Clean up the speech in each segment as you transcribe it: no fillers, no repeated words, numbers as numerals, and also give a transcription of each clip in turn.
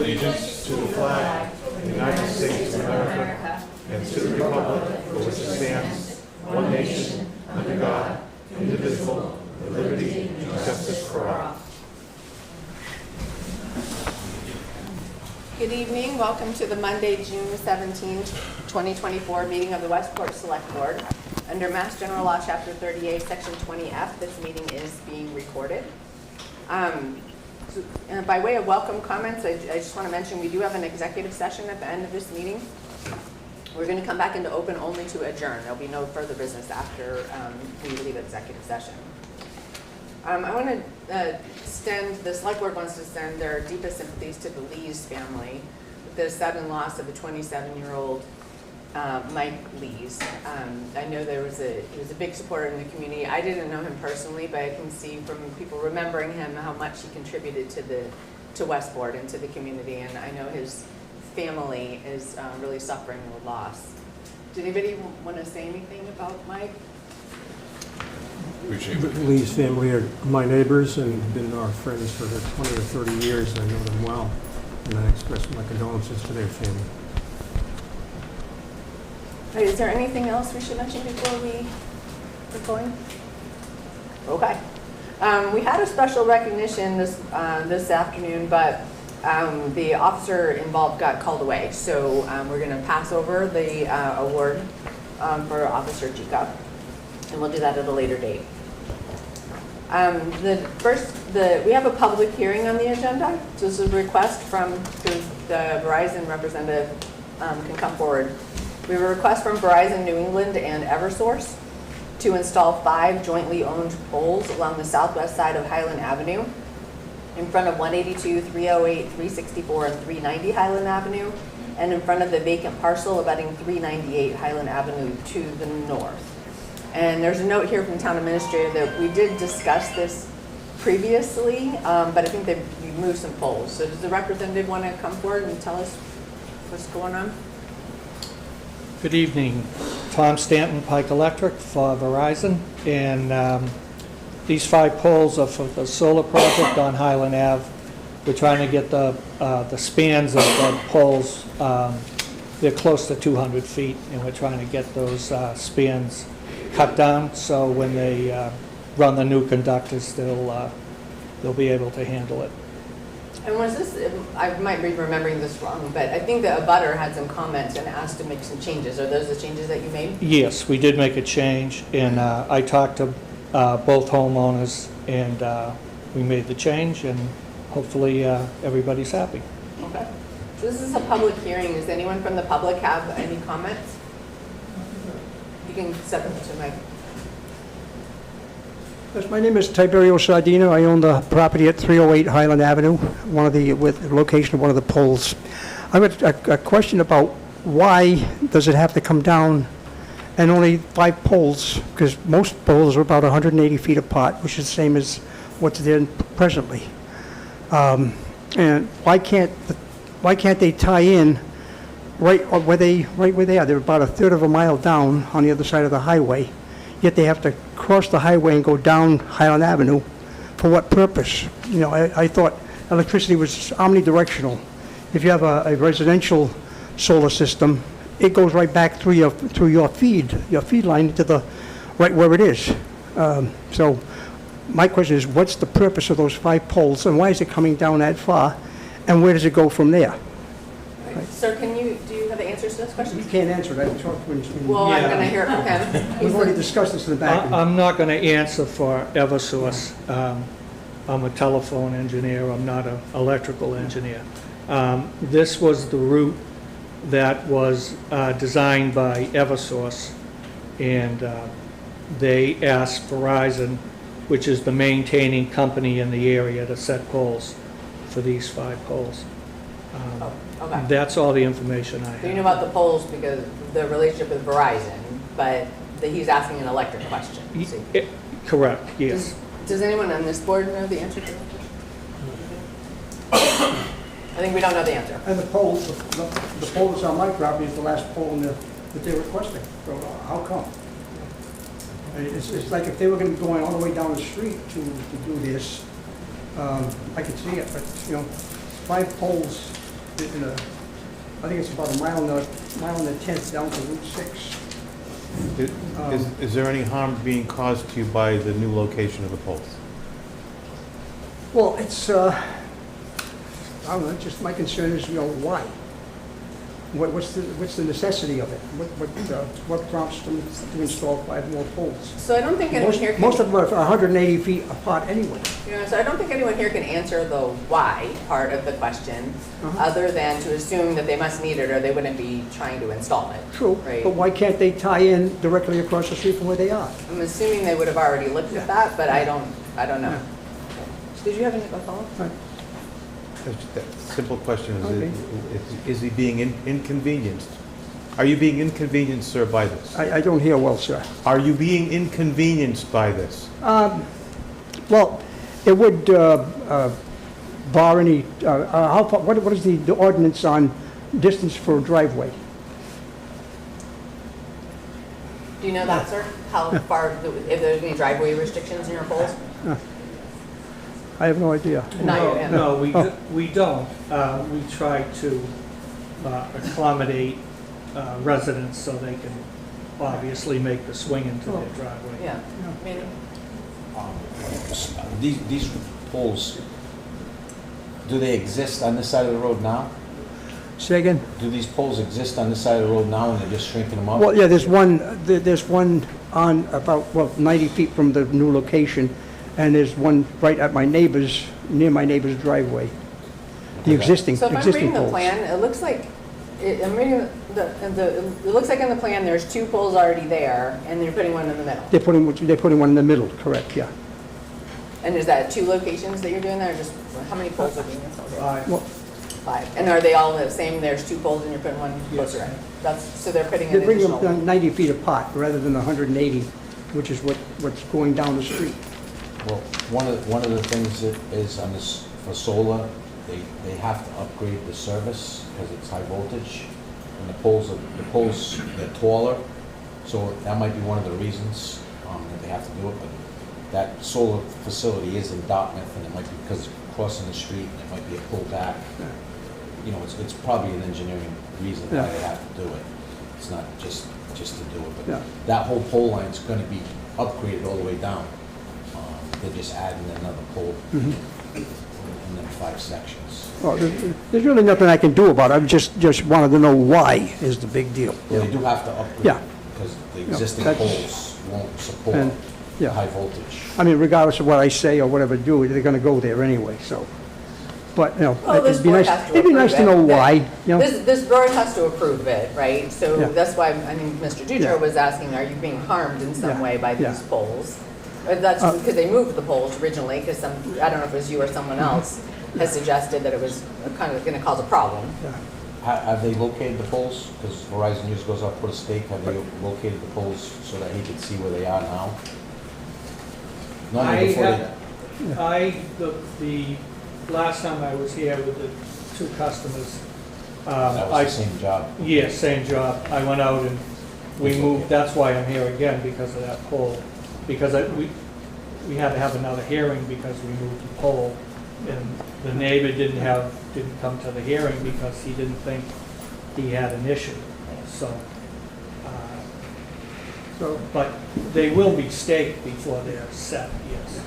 allegiance to the flag of the United States of America and to the republic for which it stands, one nation, under God, indivisible, with liberty and justice for all. Good evening. Welcome to the Monday, June 17, 2024 meeting of the Westport Select Board. Under Mass General Law, Chapter 38, Section 20F, this meeting is being recorded. By way of welcome comments, I just want to mention we do have an executive session at the end of this meeting. We're going to come back into open only to adjourn. There'll be no further business after we leave executive session. I want to the Select Board wants to send their deepest sympathies to the Lees family with the sudden loss of a 27-year-old Mike Lees. I know he was a big supporter in the community. I didn't know him personally, but I can see from people remembering him how much he contributed to Westport and to the community, and I know his family is really suffering the loss. Did anybody want to say anything about Mike? Lee's family are my neighbors and been our friends for 20 or 30 years, and I know them well, and I express my condolences to their family. All right, is there anything else we should mention before we get going? Okay. We had a special recognition this afternoon, but the officer involved got called away, so we're going to pass over the award for Officer Chica, and we'll do that at a later date. We have a public hearing on the agenda. So this is a request from the Verizon representative can come forward. We have a request from Verizon New England and Eversource to install 5 jointly owned poles along the southwest side of Highland Avenue in front of 182, 308, 364, and 390 Highland Avenue, and in front of the vacant parcel abutting 398 Highland Avenue to the north. And there's a note here from Town Administrator that we did discuss this previously, but I think they've removed some poles. So does the representative want to come forward and tell us what's going on? Good evening. Tom Stanton, Pike Electric for Verizon. And these 5 poles are for the solar project on Highland Ave. We're trying to get the spans of the poles, they're close to 200 feet, and we're trying to get those spans cut down so when they run the new conductors, they'll be able to handle it. And was this, I might be remembering this wrong, but I think the abutter had some comments and asked to make some changes. Are those the changes that you made? Yes, we did make a change, and I talked to both homeowners, and we made the change, and hopefully everybody's happy. Okay. So this is a public hearing. Does anyone from the public have any comments? You can step up to my... Yes, my name is Tiberio Sardina. I own the property at 308 Highland Avenue, with the location of one of the poles. I have a question about why does it have to come down and only 5 poles? Because most poles are about 180 feet apart, which is the same as what's there presently. And why can't they tie in right where they are? They're about a third of a mile down on the other side of the highway. Yet they have to cross the highway and go down Highland Avenue. For what purpose? You know, I thought electricity was omnidirectional. If you have a residential solar system, it goes right back through your feed line to the right where it is. So my question is, what's the purpose of those 5 poles, and why is it coming down that far, and where does it go from there? Right. Sir, do you have the answers to those questions? You can't answer it. I talked when Well, Yeah. I'm going to hear it from him. we've already discussed this in the back. I'm not going to answer for Eversource. I'm a telephone engineer. I'm not an electrical engineer. This was the route that was designed by Eversource, and they asked Verizon, which is the maintaining company in the area, to set poles for these 5 poles. Okay. That's all the information I have. So you know about the poles because of the relationship with Verizon, but he's asking an electric question. Correct, yes. Does anyone on this board know the answer to that question? I think we don't know the answer. And the poles, the pole that's on my property is the last pole that they're requesting. So how come? It's like if they were going to be going all the way down the street to do this, I could see it, but, you know, 5 poles I think it's about a mile and a tenth down to Route 6. Is there any harm being caused to you by the new location of the poles? Well, it's, I don't know, just my concern is, why? What's the necessity of it? What prompts them to install 5 more poles? So I don't think anyone here Most can, of them are 180 feet apart anyway. so I don't think anyone here can answer the why part of the question, other than to assume that they must need it or they wouldn't be trying to install it. True, Right. but why can't they tie in directly across the street from where they are? I'm assuming they would have already looked at that, but I don't know. Did you have any follow-up? That simple question Okay. is he being inconvenienced? Are you being inconvenienced, sir, by this? I don't hear well, sir. Are you being inconvenienced by this? Well, it would bar any, how far, what is the ordinance on distance for a driveway? Do you know that, sir? How far, if there's any driveway restrictions in your poles? I have no idea. Not yet. No, we don't. We try to accommodate residents so they can obviously make the swing into their driveway. Yeah. I mean, These poles, do they exist on this side of the road now? Say again? Do these poles exist on this side of the road now and they're just shrinking them up? Well, yeah, there's one on about, 90 feet from the new location, and there's one right at near my neighbor's driveway. The existing So if I'm poles. reading the plan, it looks like, I'm reading it looks like in the plan, there's 2 poles already there, and they're putting one in the middle. They're putting one in the middle, correct, yeah. And is that 2 locations that you're doing there, or just, how many poles are being installed there? Well, 5. And are they all the same? There's 2 poles and you're putting one closer in? That's, so they're putting an they're bringing additional. them 90 feet apart rather than 180, which is what's going down the street. Well, one of the things that is on this, for solar, they have to upgrade the service because it's high voltage. And the poles, they're taller, so that might be one of the reasons that they have to do it. But that solar facility is in Dartmouth, and it might be because it's crossing the street, and it might be a pullback. It's probably an engineering reason why they have to do it. It's not just to do it, Yeah. but that whole pole line's gonna be upgraded all the way down. They're just adding another pole in them 5 sections. Well, there's really nothing I can do about it. I just wanted to know why is the big deal. Well, they do have to upgrade. Yeah. Because the existing that's- poles won't support And, yeah. high voltage. I mean, regardless of what I say or whatever I do, they're gonna go there anyway, so. But, Well, this it'd be board nice, has to it'd be nice to approve know it. why, This board has to approve it, right? So Yeah. that's why, I mean, Mr. Yeah. Dutra was asking, are you being harmed in some Yeah. way by Yeah. these poles? That's because they moved the poles originally, because I don't know if it was you or someone else, has suggested that it was kind of going to cause a problem. Have they located the poles? Because Verizon usually goes out, put a stake. Have they located the poles so that he could see where they are now? Normally before The last time I was here with the 2 customers, that was the same job. yeah, same job. I went out and we moved, that's why I'm here again, because of that pole. Because we had to have another hearing because we moved the pole. And the neighbor didn't come to the hearing because he didn't think he had an issue. So, but they will be staked before they're set, yes.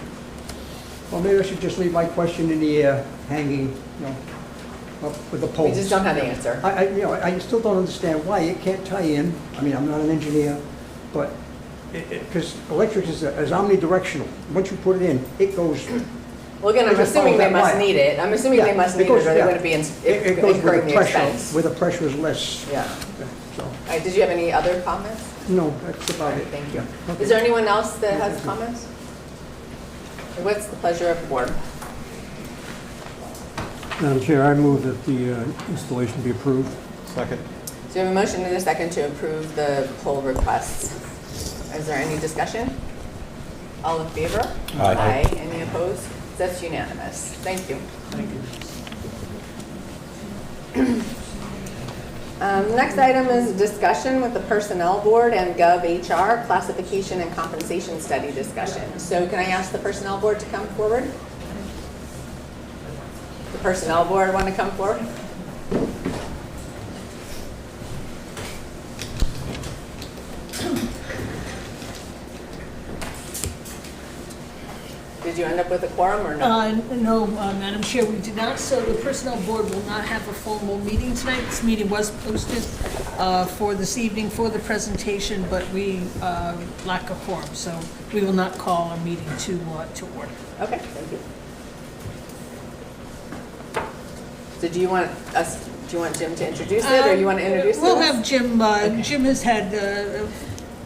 well, maybe I should just leave my question in the air, hanging, up with the We poles. just don't have the answer. I still don't understand why it can't tie in. I mean, I'm not an engineer, but, because electric is omnidirectional. Once you put it in, it goes, Well, again, I'm It just assuming they follows that must wire. need it. I'm assuming they Yeah, must it need it, goes- or they yeah. wouldn't be it goes incurring with the the pressure, expense. where the pressure is less. Yeah. So, All right, did you have any other comments? no, that's All about right, it. thank you. Is there anyone else that has comments? What's the pleasure of the board? Madam Chair, I move that the installation be approved. Second? So we have a motion and a second to approve the poll requests. Is there any discussion? All in favor? Aye. Any opposed? That's unanimous. Thank you. Thank you. Next item is discussion with the Personnel Board and GovHR classification and compensation study discussion. So can I ask the Personnel Board to come forward? The Personnel Board want to come forward? did you end up with a quorum or no? No, Madam Chair, we did not, so the Personnel Board will not have a formal meeting tonight. This meeting was posted for this evening for the presentation, but we lack a quorum, so we will not call our meeting to order. Okay, thank you. So do you want Jim to introduce it, or you want to introduce it? We'll have Jim, Jim has had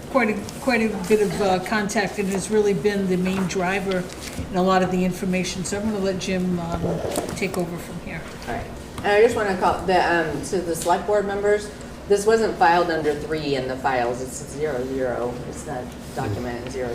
quite a bit of contact and has really been the main driver in a lot of the information, so I'm going to let Jim take over from here. All right. And I just want to call to the select board members, this wasn't filed under 3 in the files, it's 00. It's that document 00.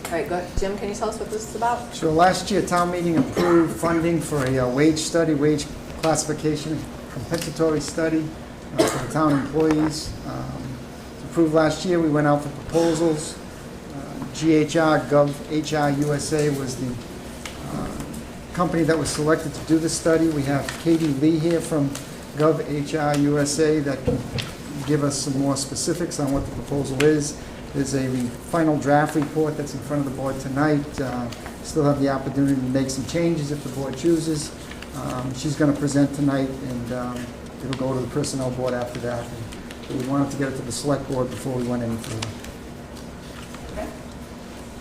All right, go ahead. Jim, can you tell us what this is about? So last year, town meeting approved funding for a wage study, wage classification, compensatory study for the town employees. It was approved last year. We went out for proposals. GHR, GovHR USA was the company that was selected to do the study. We have Katie Lee here from GovHR USA that can give us some more specifics on what the proposal is. There's a final draft report that's in front of the board tonight. Still have the opportunity to make some changes if the board chooses. She's going to present tonight, and it'll go to the personnel board after that. And we wanted to get it to the select board before we went any further. Okay.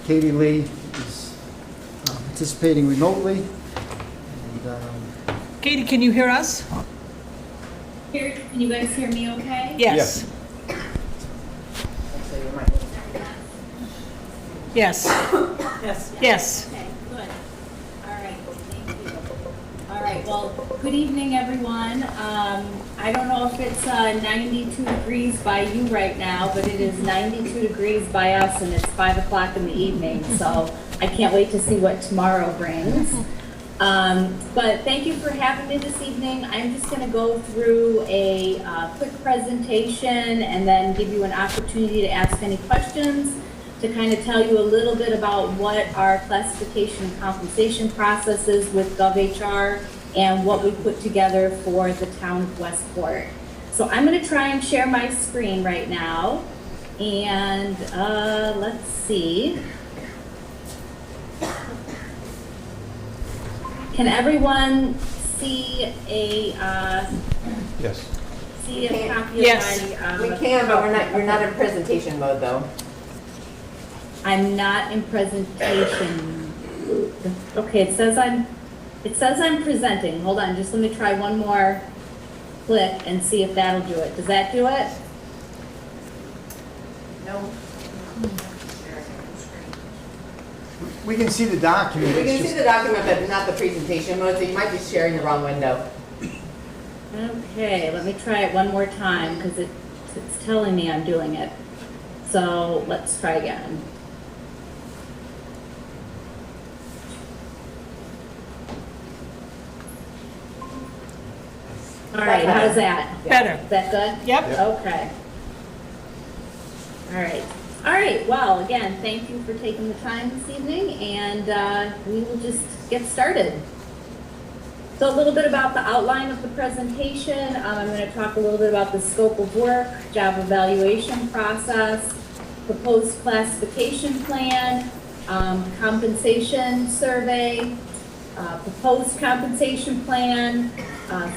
Katie Lee is participating remotely. And, Katie, can you hear us? Can you guys hear me okay? Yes. So you might. Yes. Yes. Okay, good. All right, thank you. All right, well, good evening, everyone. I don't know if it's 92 degrees by you right now, but it is 92 degrees by us, and it's 5 o'clock in the evening, so I can't wait to see what tomorrow brings. But thank you for having me this evening. I'm just going to go through a quick presentation and then give you an opportunity to ask any questions, to kind of tell you a little bit about what our classification and compensation process is with GovHR and what we put together for the town of Westport. So I'm going to try and share my screen right now, and let's see. Can everyone see a Yes. see a copy Yes. of my? We can, but you're not in presentation mode, though. I'm not in presentation. Okay, it says I'm presenting. Hold on, just let me try one more click and see if that'll do it. Does that do it? No. we can see the document. We It's can see just- the document, but not the presentation mode, so you might be sharing the wrong window. Okay, let me try it one more time because it's telling me I'm doing it. So let's try again. All right, how's that? Better. Is that good? Yep. Okay. All right. All right, well, again, thank you for taking the time this evening, and we will just get started. So a little bit about the outline of the presentation. I'm going to talk a little bit about the scope of work, job evaluation process, proposed classification plan, compensation survey, proposed compensation plan,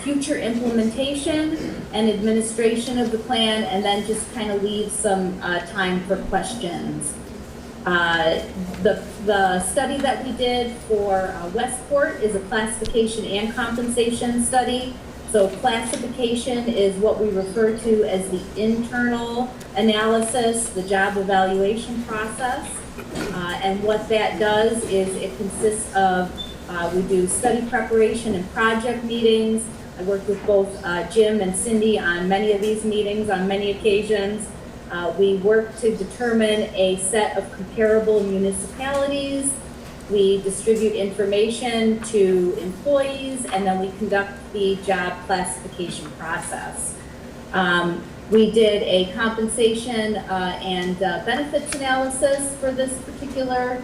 future implementation and administration of the plan, and then just kind of leave some time for questions. The study that we did for Westport is a classification and compensation study. So classification is what we refer to as the internal analysis, the job evaluation process. And what that does is it consists of, we do study preparation and project meetings. I worked with both Jim and Cindy on many of these meetings on many occasions. We work to determine a set of comparable municipalities. We distribute information to employees, and then we conduct the job classification process. We did a compensation and benefits analysis for this particular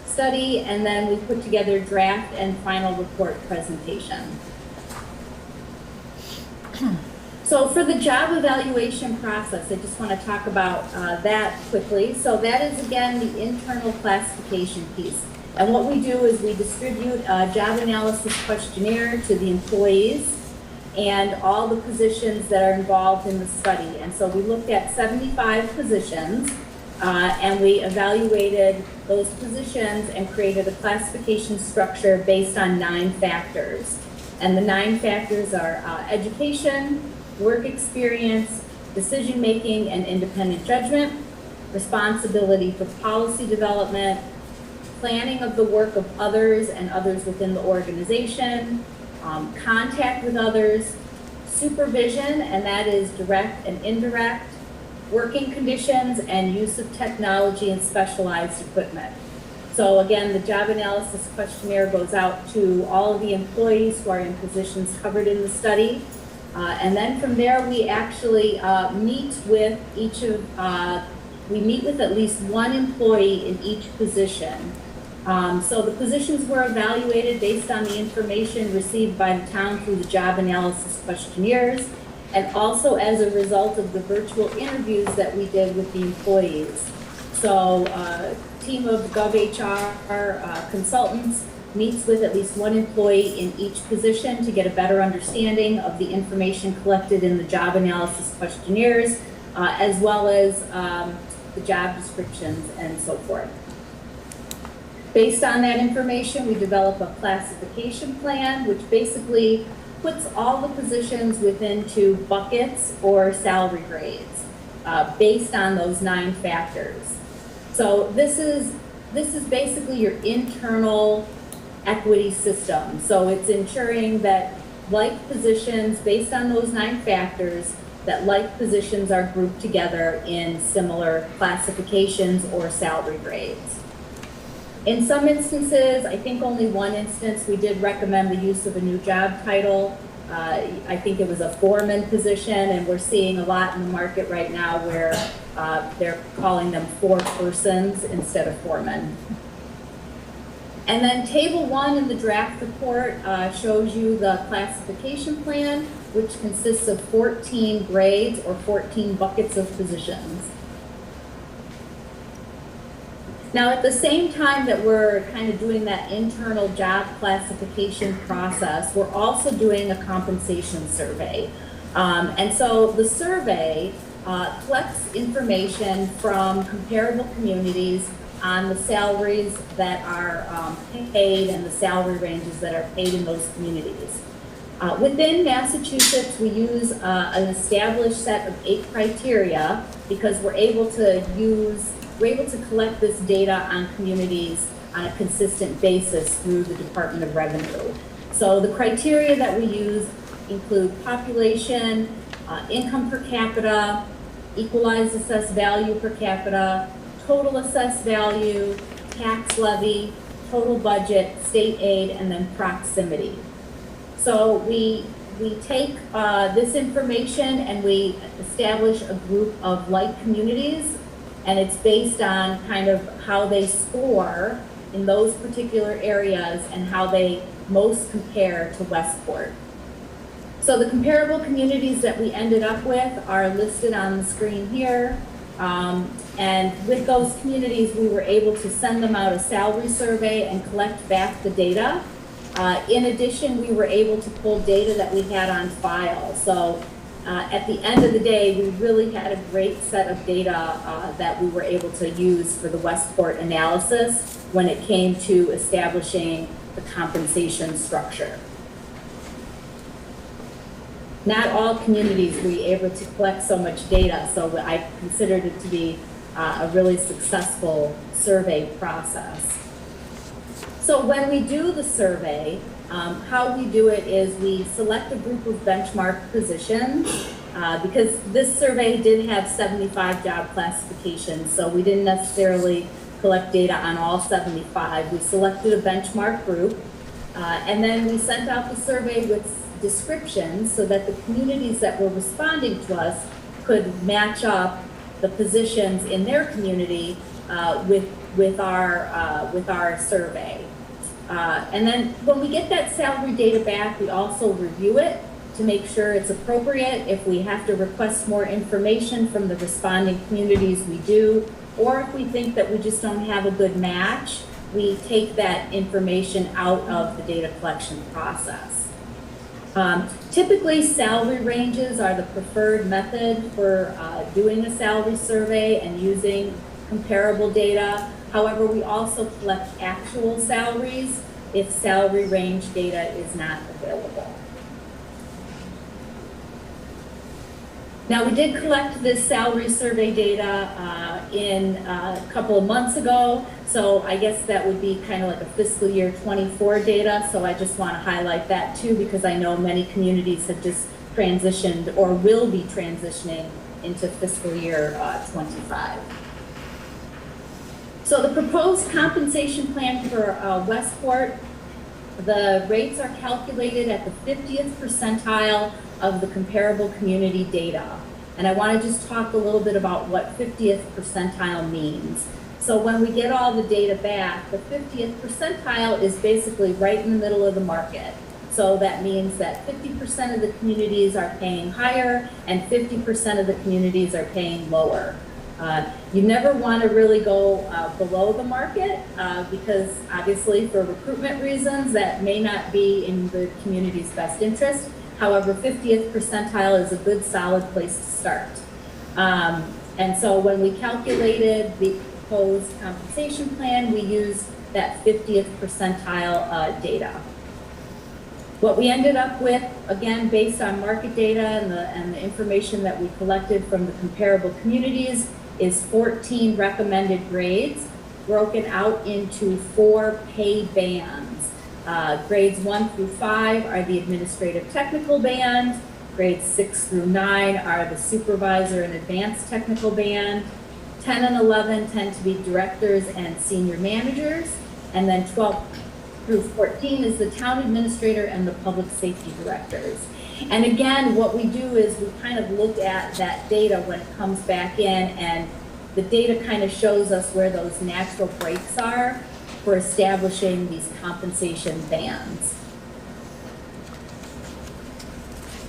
study, and then we put together draft and final report presentation. So for the job evaluation process, I just want to talk about that quickly. So that is, again, the internal classification piece. And what we do is we distribute a job analysis questionnaire to the employees and all the positions that are involved in the study. And so we looked at 75 positions, and we evaluated those positions and created a classification structure based on 9 factors. And the 9 factors are education, work experience, decision-making and independent judgment, responsibility for policy development, planning of the work of others and others within the organization, contact with others, supervision, and that is direct and indirect, working conditions, and use of technology and specialized equipment. So again, the job analysis questionnaire goes out to all of the employees who are in positions covered in the study. And then from there, we actually meet with we meet with at least one employee in each position. So the positions were evaluated based on the information received by the town through the job analysis questionnaires, and also as a result of the virtual interviews that we did with the employees. So a team of GovHR consultants meets with at least one employee in each position to get a better understanding of the information collected in the job analysis questionnaires, as well as the job descriptions and so forth. Based on that information, we develop a classification plan, which basically puts all the positions within 2 buckets or salary grades, based on those 9 factors. So this is basically your internal equity system. So it's ensuring that like positions, based on those 9 factors, that like positions are grouped together in similar classifications or salary grades. In some instances, I think only one instance, we did recommend the use of a new job title. I think it was a foreman position, and we're seeing a lot in the market right now where they're calling them forepersons instead of foremen. And then table 1 in the draft report shows you the classification plan, which consists of 14 grades or 14 buckets of positions. Now, at the same time that we're kind of doing that internal job classification process, we're also doing a compensation survey. And so the survey collects information from comparable communities on the salaries that are paid and the salary ranges that are paid in those communities. Within Massachusetts, we use an established set of 8 criteria because we're able to collect this data on communities on a consistent basis through the Department of Revenue. So the criteria that we use include population, income per capita, equalized assessed value per capita, total assessed value, tax levy, total budget, state aid, and then proximity. So we take this information and we establish a group of like communities, and it's based on kind of how they score in those particular areas and how they most compare to Westport. So the comparable communities that we ended up with are listed on the screen here. And with those communities, we were able to send them out a salary survey and collect back the data. In addition, we were able to pull data that we had on file. So at the end of the day, we really had a great set of data that we were able to use for the Westport analysis when it came to establishing the compensation structure. Not all communities were able to collect so much data, so I considered it to be a really successful survey process. So when we do the survey, how we do it is we select a group of benchmark positions because this survey did have 75 job classifications, so we didn't necessarily collect data on all 75. We selected a benchmark group, and then we sent out the survey with descriptions so that the communities that were responding to us could match up the positions in their community with our survey. And then when we get that salary data back, we also review it to make sure it's appropriate. If we have to request more information from the responding communities, we do. Or if we think that we just don't have a good match, we take that information out of the data collection process. Typically, salary ranges are the preferred method for doing a salary survey and using comparable data. However, we also collect actual salaries if salary range data is not available. Now, we did collect this salary survey data in a couple of months ago, so I guess that would be kind of like a fiscal year 24 data, so I just want to highlight that too, because I know many communities have just transitioned or will be transitioning into fiscal year 25. So the proposed compensation plan for Westport, the rates are calculated at the 50th percentile of the comparable community data. And I want to just talk a little bit about what 50th percentile means. So when we get all the data back, the 50th percentile is basically right in the middle of the market. So that means that 50% of the communities are paying higher and 50% of the communities are paying lower. You never want to really go below the market because obviously for recruitment reasons that may not be in the community's best interest. However, 50th percentile is a good solid place to start. And so when we calculated the proposed compensation plan, we used that 50th percentile data. What we ended up with, again, based on market data and the information that we collected from the comparable communities, is 14 recommended grades broken out into 4 pay bands. Grades 1 through 5 are the administrative technical band. Grades 6 through 9 are the supervisor and advanced technical band. 10 and 11 tend to be directors and senior managers. And then 12 through 14 is the town administrator and the public safety directors. And again, what we do is we kind of look at that data when it comes back in, and the data kind of shows us where those natural breaks are for establishing these compensation bands.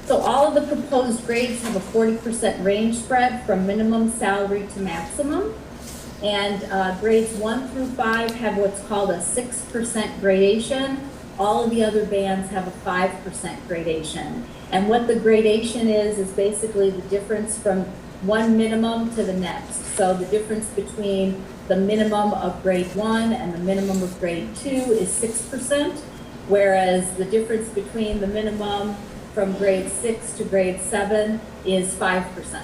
So all of the proposed grades have a 40% range spread from minimum salary to maximum. And grades 1 through 5 have what's called a 6% gradation. All of the other bands have a 5% gradation. And what the gradation is basically the difference from one minimum to the next. So the difference between the minimum of grade 1 and the minimum of grade 2 is 6%, whereas the difference between the minimum from grade 6 to grade 7 is 5%.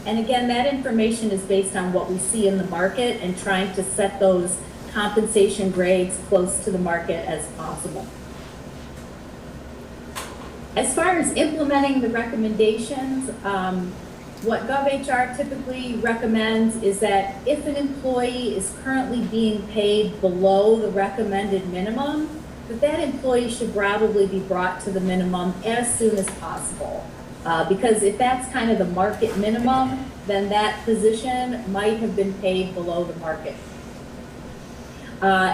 And again, that information is based on what we see in the market and trying to set those compensation grades close to the market as possible. As far as implementing the recommendations, what GovHR typically recommends is that if an employee is currently being paid below the recommended minimum, that employee should probably be brought to the minimum as soon as possible. Because if that's kind of the market minimum, then that position might have been paid below the market.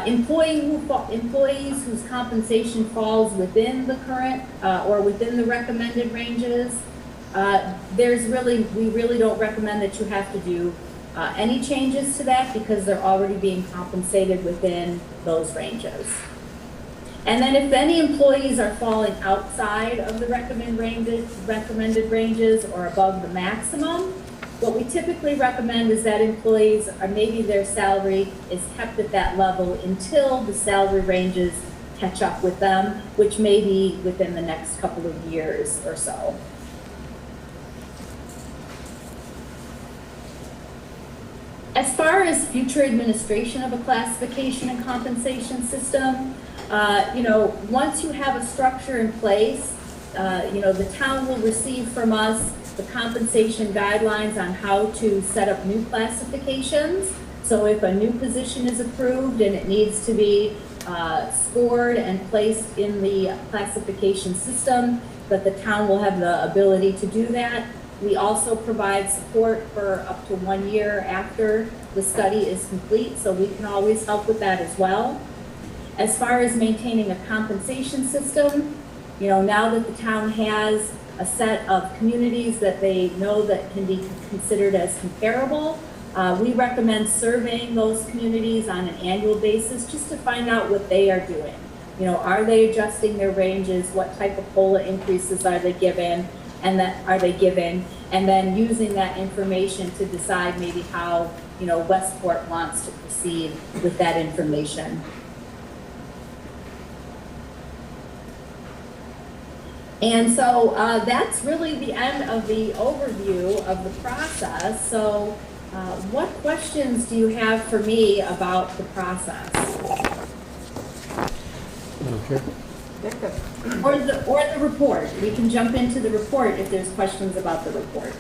Employees whose compensation falls within the current or within the recommended ranges, we really don't recommend that you have to do any changes to that because they're already being compensated within those ranges. And then if any employees are falling outside of the recommended ranges or above the maximum, what we typically recommend is that employees are maybe their salary is kept at that level until the salary ranges catch up with them, which may be within the next couple of years or so. As far as future administration of a classification and compensation system, once you have a structure in place, the town will receive from us the compensation guidelines on how to set up new classifications. So if a new position is approved and it needs to be scored and placed in the classification system, that the town will have the ability to do that. We also provide support for up to 1 year after the study is complete, so we can always help with that as well. As far as maintaining a compensation system, now that the town has a set of communities that they know that can be considered as comparable, we recommend surveying those communities on an annual basis just to find out what they are doing. Are they adjusting their ranges? What type of COLA increases are they given? And then using that information to decide maybe how, Westport wants to proceed with that information. And so that's really the end of the overview of the process. So what questions do you have for me about the process? Okay. Or the report? We can jump into the report if there's questions about the report.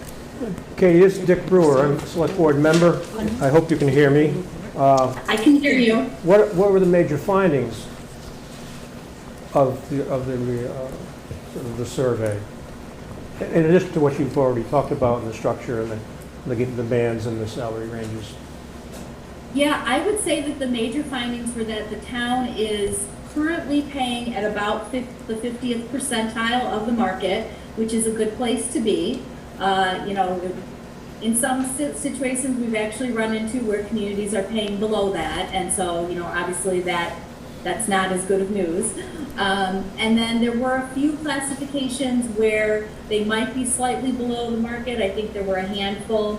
Katie, this is Dick Brewer. I'm a select board member. I hope you can hear me. I can hear you. What were the major findings of the survey? In addition to what you've already talked about in the structure and the bands and the salary ranges. Yeah, I would say that the major findings were that the town is currently paying at about the 50th percentile of the market, which is a good place to be. In some situations we've actually run into where communities are paying below that, and so obviously that's not as good of news. And then there were a few classifications where they might be slightly below the market. I think there were a handful,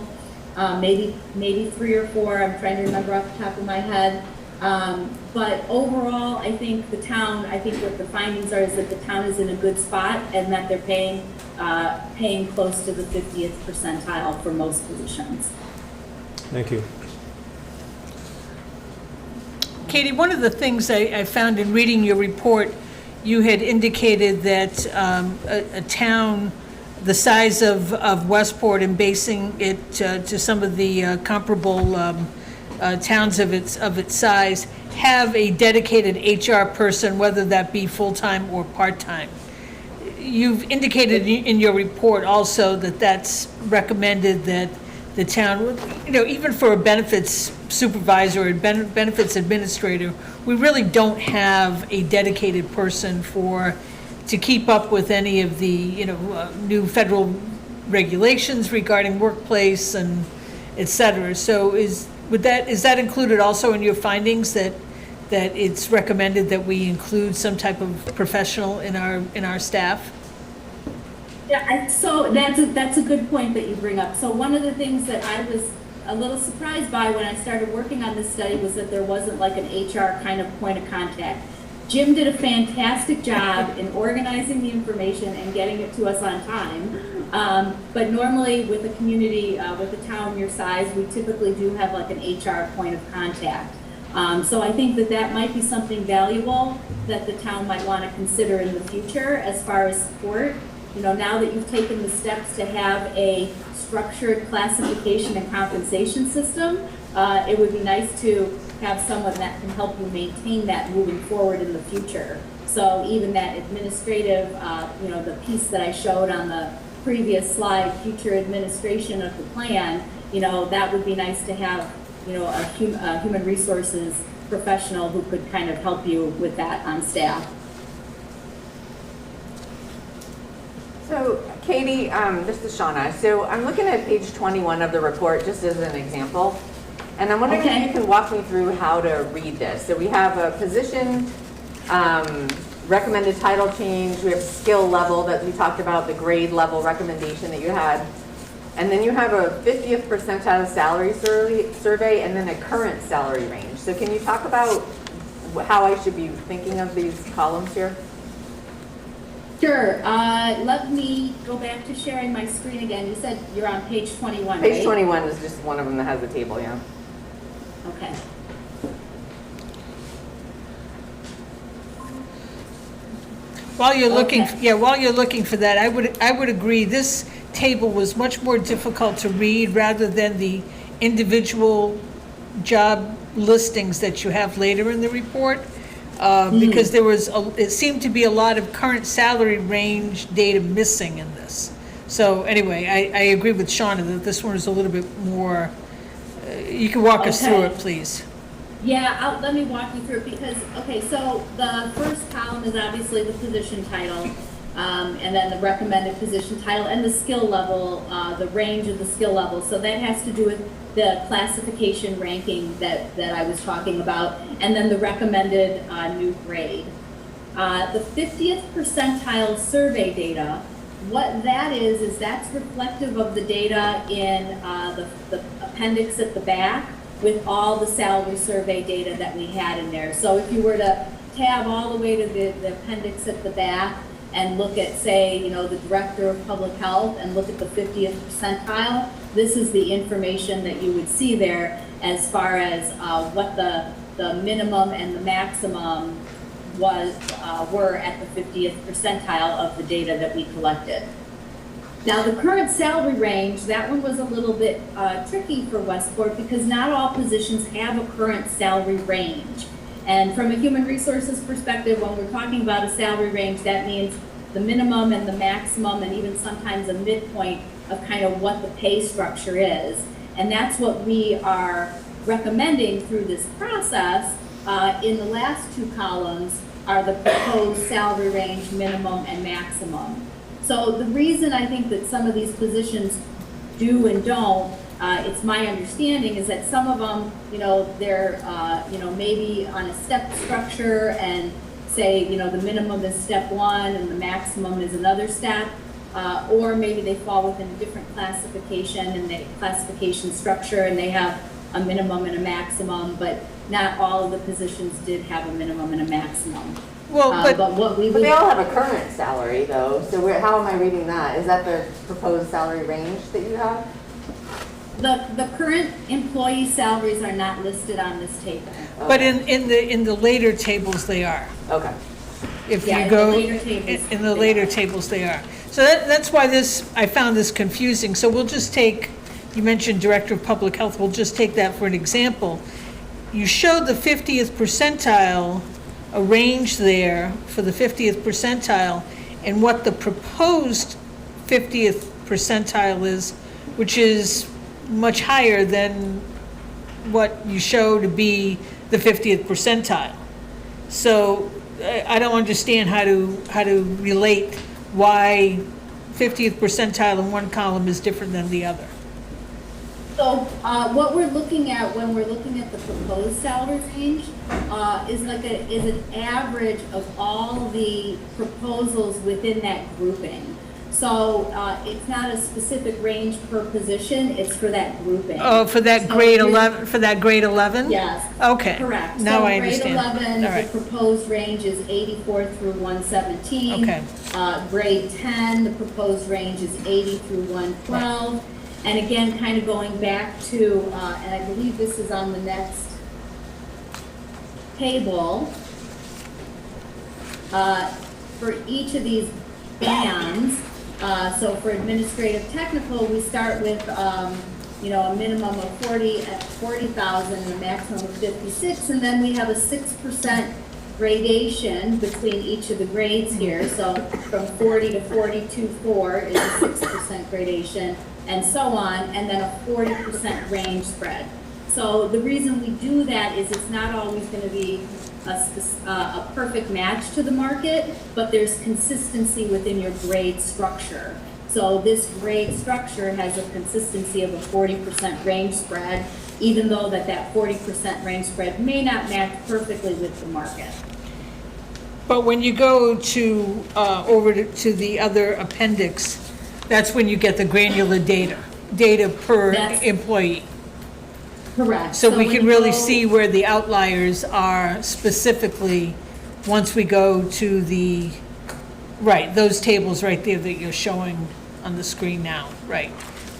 maybe 3 or 4. I'm trying to remember off the top of my head. But overall, I think what the findings are is that the town is in a good spot and that they're paying close to the 50th percentile for most positions. Thank you. Katie, one of the things I found in reading your report, you had indicated that a town the size of Westport and basing it to some of the comparable towns of its size have a dedicated HR person, whether that be full-time or part-time. You've indicated in your report also that that's recommended that the town, even for a benefits supervisor or benefits administrator, we really don't have a dedicated person to keep up with any of the, new federal regulations regarding workplace and et cetera. So is that included also in your findings that it's recommended that we include some type of professional in our staff? Yeah, so that's a good point that you bring up. So one of the things that I was a little surprised by when I started working on this study was that there wasn't like an HR kind of point of contact. Jim did a fantastic job in organizing the information and getting it to us on time. But normally with a community, with a town your size, we typically do have like an HR point of contact. So I think that might be something valuable that the town might want to consider in the future as far as support. Now that you've taken the steps to have a structured classification and compensation system, it would be nice to have someone that can help you maintain that moving forward in the future. So even that administrative, the piece that I showed on the previous slide, future administration of the plan, that would be nice to have, a human resources professional who could kind of help you with that on staff. So Katie, this is Shauna. So I'm looking at page 21 of the report just as an example. And I'm wondering if you can walk me through how to read this. So we have a position, recommended title change, we have skill level that we talked about, the grade level recommendation that you had. And then you have a 50th percentile salary survey and then a current salary range. So can you talk about how I should be thinking of these columns here? Sure. Let me go back to sharing my screen again. You said you're on page 21, right? Page 21 is just one of them that has a table, yeah. Okay. While you're looking for that, I would agree, this table was much more difficult to read rather than the individual job listings that you have later in the report. Because it seemed to be a lot of current salary range data missing in this. So anyway, I agree with Shauna that this one is a little bit more, you can walk us through it, please. Yeah, let me walk you through it because, okay, so the first column is obviously the position title, and then the recommended position title and the skill level, the range of the skill level. So that has to do with the classification ranking that I was talking about, and then the recommended new grade. The 50th percentile survey data, what that is that's reflective of the data in the appendix at the back with all the salary survey data that we had in there. So if you were to tab all the way to the appendix at the back and look at, say, you know, the director of public health and look at the 50th percentile, this is the information that you would see there as far as what the minimum and the maximum were at the 50th percentile of the data that we collected. Now, the current salary range, that one was a little bit tricky for Westport because not all positions have a current salary range. And from a human resources perspective, when we're talking about a salary range, that means the minimum and the maximum and even sometimes a midpoint of kind of what the pay structure is. And that's what we are recommending through this process. In the last two columns are the proposed salary range, minimum and maximum. So the reason I think that some of these positions do and don't, it's my understanding is that some of them, you know, they're, you know, maybe on a step structure and say, you know, the minimum is step one and the maximum is another step, or maybe they fall within a different classification and the classification structure and they have a minimum and a maximum, but not all of the positions did have a minimum and a maximum. Well, But what we But would, they all have a current salary though, so how am I reading that? Is that the proposed salary range that you have? the current employee salaries are not listed on this table. but in the later tables, they are. Okay. If Yeah, you in the go, later tables, in the they later are. tables, they are. So that's why I found this confusing. So we'll just take, you mentioned Director of Public Health, we'll just take that for an example. You showed the 50th percentile, a range there for the 50th percentile, and what the proposed 50th percentile is, which is much higher than what you show to be the 50th percentile. So I don't understand how to relate why 50th percentile in one column is different than the other. So what we're looking at when we're looking at the proposed salary range is an average of all the proposals within that grouping. So it's not a specific range per position, it's for that grouping. Oh, for that So grade you're- 11, for that grade 11? Yes. Okay. Correct. Now I understand. So grade 11, All right. the proposed range is 84 through 117. Okay. Grade 10, the proposed range is 80 through 112. And again, kind of going back to, and I believe this is on the next table, for each of these bands, so for administrative technical, we start with, you know, a minimum of 40 at 40,000 and a maximum of 56, and then we have a 6% gradation between each of the grades here. So from 40 to 42.4 is a 6% gradation, and so on, and then a 40% range spread. So the reason we do that is it's not always going to be a perfect match to the market, but there's consistency within your grade structure. So this grade structure has a consistency of a 40% range spread, even though that 40% range spread may not match perfectly with the market. But when you go to, over to the other appendix, that's when you get the granular data per That's- employee. Correct. So we when can you really go- see where the outliers are specifically once we go to the, right, those tables right there that you're showing on the screen now, right?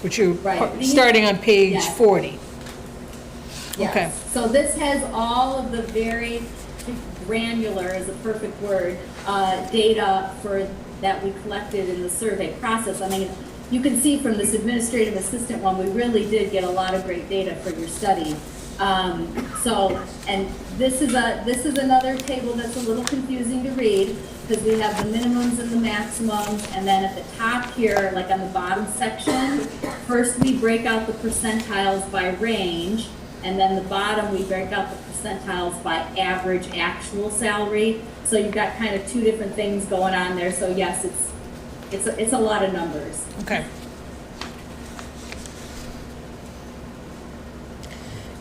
Which you're Right. starting on page Yes. 40. Yes. Okay. So this has all of the very granular, is a perfect word, data that we collected in the survey process. I mean, you can see from this administrative assistant one, we really did get a lot of great data for your study. And this is another table that's a little confusing to read because we have the minimums and the maximums, and then at the top here, like on the bottom section, first we break out the percentiles by range, and then the bottom we break out the percentiles by average actual salary. So you've got kind of two different things going on there. So yes, it's a lot of numbers. Okay.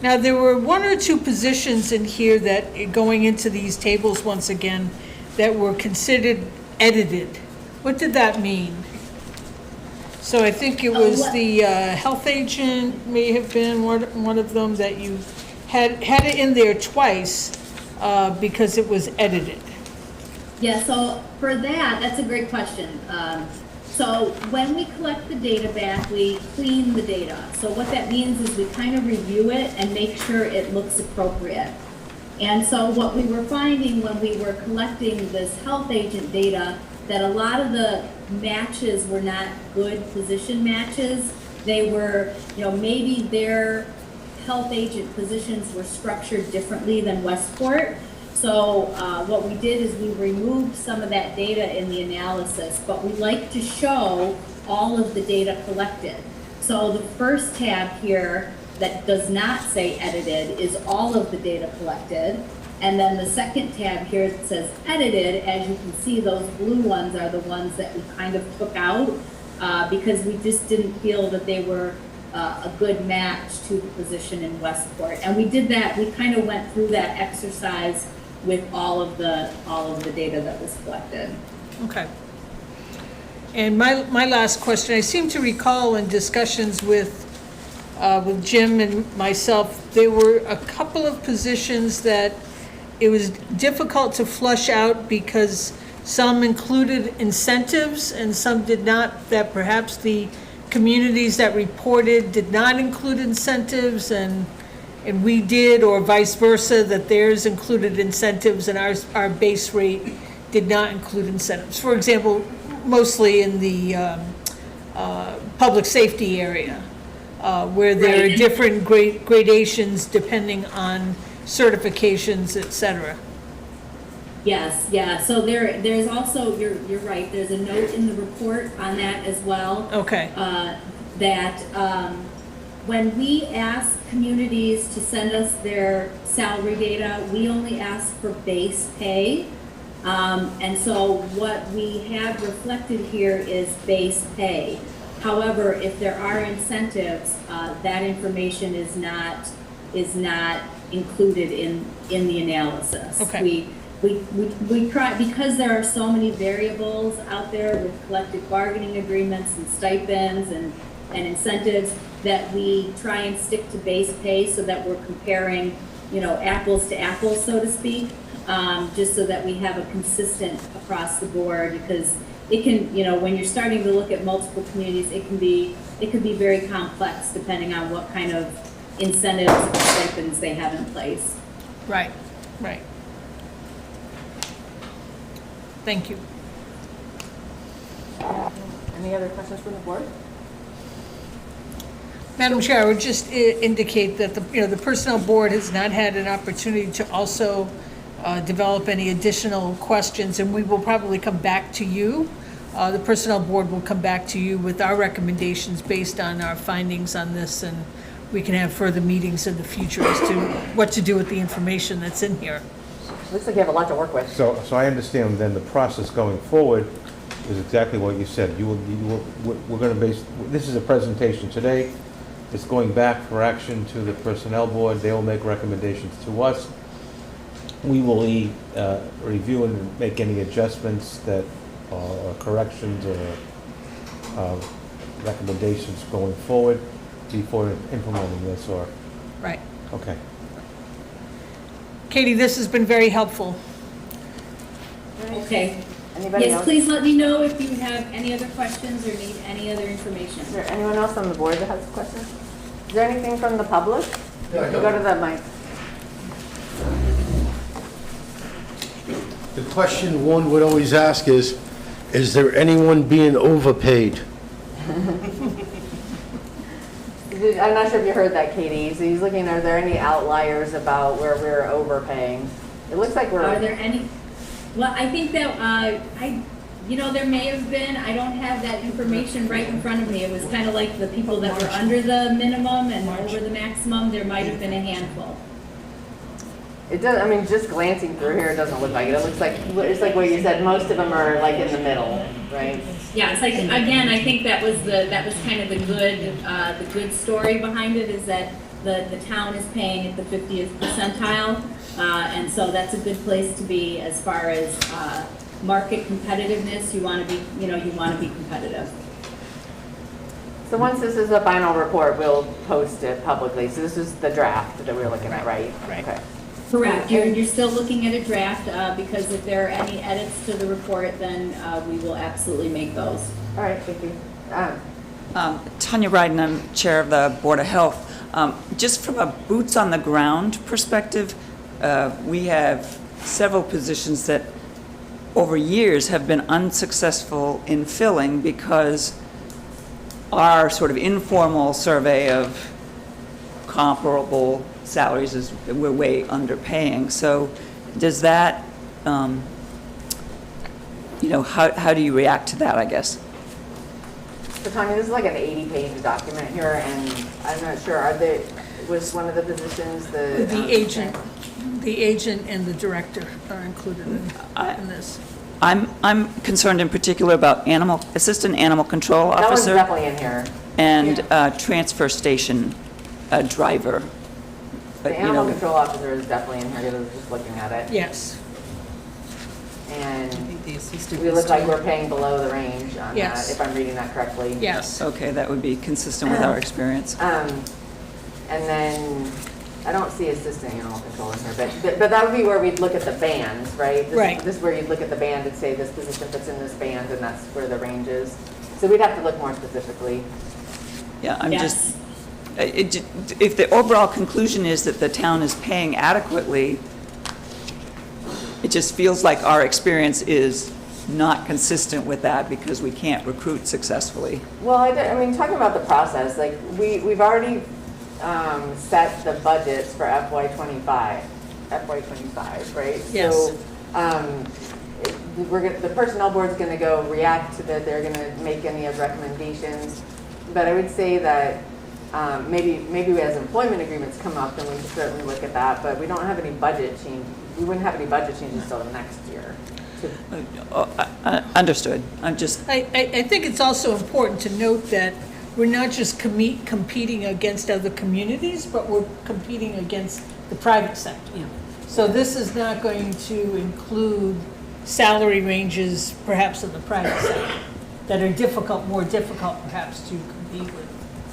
Now, there were one or two positions in here that, going into these tables once again, that were considered edited. What did that mean? So I think it was the health agent may have been one of them that you had it in there twice because it was edited. Yeah, so for that, that's a great question. So when we collect the data back, we clean the data. So what that means is we kind of review it and make sure it looks appropriate. And so what we were finding when we were collecting this health agent data, that a lot of the matches were not good position matches. They were, maybe their health agent positions were structured differently than Westport. So what we did is we removed some of that data in the analysis, but we like to show all of the data collected. So the first tab here that does not say edited is all of the data collected. And then the second tab here that says edited, as you can see, those blue ones are the ones that we kind of took out because we just didn't feel that they were a good match to the position in Westport. And we did that, we kind of went through that exercise with all of the data that was collected. Okay. And my last question, I seem to recall in discussions with Jim and myself, there were a couple of positions that it was difficult to flush out because some included incentives and some did not, that perhaps the communities that reported did not include incentives and we did, or vice versa, that theirs included incentives and our base rate did not include incentives. For example, mostly in the public safety area, where there are different gradations depending on certifications, et cetera. Yes, yeah, so there's also, you're right, there's a note in the report on that as well. Okay. That when we ask communities to send us their salary data, we only ask for base pay. And so what we have reflected here is base pay. However, if there are incentives, that information is not included in the analysis. Okay. We try, because there are so many variables out there with collective bargaining agreements and stipends and incentives, that we try and stick to base pay so that we're comparing, apples to apples, so to speak, just so that we have a consistent across the board, because it can, when you're starting to look at multiple communities, it can be very complex depending on what kind of incentives and stipends they have in place. Right. Thank you. Any other questions from the board? Madam Chair, I would just indicate that the Personnel Board has not had an opportunity to also develop any additional questions, and we will probably come back to you. The Personnel Board will come back to you with our recommendations based on our findings on this, and we can have further meetings in the future as to what to do with the information that's in here. Looks like you have a lot to work with. So I understand then the process going forward is exactly what you said. We're going to base, this is a presentation today. It's going back for action to the Personnel Board. They will make recommendations to us. We will review and make any adjustments that or corrections or recommendations going forward before implementing this, or? Right. Okay. Katie, this has been very helpful. Okay. Anybody Yes, else? please let me know if you have any other questions or need any other information. Is there anyone else on the board that has a question? Is there anything from the public? Yeah, go to the mic. The question one would always ask is there anyone being overpaid? I'm not sure if you heard that, Katie. So he's looking, are there any outliers about where we're overpaying? It looks like we're. Are there any? Well, I think that, there may have been, I don't have that information right in front of me. It was kind of like the people that were under the minimum and over the maximum, there might have been a handful. It does, I mean, just glancing through here, it doesn't look like it. It looks like, it's like what you said, most of them are like in the middle, right? Yeah, it's like, again, I think that was kind of the good story behind it, is that the town is paying at the 50th percentile. And so that's a good place to be as far as, market competitiveness. You want to be, you want to be competitive. So once this is a final report, we'll post it publicly. So this is the draft that we're looking at, right? Right. Okay. Correct. You're still looking at a draft, because if there are any edits to the report, then, we will absolutely make those. All right, thank you. Tanya Ryden, I'm Chair of the Board of Health. Just from a boots-on-the-ground perspective, we have several positions that over years have been unsuccessful in filling because our sort of informal survey of comparable salaries is we're way underpaying. So does that, how do you react to that, I guess? So Tanya, this is like an 80-page document here, and I'm not sure, was one of the positions The agent and the director are included in this. I'm concerned in particular about assistant animal control That one's officer definitely in here. and transfer station driver. The animal control officer is definitely in here, because I was just looking at it. Yes, And we look like we're paying below the range on that, Yes. if I'm reading that correctly. yes. Okay, that would be consistent with our experience. And then, I don't see assistant animal control in here, but that would be where we'd look at the bands, right? Right. This is where you'd look at the band and say this position fits in this band, and that's where the range is. So we'd have to look more specifically. Yeah, I'm Yes. just, if the overall conclusion is that the town is paying adequately, it just feels like our experience is not consistent with that because we can't recruit successfully. Well, I mean, talking about the process, like, we've already set the budgets for FY '25, right? Yes. So, the personnel board's gonna go react to that, they're gonna make any recommendations. But I would say that, maybe as employment agreements come up, then we can certainly look at that, but we don't have any budget change, we wouldn't have any budget changes till next year. Understood. I'm just, I think it's also important to note that we're not just competing against other communities, but we're competing against the private sector. So this is not going to include salary ranges perhaps in the private sector that are more difficult perhaps to compete with.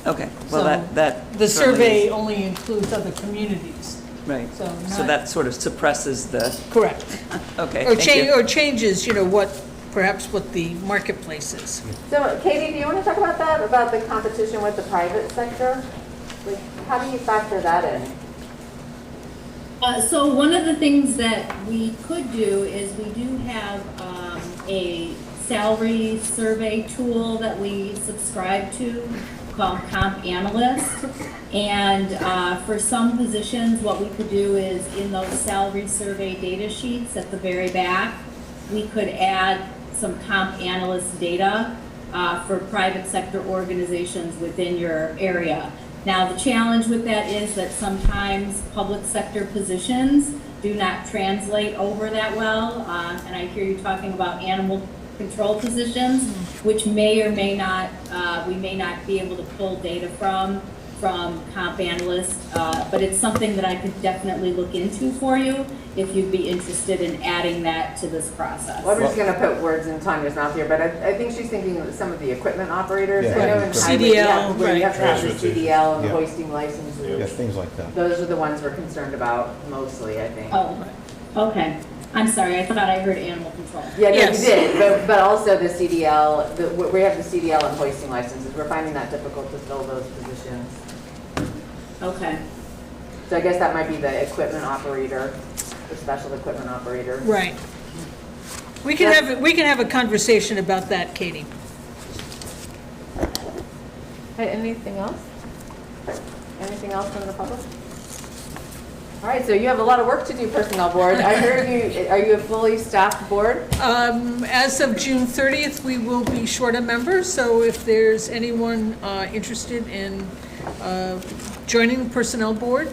okay, well, So that. The certainly survey is- only includes other communities. Right, so so not- that sort of suppresses the, Correct. okay, Or thank you. changes, perhaps what the marketplace is. So Katie, do you want to talk about that, about the competition with the private sector? Like, how do you factor that in? So one of the things that we could do is we do have a salary survey tool that we subscribe to called Comp Analyst. And for some positions, what we could do is in those salary survey data sheets at the very back, we could add some Comp Analyst data for private sector organizations within your area. Now, the challenge with that is that sometimes public sector positions do not translate over that well. And I hear you talking about animal control positions, which may or may not, we may not be able to pull data from Comp Analyst, but it's something that I could definitely look into for you if you'd be interested in adding that to this process. Well, I'm just gonna put words in Tanya's mouth here, but I think she's thinking of some of the equipment operators, Yeah. I know in CDL, highway, yeah, where you have to have the Transportation. CDL and Yeah. hoisting licenses. Yeah, things like that. Those are the ones we're concerned about mostly, I think. Oh, okay. I'm sorry, I thought I heard animal control. Yeah, no, you Yes. did, but also the CDL, we have the CDL and hoisting licenses, we're finding that difficult to fill those positions. Okay. So I guess that might be the equipment operator, the special equipment operator. Right. We can have a conversation about that, Katie. Hey, anything else? Anything else from the public? All right, so you have a lot of work to do, Personnel Board. I heard are you a fully staffed board? As of June 30th, we will be short a member, so if there's anyone interested in joining the Personnel Board,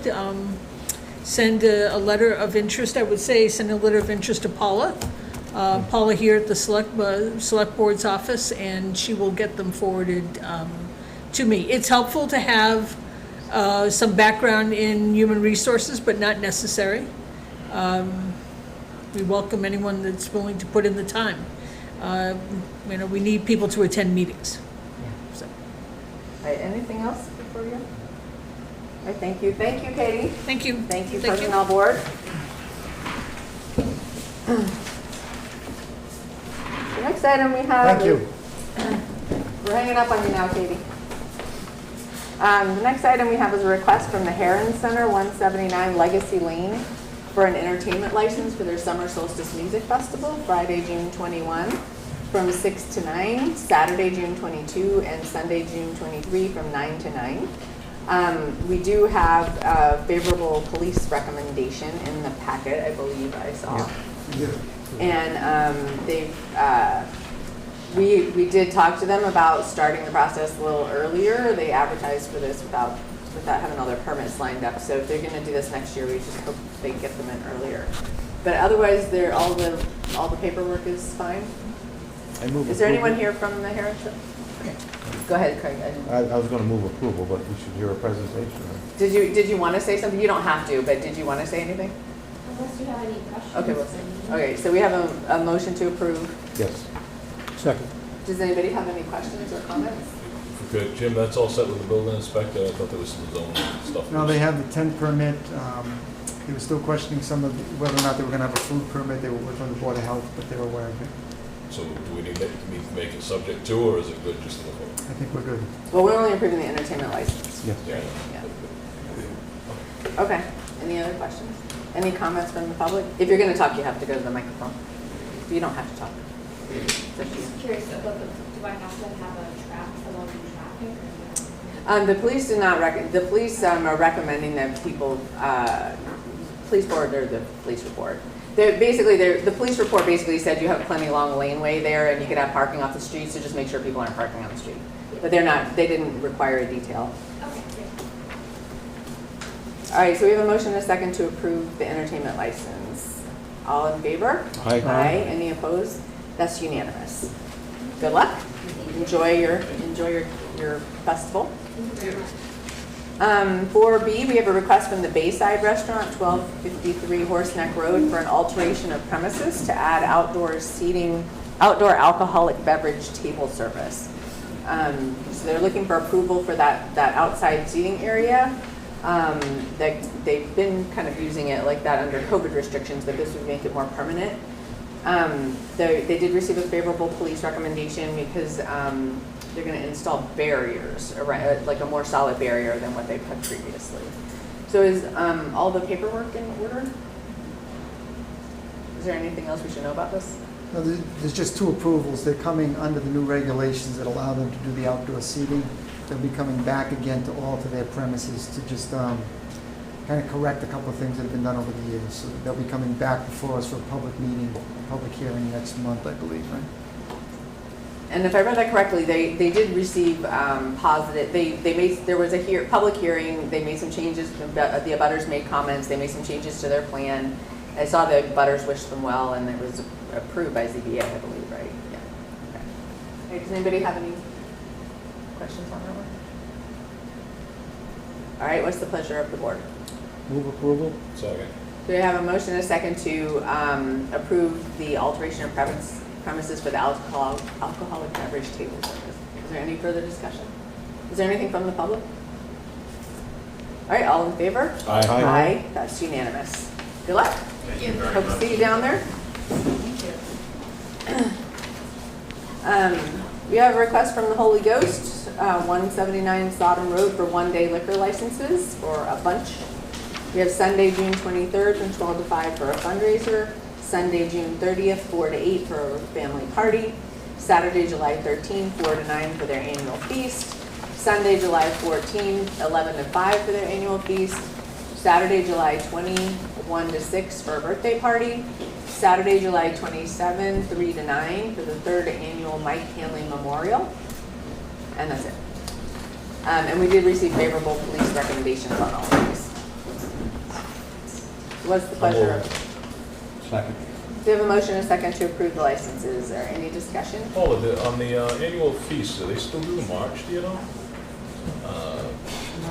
send a letter of interest. I would say send a letter of interest to Paula. Paula here at the Select Board's office, and she will get them forwarded to me. It's helpful to have some background in human resources, but not necessary. We welcome anyone that's willing to put in the time. We need people to attend meetings. So. All right, anything else before you? All right, thank you. Thank you, Katie. Thank you. Thank you, Personnel Board. The next item we have. Thank you. We're hanging up on you now, Katie. The next item we have is a request from the Heron Center, 179 Legacy Lane, for an entertainment license for their Summer Solstice Music Festival, Friday, June 21, from 6 to 9, Saturday, June 22, and Sunday, June 23, from 9 to 9. We do have a favorable police recommendation in the packet, I believe I saw. And we did talk to them about starting the process a little earlier. They advertised for this without having all their permits lined up. So if they're going to do this next year, we just hope they get them in earlier. But otherwise, all the paperwork is fine. Is there anyone here from the Heron Center? Okay. Go ahead, Craig. I was going to move approval, but we should hear a presentation. Right? Did you want to say something? You don't have to, but did you want to say anything? Unless you have any questions. Okay, we'll see. Okay, so we have a motion to approve. Yes. Second. Does anybody have any questions or comments? Okay, Jim, that's all set with the building inspector? I thought there was some zone stuff. No, they have the tent permit. They were still questioning whether or not they were going to have a food permit. They were working on the Board of Health, but they were aware of it. So do we need to make it subject to, or is it good just to look over? I think we're good. Well, we're only approving the entertainment license. Yes. Yeah. Yeah. Okay, any other questions? Any comments from the public? If you're going to talk, you have to go to the microphone. You don't have to talk. I'm just curious, do I have to have a traffic? The police do not the police are recommending that people please forward the police report. The police report basically said you have plenty long laneway there and you could have parking off the street, so just make sure people aren't parking on the street. But they didn't require a detail. Okay, great. All right, so we have a motion and a second to approve the entertainment license. All in favor? Aye. Aye. Any opposed? That's unanimous. Good luck. Enjoy your festival. 4B, we have a request from the Bayside Restaurant, 1253 Horseneck Road, for an alteration of premises to add outdoor alcoholic beverage table service. So they're looking for approval for that outside seating area. They've been kind of using it like that under COVID restrictions, but this would make it more permanent. They did receive a favorable police recommendation because they're going to install barriers, around, like a more solid barrier than what they've had previously. So is all the paperwork in order? Is there anything else we should know about this? No, there's just two approvals. They're coming under the new regulations that allow them to do the outdoor seating. They'll be coming back again to alter their premises to just kind of correct a couple of things that have been done over the years. So they'll be coming back before us for a public meeting, a public hearing next month, I believe, right? And if I read that correctly, they did receive positive. There was a public hearing. They made some changes. The abutters made comments. They made some changes to their plan. I saw the abutters wished them well, and it was approved by ZBA, I believe, right? Yeah. Okay. Hey, does anybody have any questions on that one? All right. What's the pleasure of the board? Move approval. Second. So we have a motion and a second to approve the alteration of premises for the alcoholic beverage table service. Is there any further discussion? Is there anything from the public? All right, all in favor? Aye. Aye. That's unanimous. Good luck. Thank you very Hope much. to see you down there. We have a request from the Holy Ghost, 179 Sodom Road, for one-day liquor licenses for a bunch. We have Sunday, June 23rd from 12 to 5 for a fundraiser. Sunday, June 30th, 4 to 8 for a family party. Saturday, July 13th, 4 to 9 for their annual feast. Sunday, July 14th, 11 to 5 for their annual feast. Saturday, July 20, 1 to 6 for a birthday party. Saturday, July 27, 3 to 9 for the 3rd annual Mike Hanley Memorial. And that's it. And we did receive favorable police recommendations on all of these. what's the pleasure? Second. Do you have a motion and a second to approve the licenses? Is there any discussion? Paula, on the annual feast, do they still do the march, do you know?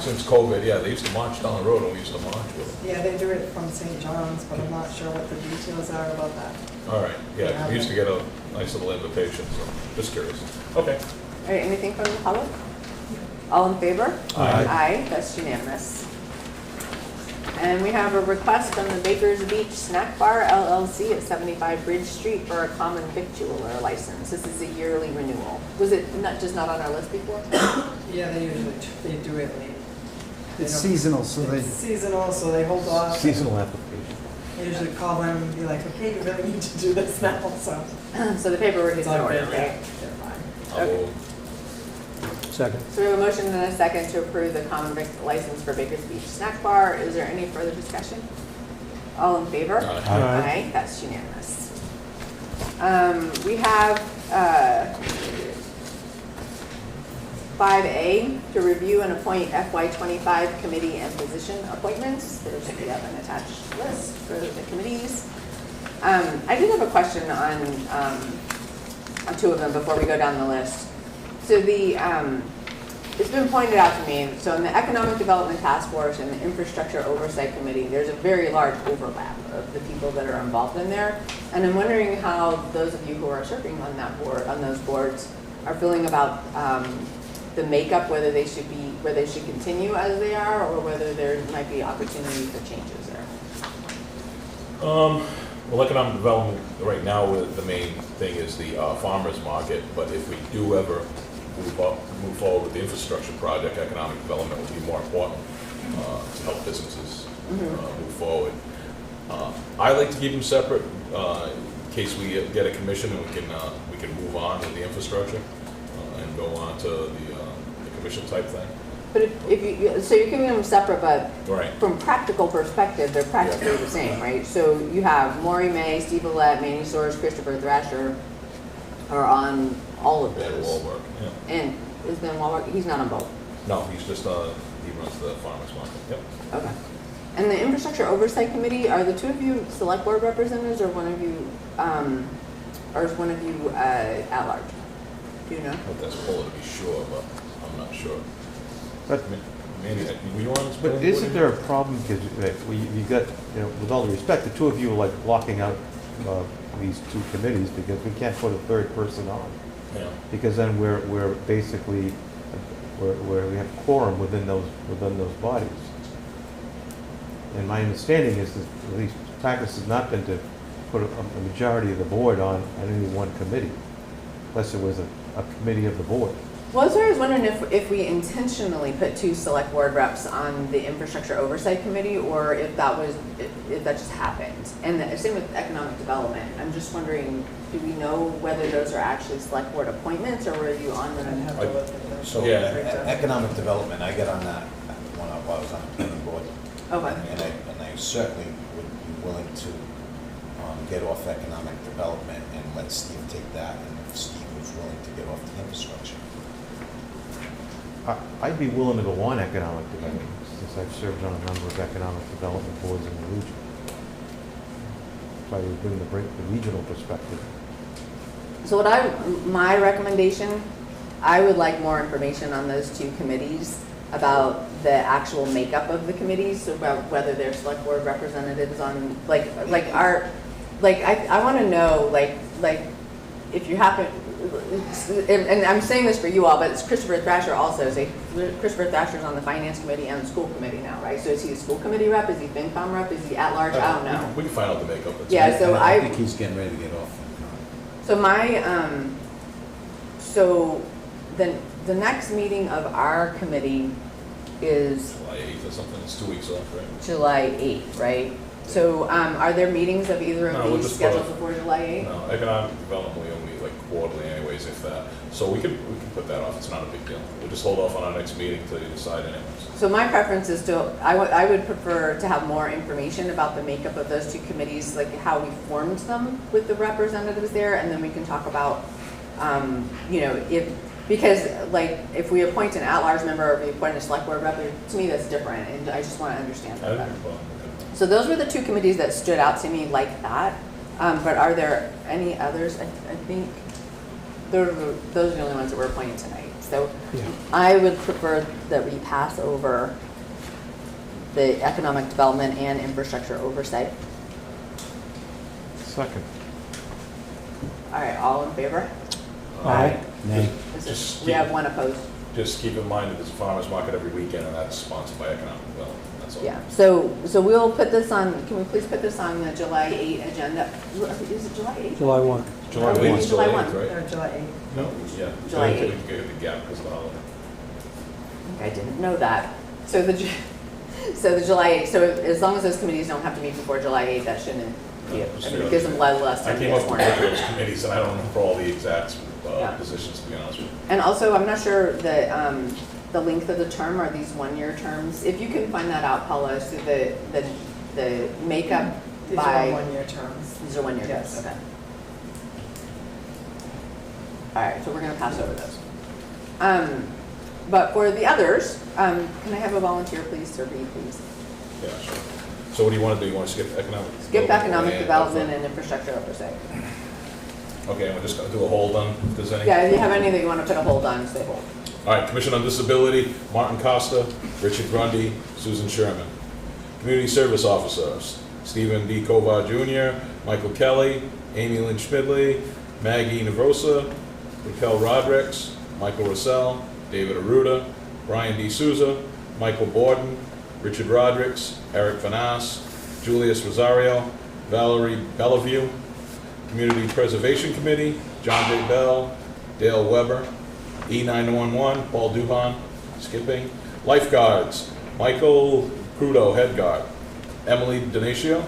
Since COVID, yeah, they used to march down the road, and we used to march with them. Yeah, they do it from St. John's, but I'm not sure what the details are about that. All right, yeah, we used to get a nice little invitation, so just curious. Okay. All right, anything from the public? All in favor? Aye. Aye, that's unanimous. And we have a request from the Baker's Beach Snack Bar LLC at 75 Bridge Street for a common victualler license. This is a yearly renewal. Was it just not on our list before? Yeah, they usually, they do it late. It's seasonal, so It's they, seasonal, so they hold off. Seasonal application. I usually call them and be like, okay, you really need to do this now, so. So the paperwork is It's in on order, there, right? They're fine. Okay. Second. So we have a motion and a second to approve the common vic license for Baker's Beach Snack Bar. Is there any further discussion? All in favor? Aye. Aye, that's unanimous. We have 5A, to review and appoint FY25 committee and position appointments. We have an attached list for the committees. I did have a question on two of them before we go down the list. So it's been pointed out to me, so in the Economic Development Task Force and the Infrastructure Oversight Committee, there's a very large overlap of the people that are involved in there. And I'm wondering how those of you who are serving on that board, on those boards, are feeling about the makeup, whether they should continue as they are, or whether there might be opportunity for changes there. Well, economic development, right now, the main thing is the farmer's market, but if we do ever move forward with the infrastructure project, economic development will be more important to help businesses move forward. I like to keep them separate in case we get a commission and we can move on with the infrastructure and go on to the commission type thing. But so you're keeping them separate, but Right. from practical perspective, they're practically the same, right? So you have Maury May, Steve Willett, Manny Soares, Christopher Thrasher are on all of That those. will all work, yeah. And is Ben Walwork, he's not on both? No, he's just, he runs the farmer's market, yep. Okay. And the Infrastructure Oversight Committee, are the two of you select board representatives or one of you, or is one of you at large? Do you know? But that's Paula to be sure, but I'm not sure. But, Maybe, were you on this? but isn't there a problem, because you got, you know, with all due respect, the two of you are like blocking out these two committees because we can't put a third person on. Yeah. Because then we're basically, we have quorum within those bodies. And my understanding is that at least practice has not been to put a majority of the board on any one committee, unless it was a committee of the board. Well, so I was wondering if we intentionally put two select board reps on the Infrastructure Oversight Committee, or if that just happened. And the same with economic development. I'm just wondering, do we know whether those are actually select board appointments, or were you on I'd them? have to look at that. So, Yeah. economic development, I get on that while I was on the planning board. Okay. And I certainly would be willing to get off economic development and let Steve take that, and if Steve was willing to get off the infrastructure. I'd be willing to go on economic development, since I've served on a number of economic development boards in the region. Try to bring the regional perspective. So my recommendation, I would like more information on those two committees about the actual makeup of the committees, so about whether they're select board representatives on, I want to know, like, if you happen, and I'm saying this for you all, but it's Christopher Thrasher also. So Christopher Thrasher's on the finance committee and the school committee now, right? So is he a school committee rep? Is he FinCom rep? Is he at large? I don't know. We can find out the makeup. Yeah, so I think he's getting ready to get off. So so the next meeting of our committee is July 8th or something, it's 2 weeks off, right? July 8th, right? So are there meetings of either of No, we'll these just scheduled put- before July 8th? No, economic development, we only like quarterly anyways, if that. So we can put that off, it's not a big deal. We'll just hold off on our next meeting till you decide anyways. So my preference is I would prefer to have more information about the makeup of those two committees, like how we formed them with the representatives there, and then we can talk about, because if we appoint an at-large member or we appoint a select board rep, to me that's different, and I just want to understand I that. don't have a problem with that. So those were the two committees that stood out to me like that. But are there any others? I think those are the only ones that we're appointing tonight. So Yeah. I would prefer that we pass over the economic development and infrastructure oversight. Second. All right, all in favor? Aye. Nay. We have one opposed. Just keep in mind that there's a farmer's market every weekend, and that's sponsored by Economic Development, that's all. Yeah, so we'll put this on, can we please put this on the July 8 agenda? Is it July 8? July 1. July July 8th, July 1. 8th, right? Or July 8th. No, yeah. July We 8th. can get the gap because of the holiday. I didn't know that. So the July 8, so as long as those committees don't have to meet before July 8, that shouldn't be, it gives them less I time to came get up sworn with in. those committees, and I don't remember all the exact Yeah. positions, to be honest with you. And also, I'm not sure the length of the term, are these one-year terms? If you can find that out, Paula, as to the makeup These by. are one-year terms. These are one-year terms, Yes. okay. All right, so we're gonna pass over those. But for the others, can I have a volunteer, please, to read these? Yeah, sure. So what do you want to do? You want to skip economic? Skip economic and- development and infrastructure oversight. Okay, and we're just going to do a hold on, if there's any? Yeah, if you have any that you want to put a hold on, say hold. All right, Commission on Disability, Martin Costa, Richard Grundy, Susan Sherman. Community Service Officers, Stephen D. Kovar Jr., Michael Kelly, Amy Lynn Schmidley, Maggie Navrosa, Raquel Rodricks, Michael Russell, David Aruda, Brian D. Souza, Michael Borden, Richard Rodricks, Eric Vanas, Julius Rosario, Valerie Bellevue. Community Preservation Committee, John J. Bell, Dale Weber, E911, Paul Duhan, skipping. Lifeguards, Michael Crudo, head guard. Emily Donacio,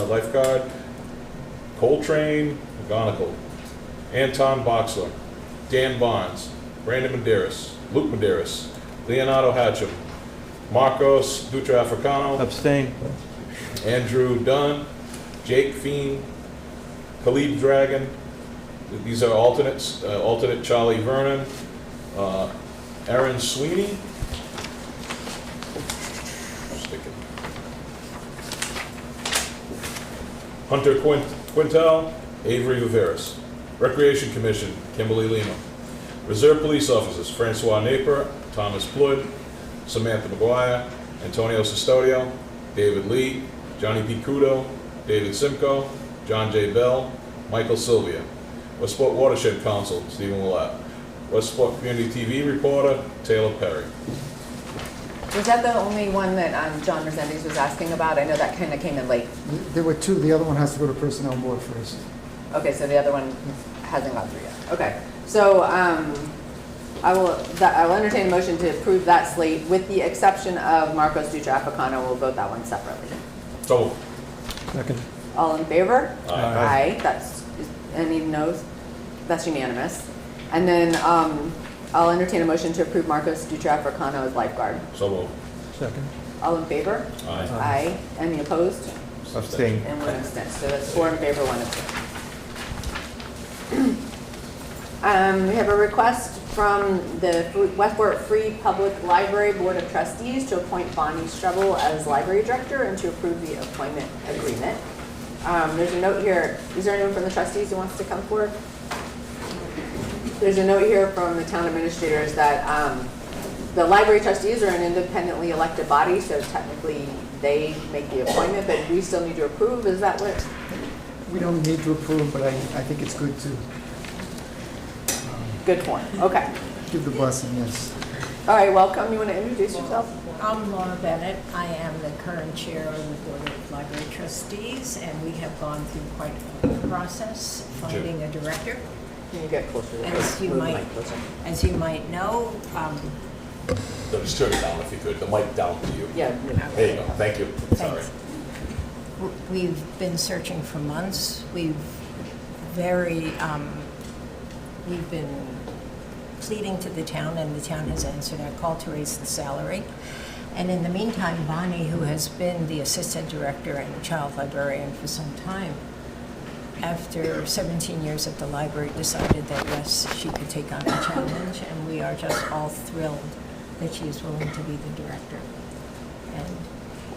lifeguard. Coltrane McGonigal, Anton Boxler, Dan Barnes, Brandon Medeiros, Luke Medeiros, Leonardo Hatcham, Marcos Dutra Africano, Abstain. Andrew Dunn, Jake Fiend, Khalid Dragon. These are alternates. Alternate Charlie Vernon, Aaron Sweeney. Hunter Quintel, Avery Viveris. Recreation Commission, Kimberly Lima. Reserve Police Officers, Francois Naper, Thomas Plood, Samantha McGuire, Antonio Custodio, David Lee, Johnny P. Kudo, David Simcoe, John J. Bell, Michael Sylvia. Westport Watershed Council, Stephen Willett. Westport Community TV reporter, Taylor Perry. Was that the only one that John Resendes was asking about? I know that kind of came in late. There were two, the other one has to go to Personnel Board first. Okay, so the other one hasn't gone through yet. Okay, so I will entertain a motion to approve that slate with the exception of Marcos Dutra Africano. We'll vote that one separately. So, Second. All in favor? Aye. Aye. That's, any no's? That's unanimous. And then I'll entertain a motion to approve Marcos Dutra Africano as lifeguard. so moved. Second. All in favor? Aye. Aye. Any opposed? Abstain. And one abstain. So that's 4 in favor, 1 abstain. We have a request from the Westport Free Public Library Board of Trustees to appoint Bonnie Strebel as library director and to approve the appointment agreement. There's a note here. Is there anyone from the trustees who wants to come forward? There's a note here from the town administrators that the library trustees are an independently elected body, so technically they make the appointment, but we still need to approve. Is that what? We don't need to approve, but I think it's good to Good form. Okay. give the blessing, yes. All right, welcome. You want to introduce yourself? I'm Laura Bennett. I am the current chair of the Board of Library Trustees, and we have gone through quite a process finding a director. Can you get closer? As you Move the might, mic closer. as you might know, So just turn it down if you could, the mic down to you. Yeah. There you go, thank you. Sorry. thanks. We've been searching for months. We've been pleading to the town, and the town has answered our call to raise the salary. And in the meantime, Bonnie, who has been the assistant director and child librarian for some time, after 17 years at the library, decided that yes, she could take on the challenge, and we are just all thrilled that she is willing to be the director. And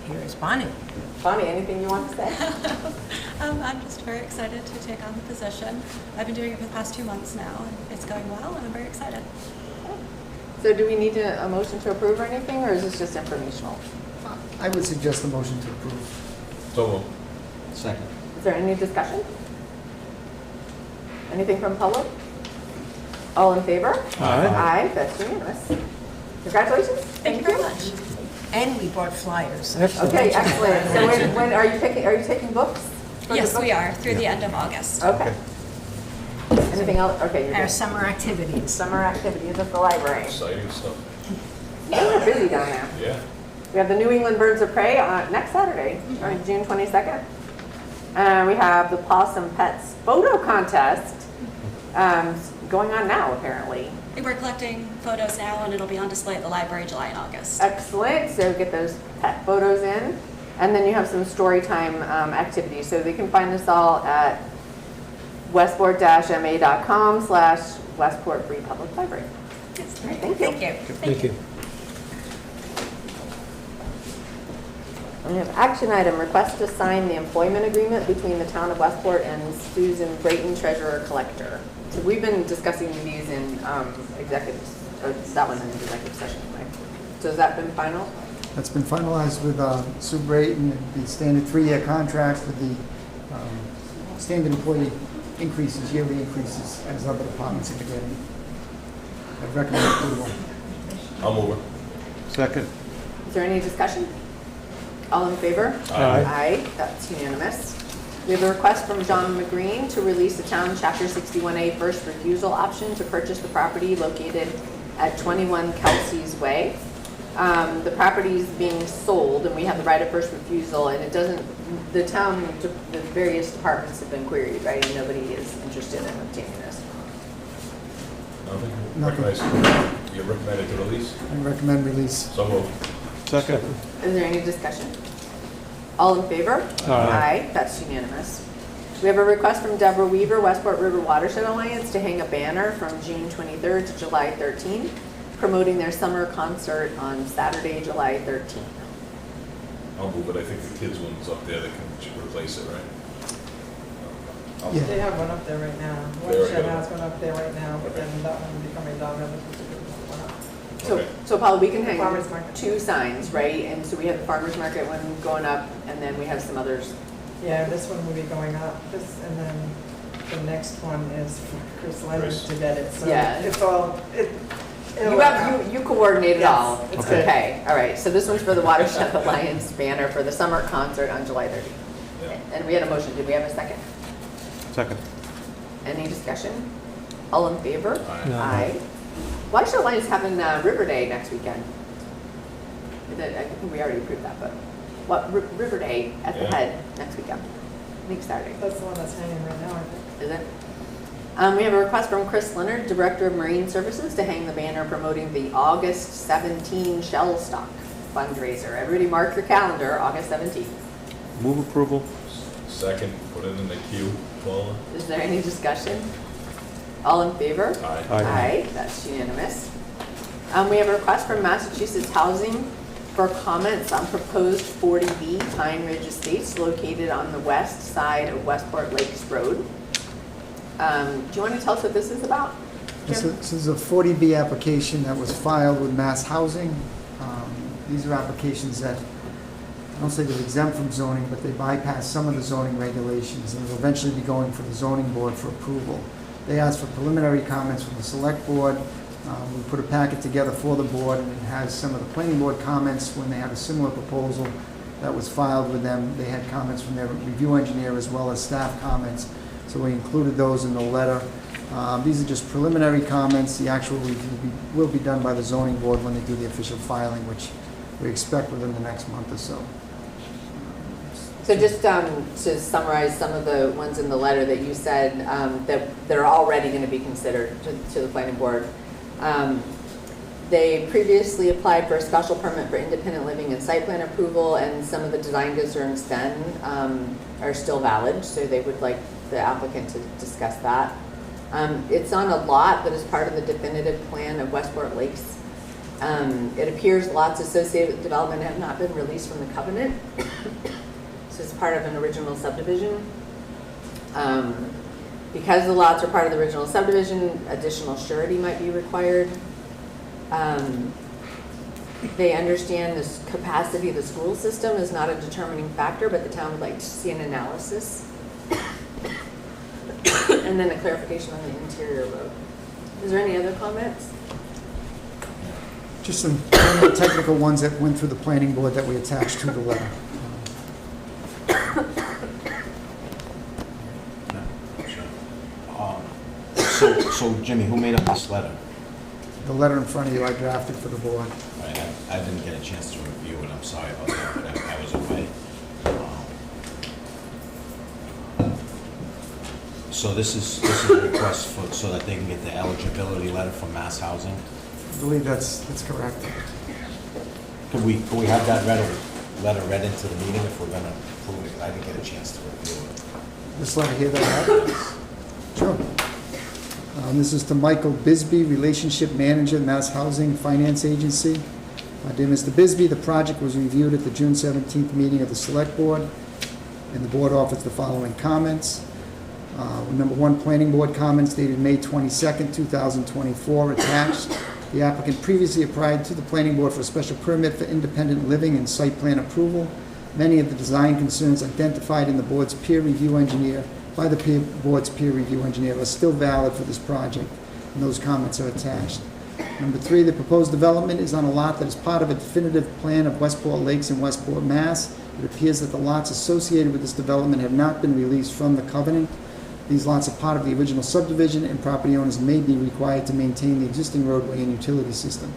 here is Bonnie. Bonnie, anything you want to say? I'm just very excited to take on the position. I've been doing it for the past 2 months now, and it's going well, and I'm very excited. So do we need a motion to approve or anything, or is this just informational? I would suggest a motion to approve. So moved. Second. Is there any discussion? Anything from public? All in favor? Aye. Aye, that's unanimous. Congratulations. Thank you very much. And we brought flyers. Okay, excellent. So when are you taking books? for the Yes, book? we are, through the end of August. Okay. Anything else? Okay, you're Our good. summer activities. Summer activities at the library. Exciting stuff. We're busy down there. Yeah. We have the New England Birds of Prey on next Saturday, on June 22nd. And we have the Possum Pets Photo Contest going on now, apparently. We're collecting photos now, and it'll be on display at the library July and August. Excellent. So get those pet photos in. And then you have some story time activities. So they can find this all at westport-ma.com/Westport Free Public Library. Yes. All right, thank you. Thank you. Thank you. And we have action item, request to sign the employment agreement between the town of Westport and Susan Brayton, treasurer collector. So we've been discussing these in executives, or that one in executive session, right? So has that been final? That's been finalized with Sue Brayton, the standard 3-year contract with the standard employee increases, yearly increases, as other departments have been getting. I recommend approval. I'll move it. Second. Is there any discussion? All in favor? Aye. Aye, that's unanimous. We have a request from John McGreen to release the town Chapter 61A first refusal option to purchase the property located at 21 Kelsey's Way. The property is being sold, and we have the right of first refusal, and it doesn't, the town, the various departments have been queried, right? And nobody is interested in obtaining this. Nothing? Nothing. Recognize- You recommended to release? I recommend release. So moved. Second. Is there any discussion? All in favor? Aye. That's unanimous. We have a request from Deborah Weaver, Westport River Watershed Alliance, to hang a banner from June 23rd to July 13th, promoting their summer concert on Saturday, July 13th. I'll move it. I think the kids' one's up there, they can replace it, right? I'll- Yeah. They have one up there right now. There we One shed go. has one up there right now, but then that one will be coming down, and this is a good one up. Okay. So Paula, we can hang Farmers market. 2 signs, right? And so we have the farmer's market one going up, and then we have some others. Yeah, this one will be going up, this, and then the next one is for Chris Leonard Chris. to get it, so Yeah. it's all, it'll You work have, out. you coordinate it Yes, all. it's Okay. good. All right. So this one's for the Watershed Alliance banner for the summer concert on July 30th. Yeah. And we had a motion. Did we have a second? Second. Any discussion? All All in favor? Aye. No. Aye. Watershed Alliance having River Day next weekend. I think we already approved that, but River Day at the Yeah. head next weekend. Next Saturday, That's the one that's hanging right now, I think. is it? We have a request from Chris Leonard, Director of Marine Services, to hang the banner promoting the August 17 Shell Stock fundraiser. Everybody mark your calendar, August 17th. Move approval. Second, put it in the queue, Paula. Is there any discussion? All in favor? Aye. Aye, that's unanimous. We have a request from Massachusetts Housing for comments on proposed 40B Pine Ridge Estates located on the west side of Westport Lakes Road. Do you want to tell us what this is about? Jim? This is a 40B application that was filed with Mass Housing. These are applications that, I don't say they're exempt from zoning, but they bypass some of the zoning regulations and will eventually be going for the zoning board for approval. They asked for preliminary comments from the select board. We put a packet together for the board, and it has some of the planning board comments when they had a similar proposal that was filed with them. They had comments from their review engineer as well as staff comments, so we included those in the letter. These are just preliminary comments. The actual review will be done by the zoning board when they do the official filing, which we expect within the next month or so. So just to summarize some of the ones in the letter that you said that they're already going to be considered to the planning board. They previously applied for a special permit for independent living and site plan approval, and some of the design concerns then are still valid, so they would like the applicant to discuss that. It's on a lot that is part of the definitive plan of Westport Lakes It appears lots associated with development have not been released from the covenant. So it's part of an original subdivision. Because the lots are part of the original subdivision, additional surety might be required. They understand this capacity of the school system is not a determining factor, but the town would like to see an analysis. And then a clarification on the interior road. Is there any other comments? Just some technical ones that went through the planning board that we attached to the letter. So Jimmy, who made up this letter? The letter in front of you I drafted for the board. Right, I didn't get a chance to review it, I'm sorry about that, but I was away. So this is a request for, so that they can get the eligibility letter from Mass Housing? I believe that's correct. Could we have that letter read into the meeting if we're gonna approve it? I didn't get a chance to review it. This letter here that I have? Sure. This is to Michael Bisbee, Relationship Manager, Mass Housing Finance Agency. Dear Mr. Bisbee, the project was reviewed at the June 17th meeting of the Select Board, and the board offers the following comments. Number one, Planning Board comments dated May 22nd, 2024, attached. The applicant previously applied to the Planning Board for a special permit for independent living and site plan approval. Many of the design concerns identified in the board's peer review engineer board's peer review engineer are still valid for this project, and those comments are attached. Number three, the proposed development is on a lot that is part of a definitive plan of Westport Lakes in Westport, Mass. It appears that the lots associated with this development have not been released from the covenant. These lots are part of the original subdivision, and property owners may be required to maintain the existing roadway and utility system.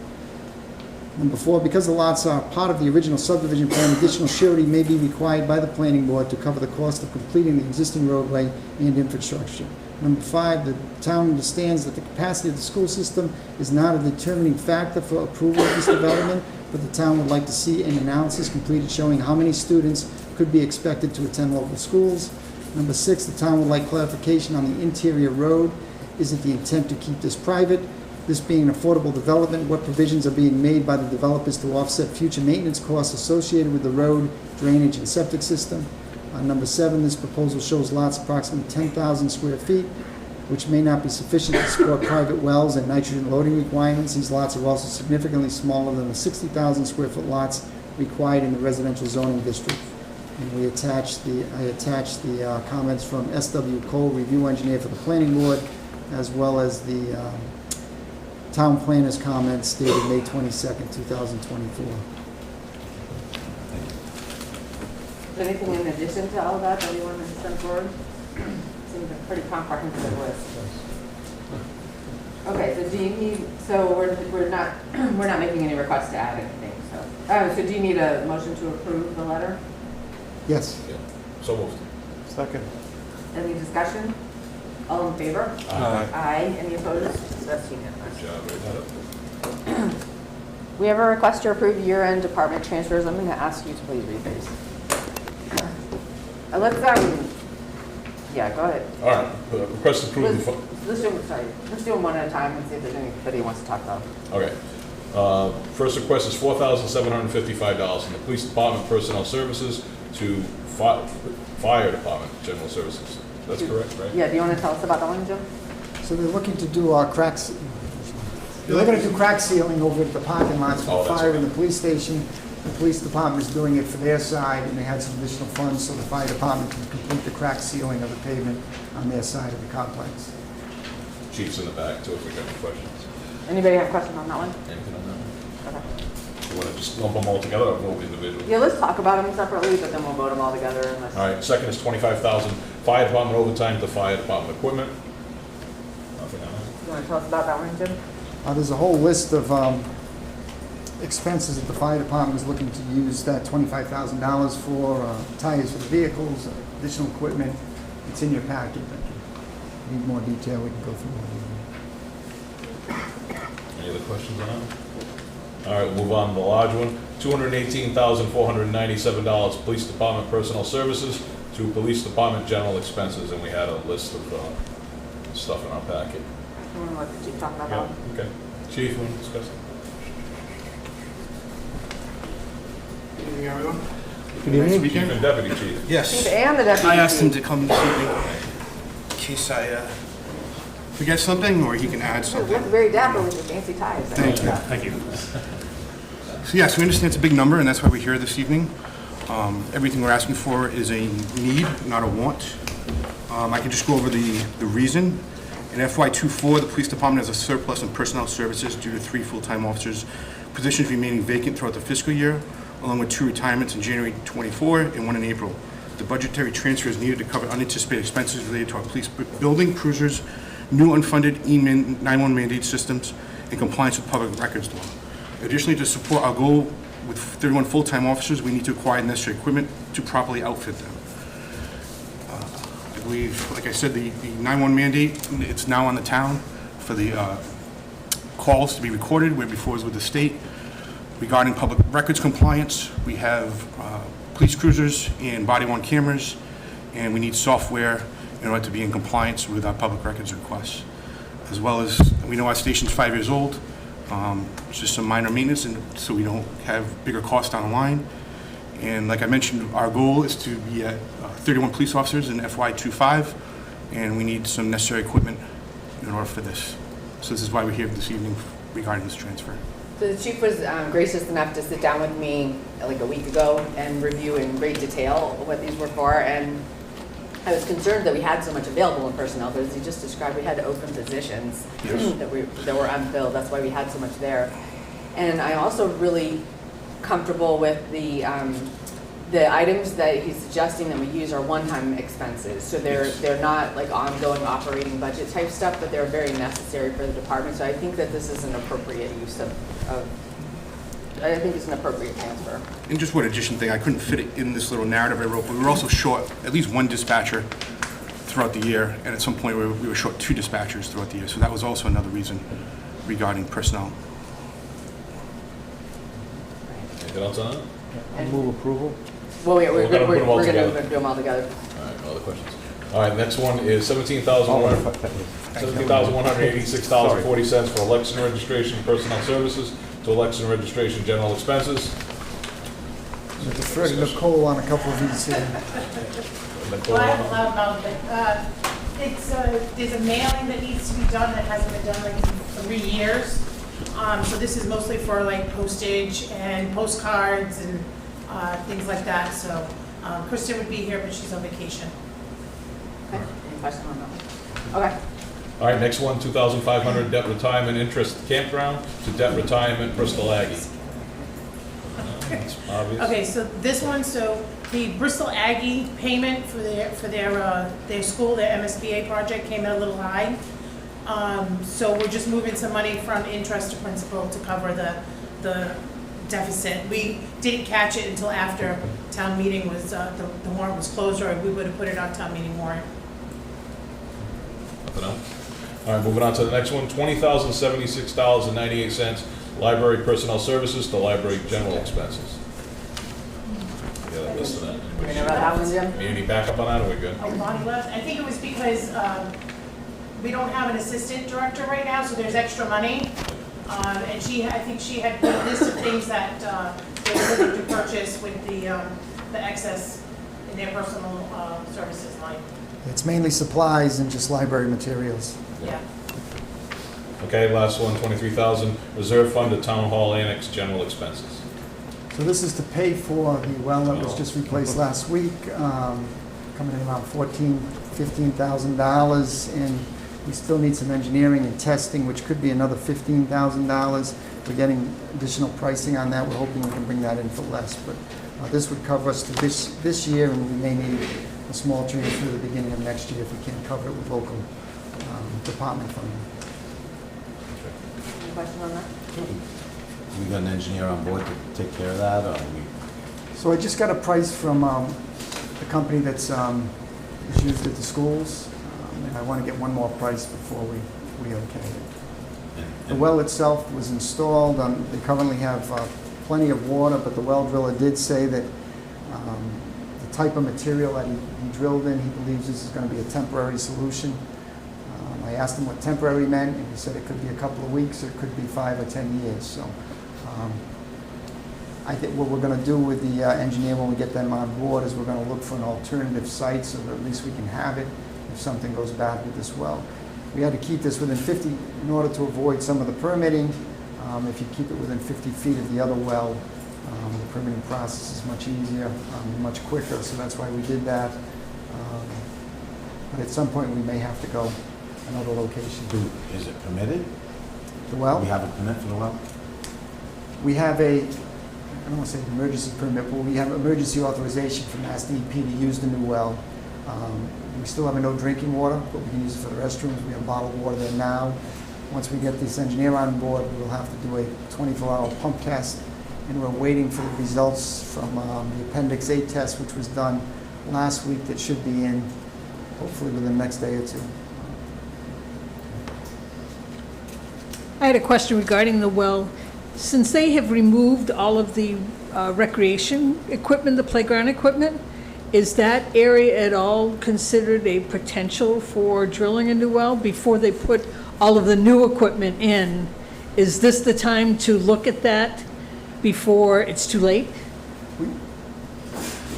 Number four, because the lots are part of the original subdivision plan, additional surety may be required by the planning board to cover the cost of completing the existing roadway and infrastructure. Number five, the town understands that the capacity of the school system is not a determining factor for approval of this development, but the town would like to see an analysis completed showing how many students could be expected to attend local schools. Number six, the town would like clarification on the interior road. Is it the intent to keep this private? This being an affordable development, what provisions are being made by the developers to offset future maintenance costs associated with the road, drainage, and septic system? Number seven, this proposal shows lots approximately 10,000 square feet, which may not be sufficient to support private wells and nitrogen loading requirements. These lots are also significantly smaller than the 60,000 square foot lots required in the residential zoning district. And I attached the comments from S.W. Cole, review engineer for the planning board, as well as the town planner's comments dated May 22nd, 2024. Is there anything in addition to all that you want to send forward? Seems a pretty comprehensive list. Okay, so do you need, so we're not making any requests to add anything, so. So do you need a motion to approve the letter? Yes. Yeah. So moved. Second. Any discussion? All in favor? Aye. Aye. Any opposed? So that's unanimous. Good job, right that up. We have a request to approve year-end department transfers. I'm going to ask you to please read these. Let's, yeah, go ahead. All right, request approved. Let's do them one at a time and see if there's anybody who wants to talk about them. Okay. First request is $4,755 in the police department personnel services to fire department general services. That's correct, right? Yeah, do you want to tell us about that one, Jim? So they're looking to do cracks. They're looking to do crack sealing over at the parking lots for the that's fire okay. in the police station. The police department is doing it for their side, and they had some additional funds, so the fire department can complete the crack sealing of the pavement on their side of the complex. Chief's in the back, too, if we got any questions. Anybody have a question on that one? Anything on that one? Okay. You want to just lump them all together or vote individually? Yeah, let's talk about them separately, but then we'll vote them all together unless. All right, second is $25,000 fire department overtime to fire department equipment. Nothing on that. You want to tell us about that one, Jim? There's a whole list of expenses that the fire department is looking to use that $25,000 for, tires for the vehicles, additional equipment. It's in your packet. If you need more detail, we can go through more. Any other questions on that? All right, we'll move on to the large one. $218,497 police department personnel services to police department general expenses, and we had a list of stuff in our packet. You want to let the chief talk about that Yeah, one? okay. Chief, want to discuss it? Evening, everyone. Good evening. Chief and Deputy Chief. Yes. And the deputy I asked him chief. to come this evening in case I forget something or he can add You something. look very dapper with your fancy ties. Thank you. Thank you. So yes, we understand it's a big number and that's why we're here this evening. Everything we're asking for is a need, not a want. I can just go over the reason. In FY24, the police department has a surplus in personnel services due to 3 full-time officers, positions remaining vacant throughout the fiscal year, along with 2 retirements in January 24 and 1 in April. The budgetary transfer is needed to cover unanticipated expenses related to our police building, cruisers, new unfunded E911 mandate systems, and compliance with public records law. Additionally, to support our goal with 31 full-time officers, we need to acquire necessary equipment to properly outfit them. I believe, like I said, the 911 mandate, it's now on the town for the calls to be recorded, where before it was with the state. Regarding public records compliance, we have police cruisers and body-worn cameras, and we need software in order to be in compliance with our public records requests. As well as, we know our station's 5 years old. It's just some minor maintenance, and so we don't have bigger costs down the line. And like I mentioned, our goal is to be at 31 police officers in FY25, and we need some necessary equipment in order for this. So this is why we're here this evening regarding this transfer. So the chief was gracious enough to sit down with me like a week ago and review in great detail what these were for. And I was concerned that we had so much available in personnel, but as you just described, we had open positions that were unfilled. That's why we had so much there. And I'm also really comfortable with the items that he's suggesting that we use are one-time expenses. So they're not like ongoing operating budget type stuff, but they're very necessary for the department. So I think that this is an appropriate use of I think it's an appropriate transfer. And just one addition thing, I couldn't fit it in this little narrative I wrote, but we were also short at least 1 dispatcher throughout the year, and at some point we were short 2 dispatchers throughout the year. So that was also another reason regarding personnel. Anything else on that? I move approval. Well, we're We're gonna put them all going together. to do them all together. All right, no other questions? All right, next one is $17,186.40 for election registration personnel services to election registration general expenses. I'm gonna defer to Nicole on a couple of these here. Nicole, Well, I have a loud mouth, but there's a mailing that needs to be done that hasn't been done like in 3 years. So this is mostly for like postage and postcards and things like that. So Kristen would be here, but she's on vacation. Okay. Any question on that one? Okay. All right, next one, 2,500 debt retirement interest campground to debt retirement Bristol Aggie. It's obvious. Okay, so this one, so the Bristol Aggie payment for their school, their MSBA project came in a little high. So we're just moving some money from interest to principal to cover the deficit. We didn't catch it until after town meeting was, the warrant was closed, or we would have put it on town meeting warrant. Nothing else? All right, moving on to the next one, $20,076.98 library personnel services to library general expenses. Yeah, that list of that. We know about that one, Jim? Any backup on that, or we good? Oh, Bonnie left. I think it was because we don't have an assistant director right now, so there's extra money. And I think she had a list of things that they were looking to purchase with the excess in their personal services line. It's mainly supplies and just library materials. Yeah. Okay, last one, $23,000 reserve fund to town hall annex general expenses. So this is to pay for the well that was just replaced last week, coming in around $15,000, and we still need some engineering and testing, which could be another $15,000. We're getting additional pricing on that. We're hoping we can bring that in for less, but this would cover us to this year, and we may need a small transfer at the beginning of next year if we can't cover it with local department funding. Any question on that? We got an engineer on board to take care of that, or we? So I just got a price from the company that's is used at the schools, and I want to get one more price before we okay it. The well itself was installed. They currently have plenty of water, but the well driller did say that the type of material that he drilled in, he believes this is going to be a temporary solution. I asked him what temporary meant, and he said it could be a couple of weeks, or it could be 5 or 10 years. So I think what we're going to do with the engineer when we get them on board is we're going to look for an alternative site so that at least we can have it if something goes bad with this well. We had to keep this within 50 in order to avoid some of the permitting. If you keep it within 50 feet of the other well, the permitting process is much easier, much quicker, so that's why we did that. But at some point, we may have to go another location. Is it permitted? The well? We have a permit for the well? We have I don't want to say an emergency permit, but we have emergency authorization from Mass DEP to use the new well. We still have no drinking water, but we can use it for the restrooms. We have bottled water there now. Once we get this engineer on board, we'll have to do a 24-hour pump test, and we're waiting for the results from the Appendix A test, which was done last week, that should be in hopefully within the next day or two. I had a question regarding the well. Since they have removed all of the recreation equipment, the playground equipment, is that area at all considered a potential for drilling a new well before they put all of the new equipment in? Is this the time to look at that before it's too late?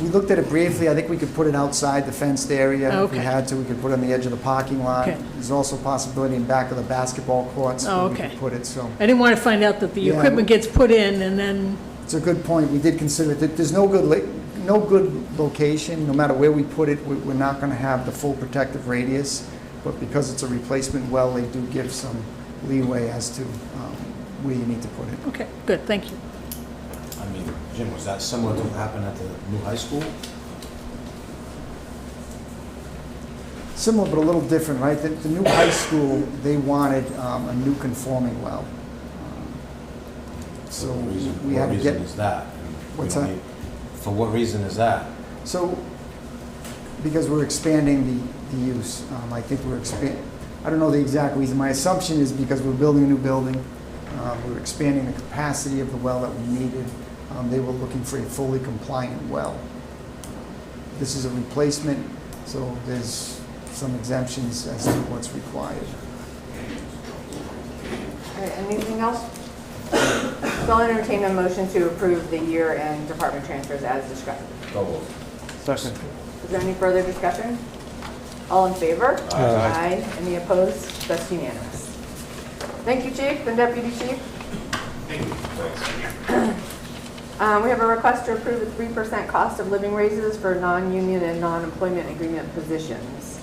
We looked at it briefly. I think we could put it outside the fenced area. If we Okay. had to, we could put it on the edge of the parking lot. Okay. There's also a possibility in back of the basketball courts where we Okay. could put it, so. I didn't want to find out that the Yeah. equipment gets put in and then, It's a good point. We did consider it. There's no good location, no matter where we put it. We're not going to have the full protective radius, but because it's a replacement well, they do give some leeway as to where you need to put it. okay, good, thank you. I mean, Jim, was that similar to what happened at the new high school? Similar, but a little different, right? The new high school, they wanted a new conforming well. So we had to get. What reason is that? What's We don't that? need- For what reason is that? So, because we're expanding the use, I think I don't know the exact reason. My assumption is because we're building a new building, we're expanding the capacity of the well that we needed. They were looking for a fully compliant well. This is a replacement, so there's some exemptions as to what's required. All right, anything else? So I'll entertain a motion to approve the year-end department transfers as described. So moved. Second. Is there any further discussion? All in favor? Aye. Any opposed? That's unanimous. Thank you, Chief and Deputy Chief. Thank you. Thanks. We have a request to approve a 3% cost of living raises for non-union and non-employment agreement positions.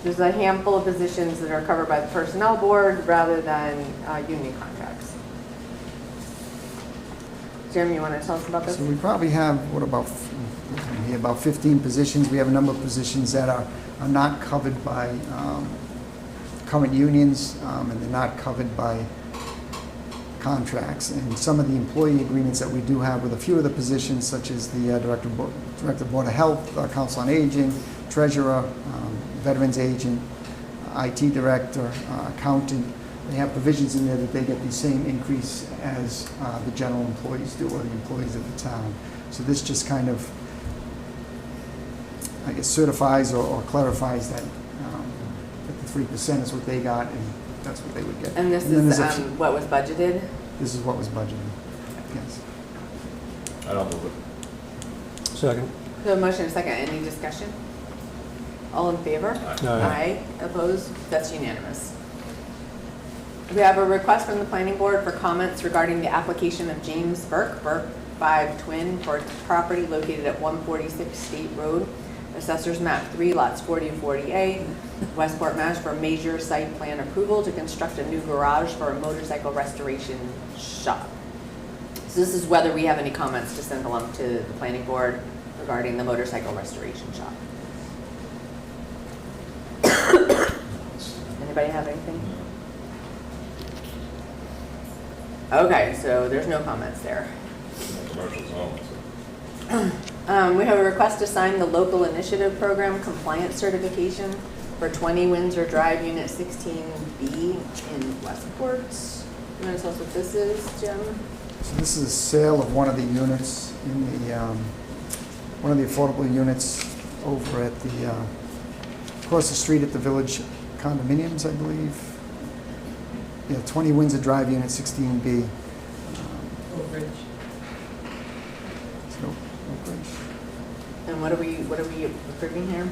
There's a handful of positions that are covered by the Personnel Board rather than union contracts. Jim, you want to tell us about this? So we probably have, about 15 positions. We have a number of positions that are not covered by current unions, and they're not covered by contracts. And some of the employee agreements that we do have with a few of the positions, such as the Director of Board of Health, Council on Aging, Treasurer, Veterans Agent, IT Director, Accountant, they have provisions in there that they get the same increase as the general employees do, or the employees of the town. So this just kind of, I guess, certifies or clarifies that the 3% is what they got, and that's what they would get. And this then is there's a few- what was budgeted? This is what was budgeted, yes. I don't move it. Second. So a motion and a second. Any discussion? All in favor? Aye. Opposed? That's unanimous. We have a request from the planning board for comments regarding the application of James Burke 5 Twin, for property located at 146 State Road, Assessors Map 3, lots 40 and 40A, Westport, Mass. For major site plan approval to construct a new garage for a motorcycle restoration shop. So this is whether we have any comments to send along to the planning board regarding the motorcycle restoration shop. Anybody have anything? Okay, so there's no comments there. Commercial zone. We have a request to sign the local initiative program compliance certification for 20 Windsor Drive, Unit 16B in Westport. You want to tell us what this is, Jim? So this is a sale of one of the units in the, one of the affordable units over at the, across the street at the Village Condominiums, I believe. Yeah, 20 Windsor Drive, Unit 16B. And what are we approving here?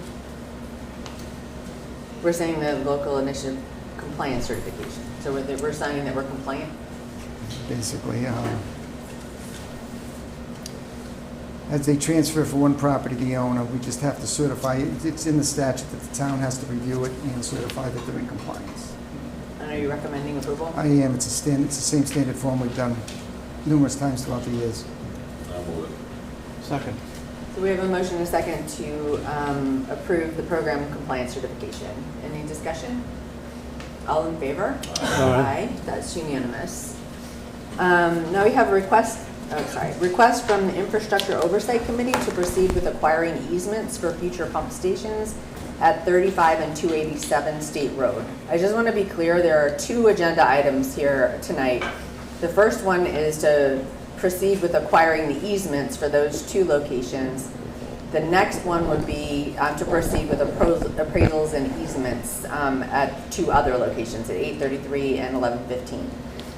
We're saying the local initiative compliance certification. So we're signing that we're compliant? Basically, as they transfer from one property to the owner, we just have to certify, it's in the statute that the town has to review it and certify that they're in compliance. And are you recommending approval? I am, it's the same standard form we've done numerous times throughout the years. I'll move it. Second. So we have a motion and a second to approve the program compliance certification. Any discussion? All in favor? Aye. That's unanimous. Now we have a request from the Infrastructure Oversight Committee to proceed with acquiring easements for future pump stations at 35 and 287 State Road. I just want to be clear, there are two agenda items here tonight. The first one is to proceed with acquiring the easements for those two locations. The next one would be to proceed with appraisals and easements at two other locations, at 833 and 1115.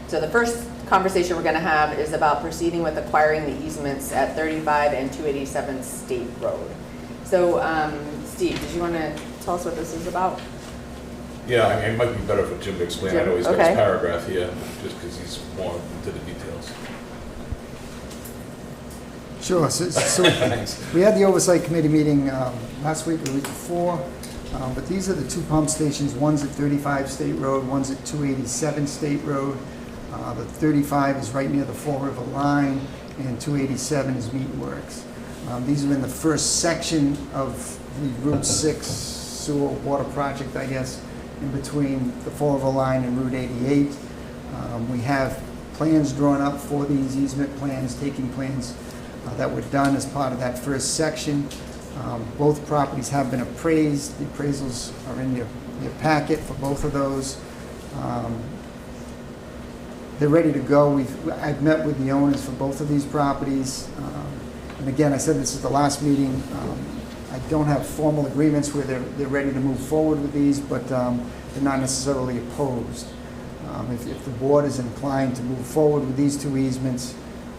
So the first conversation we're going to have is about proceeding with acquiring the easements at 35 and 287 State Road. So, Steve, did you want to tell us what this is about? Yeah, I mean, it might be better for Jim to explain. I know he's got his paragraph here, just because he's more into the details. Sure, so we had the Oversight Committee meeting last week or the week before, but these are the two pump stations. One's at 35 State Road, one's at 287 State Road. The 35 is right near the Fall River line, and 287 is Meat Works. These are in the first section of the Route 6 sewer water project, I guess, in between the Fall River line and Route 88. We have plans drawn up for these easement plans, taking plans that were done as part of that first section. Both properties have been appraised. The appraisals are in your packet for both of those. They're ready to go. I've met with the owners for both of these properties. And again, I said this is the last meeting. I don't have formal agreements where they're ready to move forward with these, but they're not necessarily opposed. If the board is inclined to move forward with these two easements,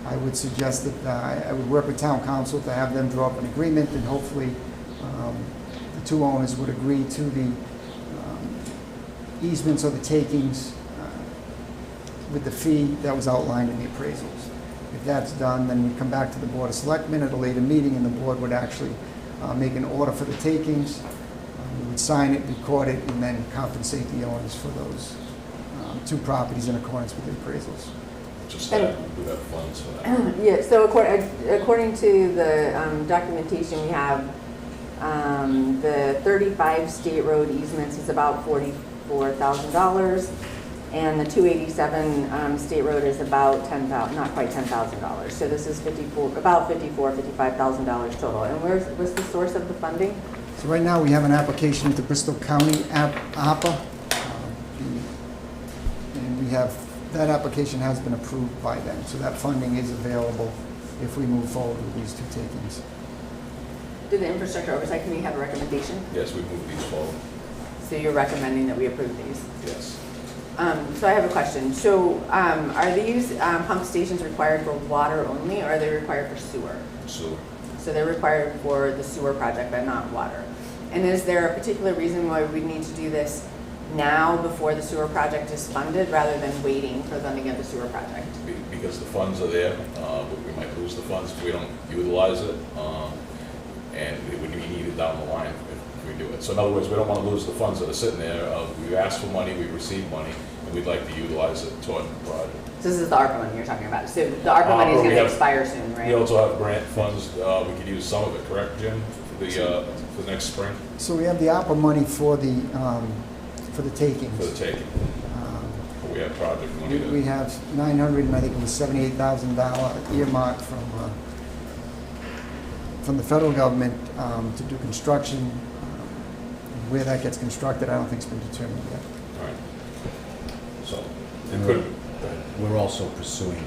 I would suggest that I would work with town council to have them draw up an agreement, and hopefully the two owners would agree to the easements or the takings with the fee that was outlined in the appraisals. If that's done, then we come back to the Board of Selectmen at a later meeting, and the board would actually make an order for the takings. We would sign it, record it, and then compensate the owners for those two properties in accordance with the appraisals. Just that, we have funds for that. Yeah, so according to the documentation we have, the 35 State Road easements is about $44,000, and the 287 State Road is about $10,000, not quite $10,000. So this is about $55,000 total. And what's the source of the funding? So right now, we have an application to Bristol County ARPA, and we have, that application has been approved by them, so that funding is available if we move forward with these two takings. Did the Infrastructure Oversight Committee have a recommendation? Yes, we moved these forward. So you're recommending that we approve these? Yes. So I have a question. So are these pump stations required for water only, or are they required for sewer? Sewer. So they're required for the sewer project, but not water. And is there a particular reason why we need to do this now before the sewer project is funded, rather than waiting for funding of the sewer project? Because the funds are there, we might lose the funds if we don't utilize it, and it would be needed down the line if we do it. So in other words, we don't want to lose the funds that are sitting there. We asked for money, we received money, and we'd like to utilize it toward the project. So this is the ARPA money you're talking about. So the ARPA money is going to expire soon, right? We also have grant funds, we could use some of it, correct, Jim, for the next spring? So we have the ARPA money for the takings. For the taking. But we have project money. We have $900, and I think it was $78,000 earmarked from the federal government to do construction. Where that gets constructed, I don't think it's been determined yet. All right. So, And we're also pursuing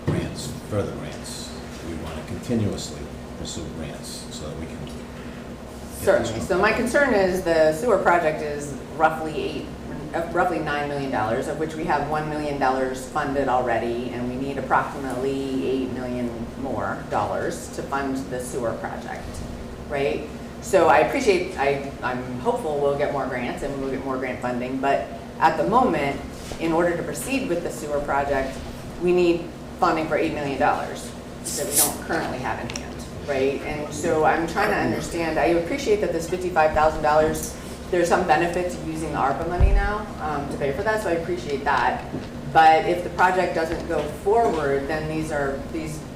grants, further grants. We want to continuously pursue grants so that we can get this Certainly. going. So my concern is the sewer project is roughly $9 million, of which we have $1 million funded already, and we need approximately $8 million more dollars to fund the sewer project, right? So I appreciate, I'm hopeful we'll get more grants and we'll get more grant funding, but at the moment, in order to proceed with the sewer project, we need funding for $8 million that we don't currently have in hand, right? And so I'm trying to understand, I appreciate that this $55,000, there's some benefit to using the ARPA money now to pay for that, so I appreciate that. But if the project doesn't go forward, then these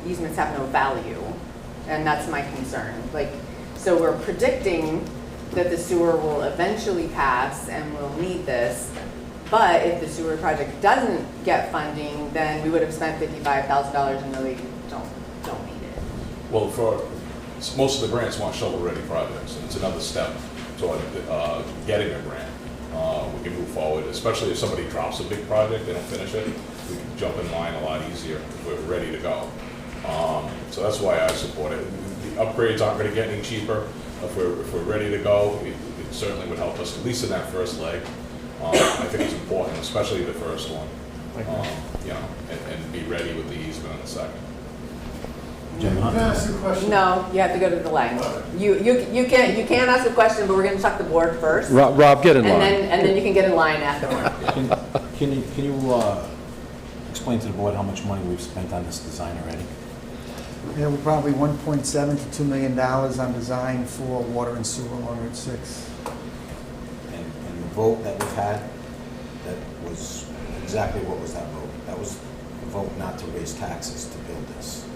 easements have no value, and that's my concern. Like, so we're predicting that the sewer will eventually pass and we'll need this, but if the sewer project doesn't get funding, then we would have spent $55,000 and really don't need it. Well, most of the grants want shovel-ready projects, and it's another step toward getting a grant. We can move forward, especially if somebody drops a big project, they don't finish it, we can jump in line a lot easier if we're ready to go. So that's why I support it. The upgrades aren't going to get any cheaper. If we're ready to go, it certainly would help us, at least in that first leg. I think it's important, especially the first one, you know, and be ready with the easement in a second. Can I ask you a question? No, you have to go to the line. You can't ask a question, but we're going to check the board first. Rob, get in line. And then you can get in line afterward. Can you explain to the board how much money we've spent on this design already? Yeah, we're probably $1.7 to $2 million on design for water and sewer along Route 6. And the vote that we've had, that was exactly what was that vote? That was the vote not to raise taxes to build this.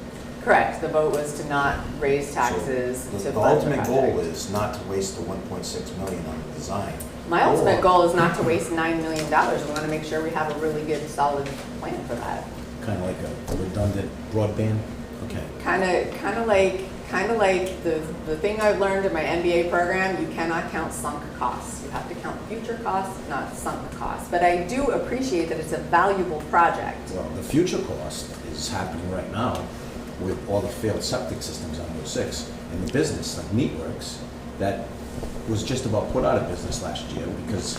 Correct. The vote was to not raise taxes So to the fund the ultimate goal project. is not to waste the 1.6 million on the design. My ultimate goal is not to waste $9 million. We want to make sure we have a really good, solid plan for that. Kind of like a redundant broadband? Okay. Kind of like the thing I've learned in my MBA program, you cannot count sunk costs. You have to count future costs, not sunk costs. But I do appreciate that it's a valuable project. Well, the future cost is happening right now with all the failed septic systems on Route 6 and the business like Meatworks that was just about put out of business last year because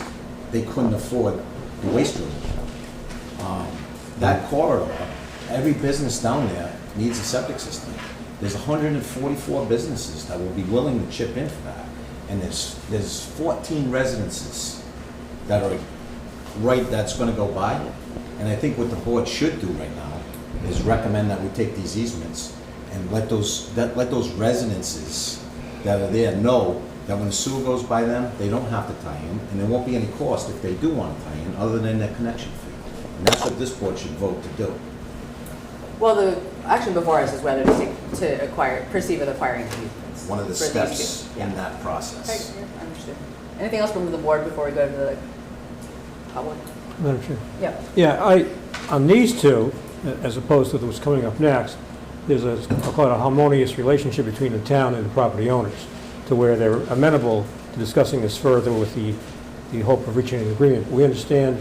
they couldn't afford the waste removal. That corridor, every business down there needs a septic system. There's 144 businesses that will be willing to chip in for that. And there's 14 residences that are that's going to go by. And I think what the board should do right now is recommend that we take these easements and let those residences that are there know that when the sewer goes by them, they don't have to tie in, and there won't be any cost if they do want to tie in, other than their connection fee. And that's what this board should vote to do. Well, the action before us is whether to proceed with acquiring the easements. One of the for these steps two. in that process. Okay, yeah, understood. Anything else from the board before we go to the public? Madam Chair. Yeah. Yeah, on these two, as opposed to what's coming up next, there's I'll call it a harmonious relationship between the town and the property owners, to where they're amenable to discussing this further with the hope of reaching an agreement. We understand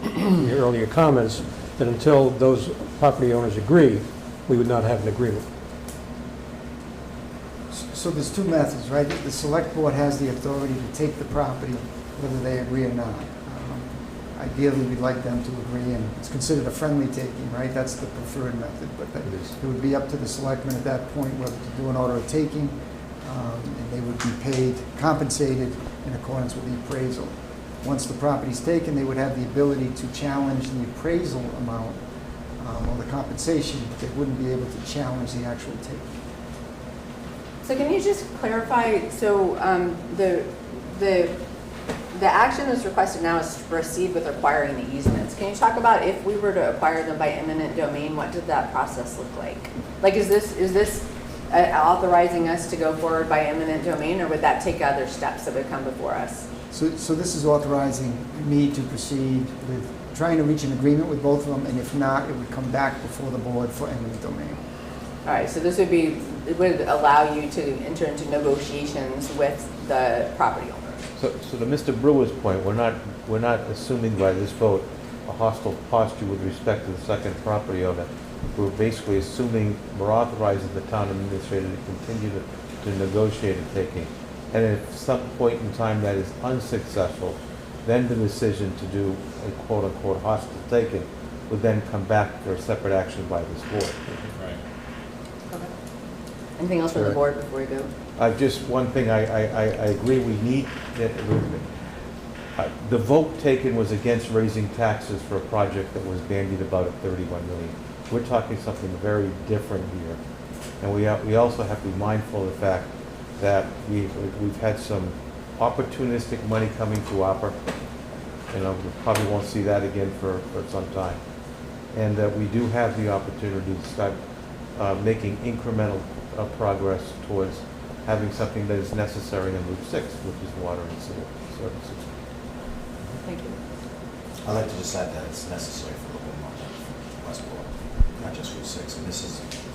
in your earlier comments that until those property owners agree, we would not have an agreement. So there's two methods, right? The select board has the authority to take the property, whether they agree or not. Ideally, we'd like them to agree, and it's considered a friendly taking, right? That's the preferred method, but it would be up to the selectmen at that point whether to do an order of taking, and they would be paid, compensated in accordance with the appraisal. Once the property's taken, they would have the ability to challenge the appraisal amount or the compensation, but they wouldn't be able to challenge the actual taking. So can you just clarify, so the action that's requested now is to proceed with acquiring the easements. Can you talk about if we were to acquire them by eminent domain, what did that process look like? Like, is this authorizing us to go forward by eminent domain, or would that take other steps that would come before us? So this is authorizing me to proceed with trying to reach an agreement with both of them, and if not, it would come back before the board for eminent domain. All right, so this would allow you to enter into negotiations with the property owner. So to Mr. Brewer's point, we're not assuming by this vote a hostile posture with respect to the second property owner. We're basically assuming we're authorizing the town administrator to continue to negotiate a taking. And if some point in time that is unsuccessful, then the decision to do a quote-unquote hostile taking would then come back for a separate action by this board. Right. Anything else from the Sure. board before we go? Just one thing, I agree, we need, the vote taken was against raising taxes for a project that was bandied about at 31 million. We're talking something very different here. And we also have to be mindful of the fact that we've had some opportunistic money coming to opera. We probably won't see that again for some time. And that we do have the opportunity to start making incremental progress towards having something that is necessary in Route 6, which is water and sewer services. Thank you. I'd like to just add that it's necessary for the whole market, Westport, not just Route 6. And this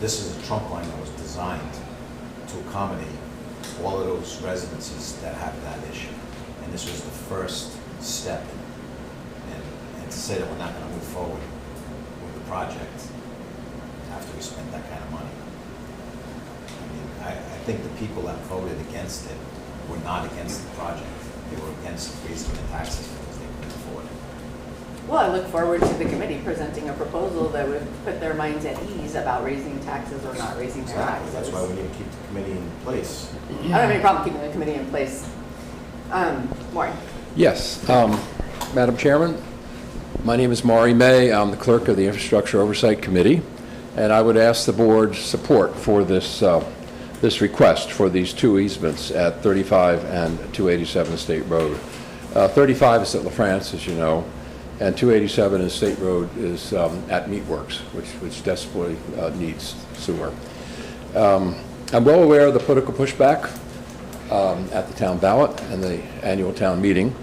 is a trunk line that was designed to accommodate all of those residences that have that issue. And this was the first step. And to say that we're not going to move forward with the project after we spend that kind of money. I mean, I think the people that voted against it were not against the project. They were against raising the taxes because they couldn't afford it. Well, I look forward to the committee presenting a proposal that would put their minds at ease about raising taxes or not raising their taxes. That's why we need to keep the committee in place. I don't have any problem keeping the committee in place. Maureen? Yes. Madam Chairman, my name is Maury May. I'm the clerk of the Infrastructure Oversight Committee, and I would ask the board's support for this request for these two easements at 35 and 287 State Road. 35 is at LaFrance, as you know, and 287 is State Road is at Meatworks, which desperately needs sewer. I'm well aware of the political pushback at the town ballot and the annual town meeting.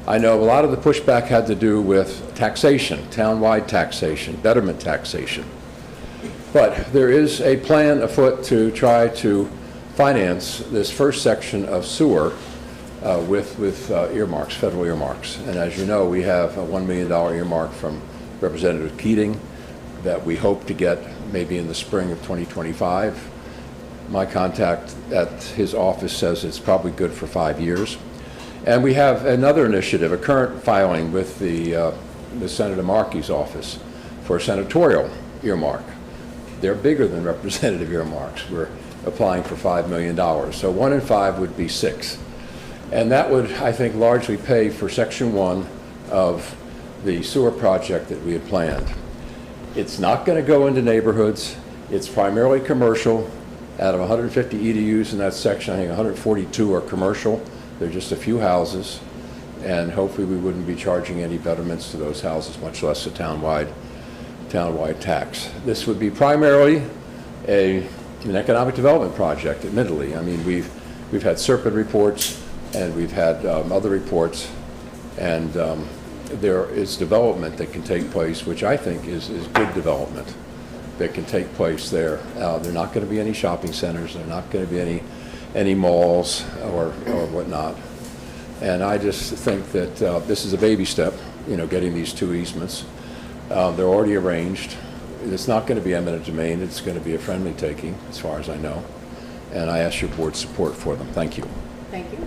I know a lot of the pushback had to do with taxation, town-wide taxation, betterment taxation. But there is a plan afoot to try to finance this first section of sewer with earmarks, federal earmarks. And as you know, we have a $1 million earmark from Representative Keating that we hope to get maybe in the spring of 2025. My contact at his office says it's probably good for 5 years. And we have another initiative, a current filing with the Senator Markey's office for a senatorial earmark. They're bigger than representative earmarks. We're applying for $5 million. So 1 and 5 would be 6. And that would, I think, largely pay for Section 1 of the sewer project that we had planned. It's not going to go into neighborhoods. It's primarily commercial. Out of 150 EDUs in that section, I think 142 are commercial. They're just a few houses. And hopefully we wouldn't be charging any betterments to those houses, much less a town-wide tax. This would be primarily an economic development project, admittedly. I mean, we've had Serpent reports and we've had other reports, and there is development that can take place, which I think is good development that can take place there. There are not going to be any shopping centers. There are not going to be any malls or whatnot. And I just think that this is a baby step, getting these two easements. They're already arranged. It's not going to be eminent domain. It's going to be a friendly taking, as far as I know. And I ask your board's support for them. Thank you. Thank you.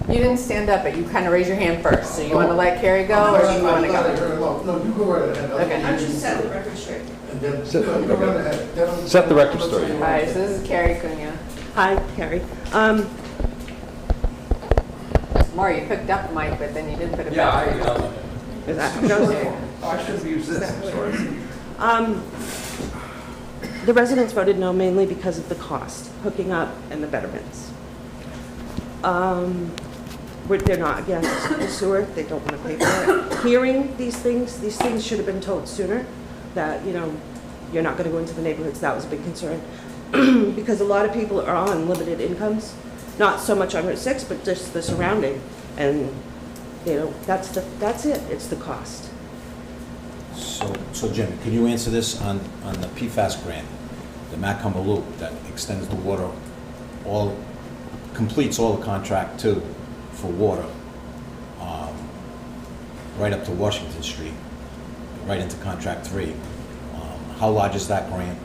You didn't stand up, but you kind of raised your hand first. So you want to let Carrie go, or do you want to go? No, you go right ahead. Okay. I'm just set the record straight. Set the record straight. All right, so this is Carrie Cunha. Hi, Carrie. Maury, you picked up the mic, but then you didn't put it back. Is that okay? I should have used this, I'm sorry. The residents voted no mainly because of the cost, hooking up and the betterments. They're not against the sewer, they don't want to pay for it. Hearing these things should have been told sooner, that, you're not going to go into the neighborhoods. That was a big concern. Because a lot of people are on limited incomes, not so much on Route 6, but just the surrounding. And, that's it, it's the cost. So Jim, can you answer this on the PFAS grant, the Macomb Loop that extends the water, completes all the contract two for water, right up to Washington Street, right into contract 3. How large is that grant,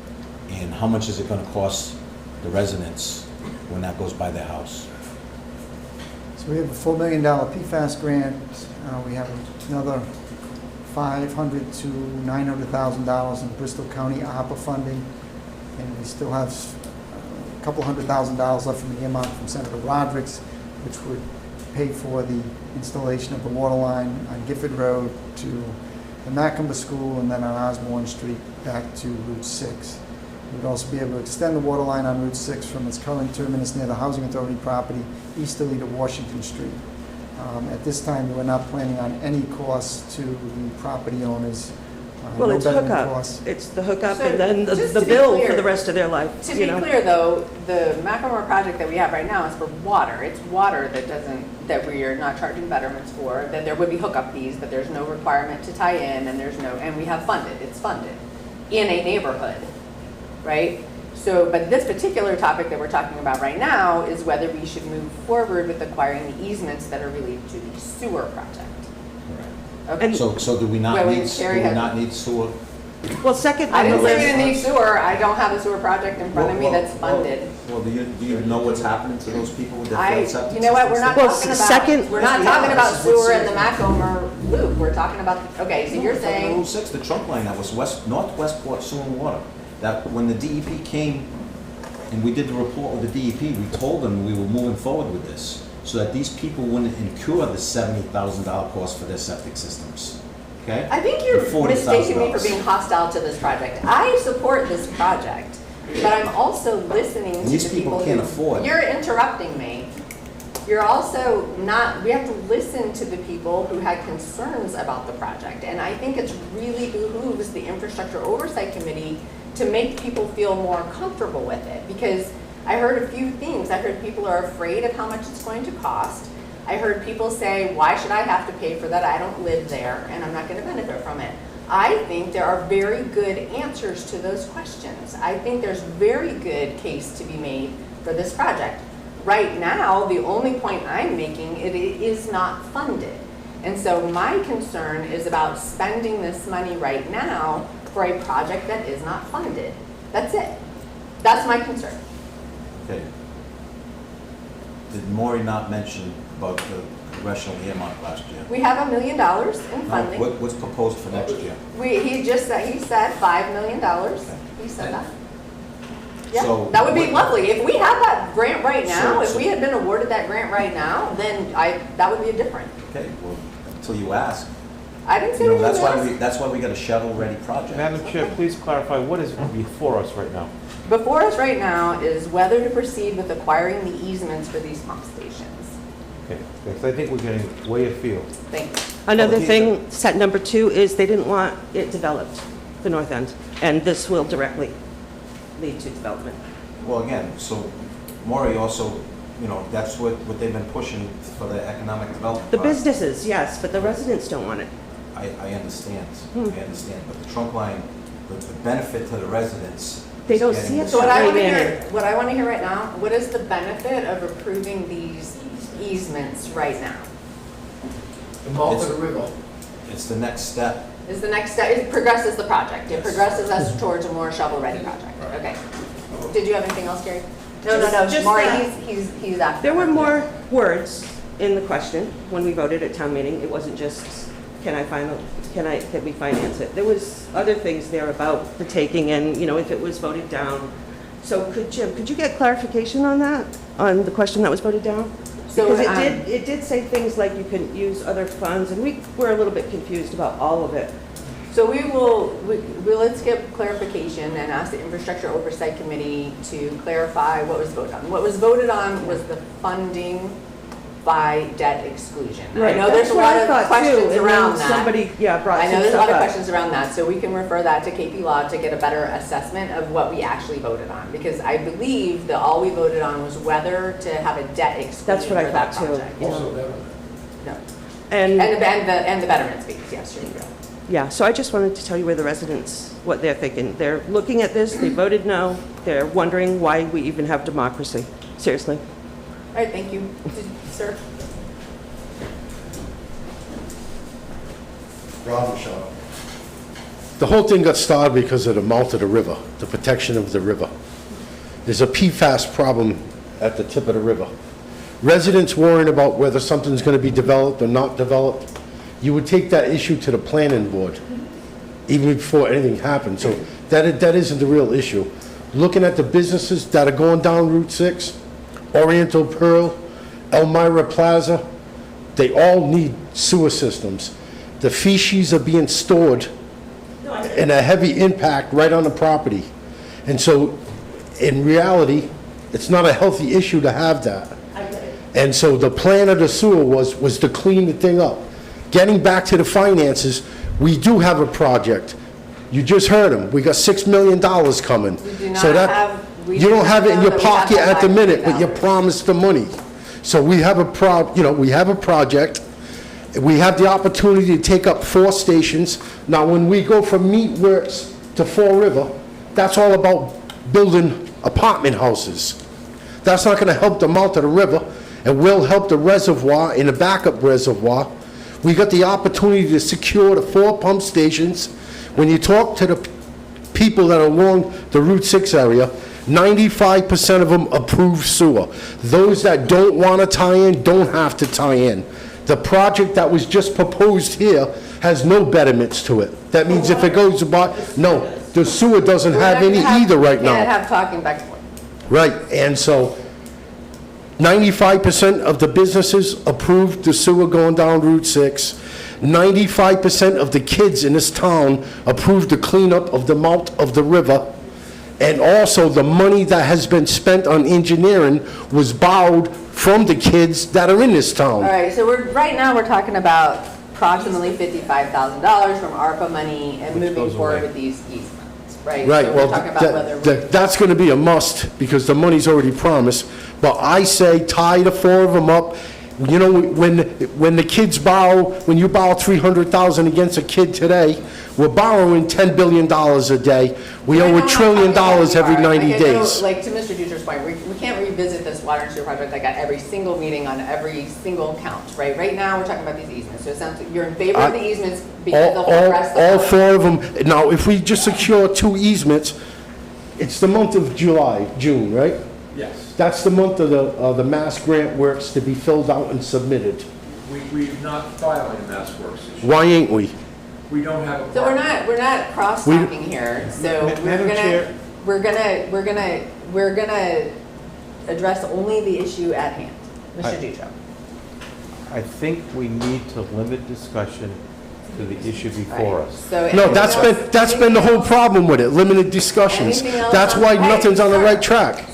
and how much is it going to cost the residents when that goes by their house? So we have a $4 million PFAS grant. We have another $500,000 to $900,000 in Bristol County ARPA funding, and we still have couple $100,000 left from the earmark from Senator Rodericks, which would pay for the installation of the water line on Gifford Road to the Macomber School and then on Osborne Street back to Route 6. We would also be able to extend the water line on Route 6 from its current terminus near the Housing Authority property easterly to Washington Street. At this time, we're not planning on any costs to the property owners. Well, no it's betterment hookup. costs. It's the hookup So, and then just the to be bill clear- for the rest of their life, To you be know? clear, though, the Macklemore project that we have right now is for water. It's water that we are not charging betterments for, that there would be hookup fees, but there's no requirement to tie in, and we have it's funded in a neighborhood, right? So, but this particular topic that we're talking about right now is whether we should move forward with acquiring the easements that are related to the sewer project. Okay. So do we not Well, need, Carrie had- sewer? Well, second I on the didn't say we list. didn't need sewer. I don't have a sewer project in front of me that's funded. Well, do you know what's happening to those people with their failed septic You know what, we're not Well, talking about, second- we're not Yes, we talking are. about This is what sewer in the sewer- Macomber loop, we're talking about, okay, so you're saying, Route 6, the trunk line that was North Westport Sewer and Water, that when the DEP came and we did the report with the DEP, we told them we were moving forward with this, so that these people wouldn't incur the $70,000 cost for their septic systems, okay? I think you're The $40,000. mistaking me for being hostile to this project. I support this project, but I'm also listening to And the these people people can't who. afford. You're interrupting me. You're also not, we have to listen to the people who had concerns about the project. And I think it's really behooves the Infrastructure Oversight Committee to make people feel more comfortable with it. Because I heard a few things. I heard people are afraid of how much it's going to cost. I heard people say, why should I have to pay for that? I don't live there and I'm not going to benefit from it. I think there are very good answers to those questions. I think there's very good case to be made for this project. Right now, the only point I'm making, it is not funded. And so my concern is about spending this money right now for a project that is not funded. That's it. That's my concern. Okay. Did Maury not mention about the congressional earmark last year? We have $1 million in funding. What's proposed for next year? He said $5 million. He said that. Yeah, So that would be what- lovely. If we had that grant right now, if So- we had been awarded that grant right now, then that would be a different. Okay, well, until you ask. I didn't say You know, we that's why didn't that's why we got a shovel-ready project. Madam Chair, please clarify, what is before us right now? Before us right now is whether to proceed with acquiring the easements for these pump stations. Okay, because I think we're getting way afield. Thank you. Another thing, set number 2, is they didn't want it developed, the north end, and this will directly lead to development. Well, again, so Maury also, you know, that's what they've been pushing for the economic development. The project. businesses, yes, but the residents don't want it. I understand, but the trunk line, the benefit to the residents. They is don't getting see it this- So what I want to Right in hear, what I want to hear right now, what is the benefit of approving these easements right now? The mouth of the river. It's the next step. Is the next step, it progresses the project. It progresses us towards a more shovel-ready project. Okay. Did you have anything else, Gary? No, Just Maury, that. he's after. There were more words in the question when we voted at town meeting. It wasn't just, can we finance it? There was other things there about the taking and, you know, if it was voted down. So Jim, could you get clarification on that, on the question that was voted down? So, Because it did say things like you couldn't use other funds, and we were a little bit confused about all of it. So let's get clarification and ask the Infrastructure Oversight Committee to clarify what was voted on. What was voted on was the funding by debt exclusion. I know there's a lot of questions around that. Somebody, brought I know some there's a lot stuff of up. questions around that, so we can refer that to KP Law to get a better assessment of what we actually voted on. Because I believe that all we voted on was whether to have a debt exclusion That's what I for that thought too. project. yeah. No. And And the betterment fees, yes, you're right. Yeah, so I just wanted to tell you where the residents, what they're thinking. They're looking at this, they voted no, they're wondering why we even have democracy. Seriously. All right, thank you. Sir? Robert Shaw. The whole thing got started because of the mouth of the river, the protection of the river. There's a PFAS problem at the tip of the river. Residents worrying about whether something's going to be developed or not developed, you would take that issue to the planning board, even before anything happened. So that isn't the real issue. looking at the businesses that are going down Route 6, Oriental Pearl, Elmira Plaza, they all need sewer systems. The feces are being stored in a heavy impact right on the property. And so, in reality, it's not a healthy issue to have that. And so the plan of the sewer was to clean the thing up. Getting back to the finances, we do have a project. You just heard him, we got $6 million coming. We do not So that have- we you don't do have it in know your that we have pocket the at the minute, but you $5 million. promised the money. So we have we have a project. We have the opportunity to take up 4 stations. Now, when we go from Meat Works to Fall River, that's all about building apartment houses. That's not gonna help the mouth of the river. It will help the reservoir and the backup reservoir. We got the opportunity to secure the 4 pump stations. When you talk to the people that are along the Route 6 area, 95% of them approve sewer. Those that don't want to tie in, don't have to tie in. The project that was just proposed here has no betterments to it. That means if it goes about, no, the sewer doesn't have any either right We can't now. have talking back and forth. Right, and so 95% of the businesses approved the sewer going down Route 6. 95% of the kids in this town approved the cleanup of the mouth of the river. And also, the money that has been spent on engineering was borrowed from the kids that are in this town. All right, so right now, we're talking about approximately $55,000 from ARPA money and moving goes forward away. with these easements, right? Right, So well, we're talking about whether that's going to be a must, because the money's already promised. But I say tie the 4 of them up. You know, when the kids borrow, when you borrow $300,000 against a kid today, we're borrowing $10 billion a day. We owe $1 trillion every 90 days. Like, to Mr. Dutra's point, we can't revisit this water and sewer project like at every single meeting on every single count, right? Right now, we're talking about these easements, so it sounds like you're in favor of the easements because they'll address All the... 4 of them. Now, if we just secure 2 easements, it's the month of June, right? Yes. That's the month of the Mass Grant Works to be filled out and submitted. We've not filed a Mass Works issue. Why ain't we? We don't have a. So we're not cross-talking here, so Madam Chair. we're gonna address only the issue at hand. Mr. Dutra. I think we need to limit discussion to the issue before us. So No, anything else? that's been the whole problem with it, limited discussions. Anything else That's on- why Hey, nothing's on the sir. right track.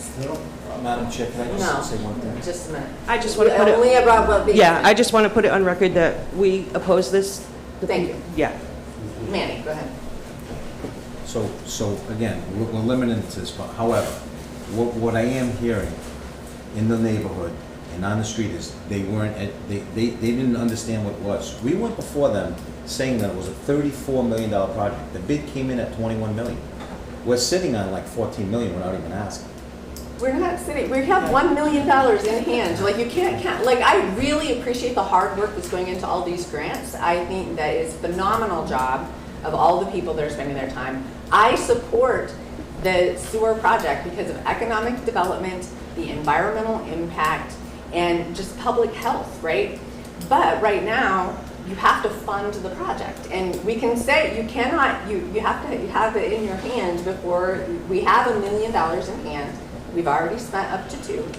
Madam Chair, can I No, just say one thing? just a minute. I just want to put Only it, about the... yeah, I just want to put it on record that we oppose this. Thank you. Yeah. Manny, go ahead. So again, we're limited to this, but however, what I am hearing in the neighborhood and on the street is they didn't understand what it was. We went before them saying that it was a $34 million project. The bid came in at $21 million. We're sitting on like $14 million without even asking. We're not sitting, we have $1 million in hand, like, you can't count, like, I really appreciate the hard work that's going into all these grants. I think that is a phenomenal job of all the people that are spending their time. I support the sewer project because of economic development, the environmental impact, and just public health, right? But right now, you have to fund the project, and we can say, you cannot, you have to have it in your hand before, we have $1 million in hand. We've already spent up to $2 million.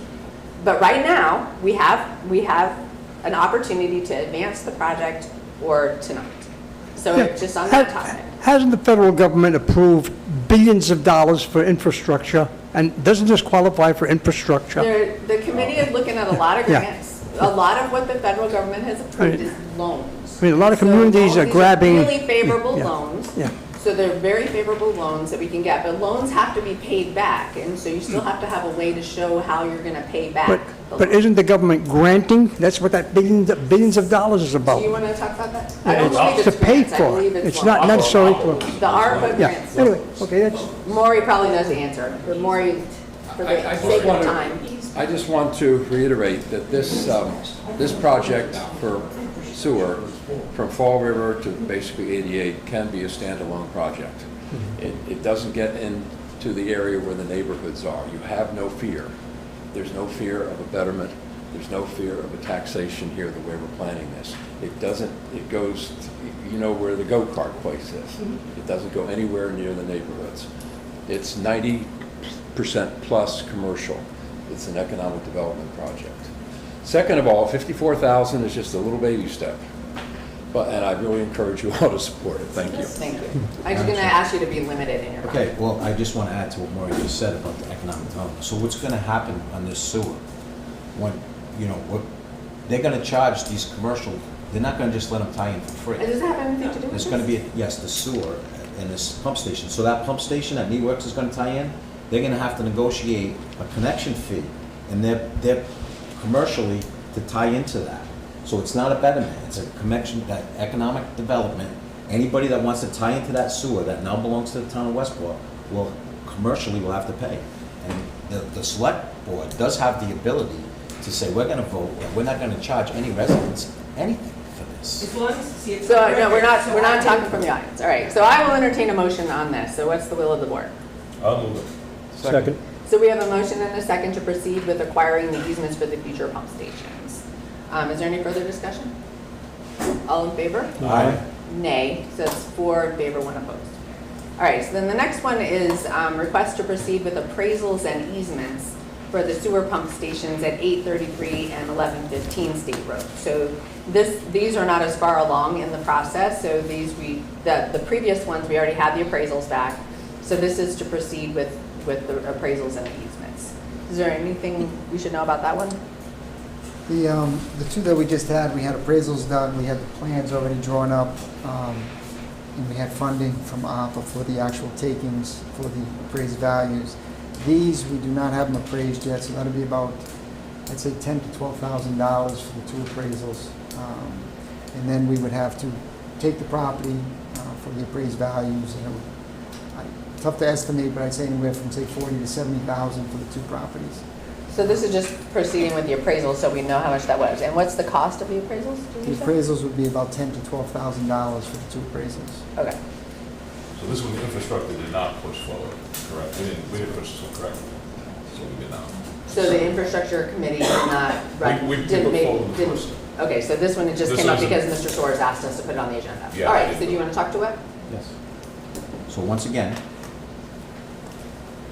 But right now, we have an opportunity to advance the project or to not. So Yeah. just on that topic. Hasn't the federal government approved billions of dollars for infrastructure? And doesn't this qualify for infrastructure? The committee is looking at a lot of Yeah. grants. A lot of what the federal government has approved is loans. I mean, a lot of So communities are these grabbing. really favorable Yeah. loans. Yeah. So they're very favorable loans that we can get, but loans have to be paid back, and so you still have to have a way to show how you're gonna pay back. But isn't the government granting? That's what that billions of dollars is Do about. you wanna talk about that? Yeah, I don't believe it's to it's pay grants, I for. believe It's loans. not necessarily for. The ARPA Yeah, grants. anyway, okay, that's. Maury probably knows the answer, but Maury, for I the just sake of wanna- time. I just want to reiterate that this project for sewer from Fall River to basically 88 can be a standalone project. It doesn't get into the area where the neighborhoods are. You have no fear. There's no fear of a betterment. There's no fear of a taxation here the way we're planning this. It doesn't, it goes, you know where the go-kart place is. It doesn't go anywhere near the neighborhoods. It's 90 plus commercial. It's an economic development project. Second of all, 54,000 is just a little baby step. And I really encourage you all to support it. Thank you. Thank you. I'm just going to ask you to be limited in your comment. Okay, well, I just want to add to what Maureen just said about the economic development. So what's going to happen on this sewer? When, they're going to charge these commercial, they're not going to just let them tie in for free. Does that have anything to do with There's this? going to be, yes, the sewer and this pump station. So that pump station that New Works is going to tie in, they're going to have to negotiate a connection fee, and they're commercially to tie into that. So it's not a betterment, it's a connection, that economic development. Anybody that wants to tie into that sewer that now belongs to the town of Westport will have to pay. And the select board does have the ability to say, we're gonna vote, and we're not gonna charge any residents anything for this. As long as, see, it's. So, on no, we're record, so not I talking can- from the audience. All right, so I will entertain a motion on this. So what's the will of the board? I'll move it. Second. So we have a motion and a second to proceed with acquiring the easements for the future pump stations. Is there any further discussion? All in favor? Aye. Nay, so it's 4 in favor, 1 opposed. All right, so then the next one is request to proceed with appraisals and easements for the sewer pump stations at 833 and 1115 State Road. So these are not as far along in the process, so the previous ones, we already had the appraisals back. So this is to proceed with the appraisals and easements. Is there anything we should know about that one? The two that we just had, we had appraisals done, we had the plans already drawn up, and we had funding from ARPA for the actual takings for the appraised values. These, we do not have them appraised yet, so that'll be about, I'd say $10,000 to $12,000 for the two appraisals. And then we would have to take the property for the appraised values, and it would, tough to estimate, but I'd say anywhere from say 40 to 70,000 for the two properties. So this is just proceeding with the appraisals, so we know how much that was. And what's the cost of the appraisals? did The you say? appraisals would be about $10,000 to $12,000 for the two appraisals. Okay. So this one, the infrastructure did not push forward, correct? We didn't push this one, correct? So we did not. So the infrastructure committee did not, We didn't put make, forward the didn't, first one. okay, so this one, it just This came up isn't- because Mr. Soares asked us to put it on the agenda. Yeah, All I right, did. so do you want to talk to it? Yes. So once again,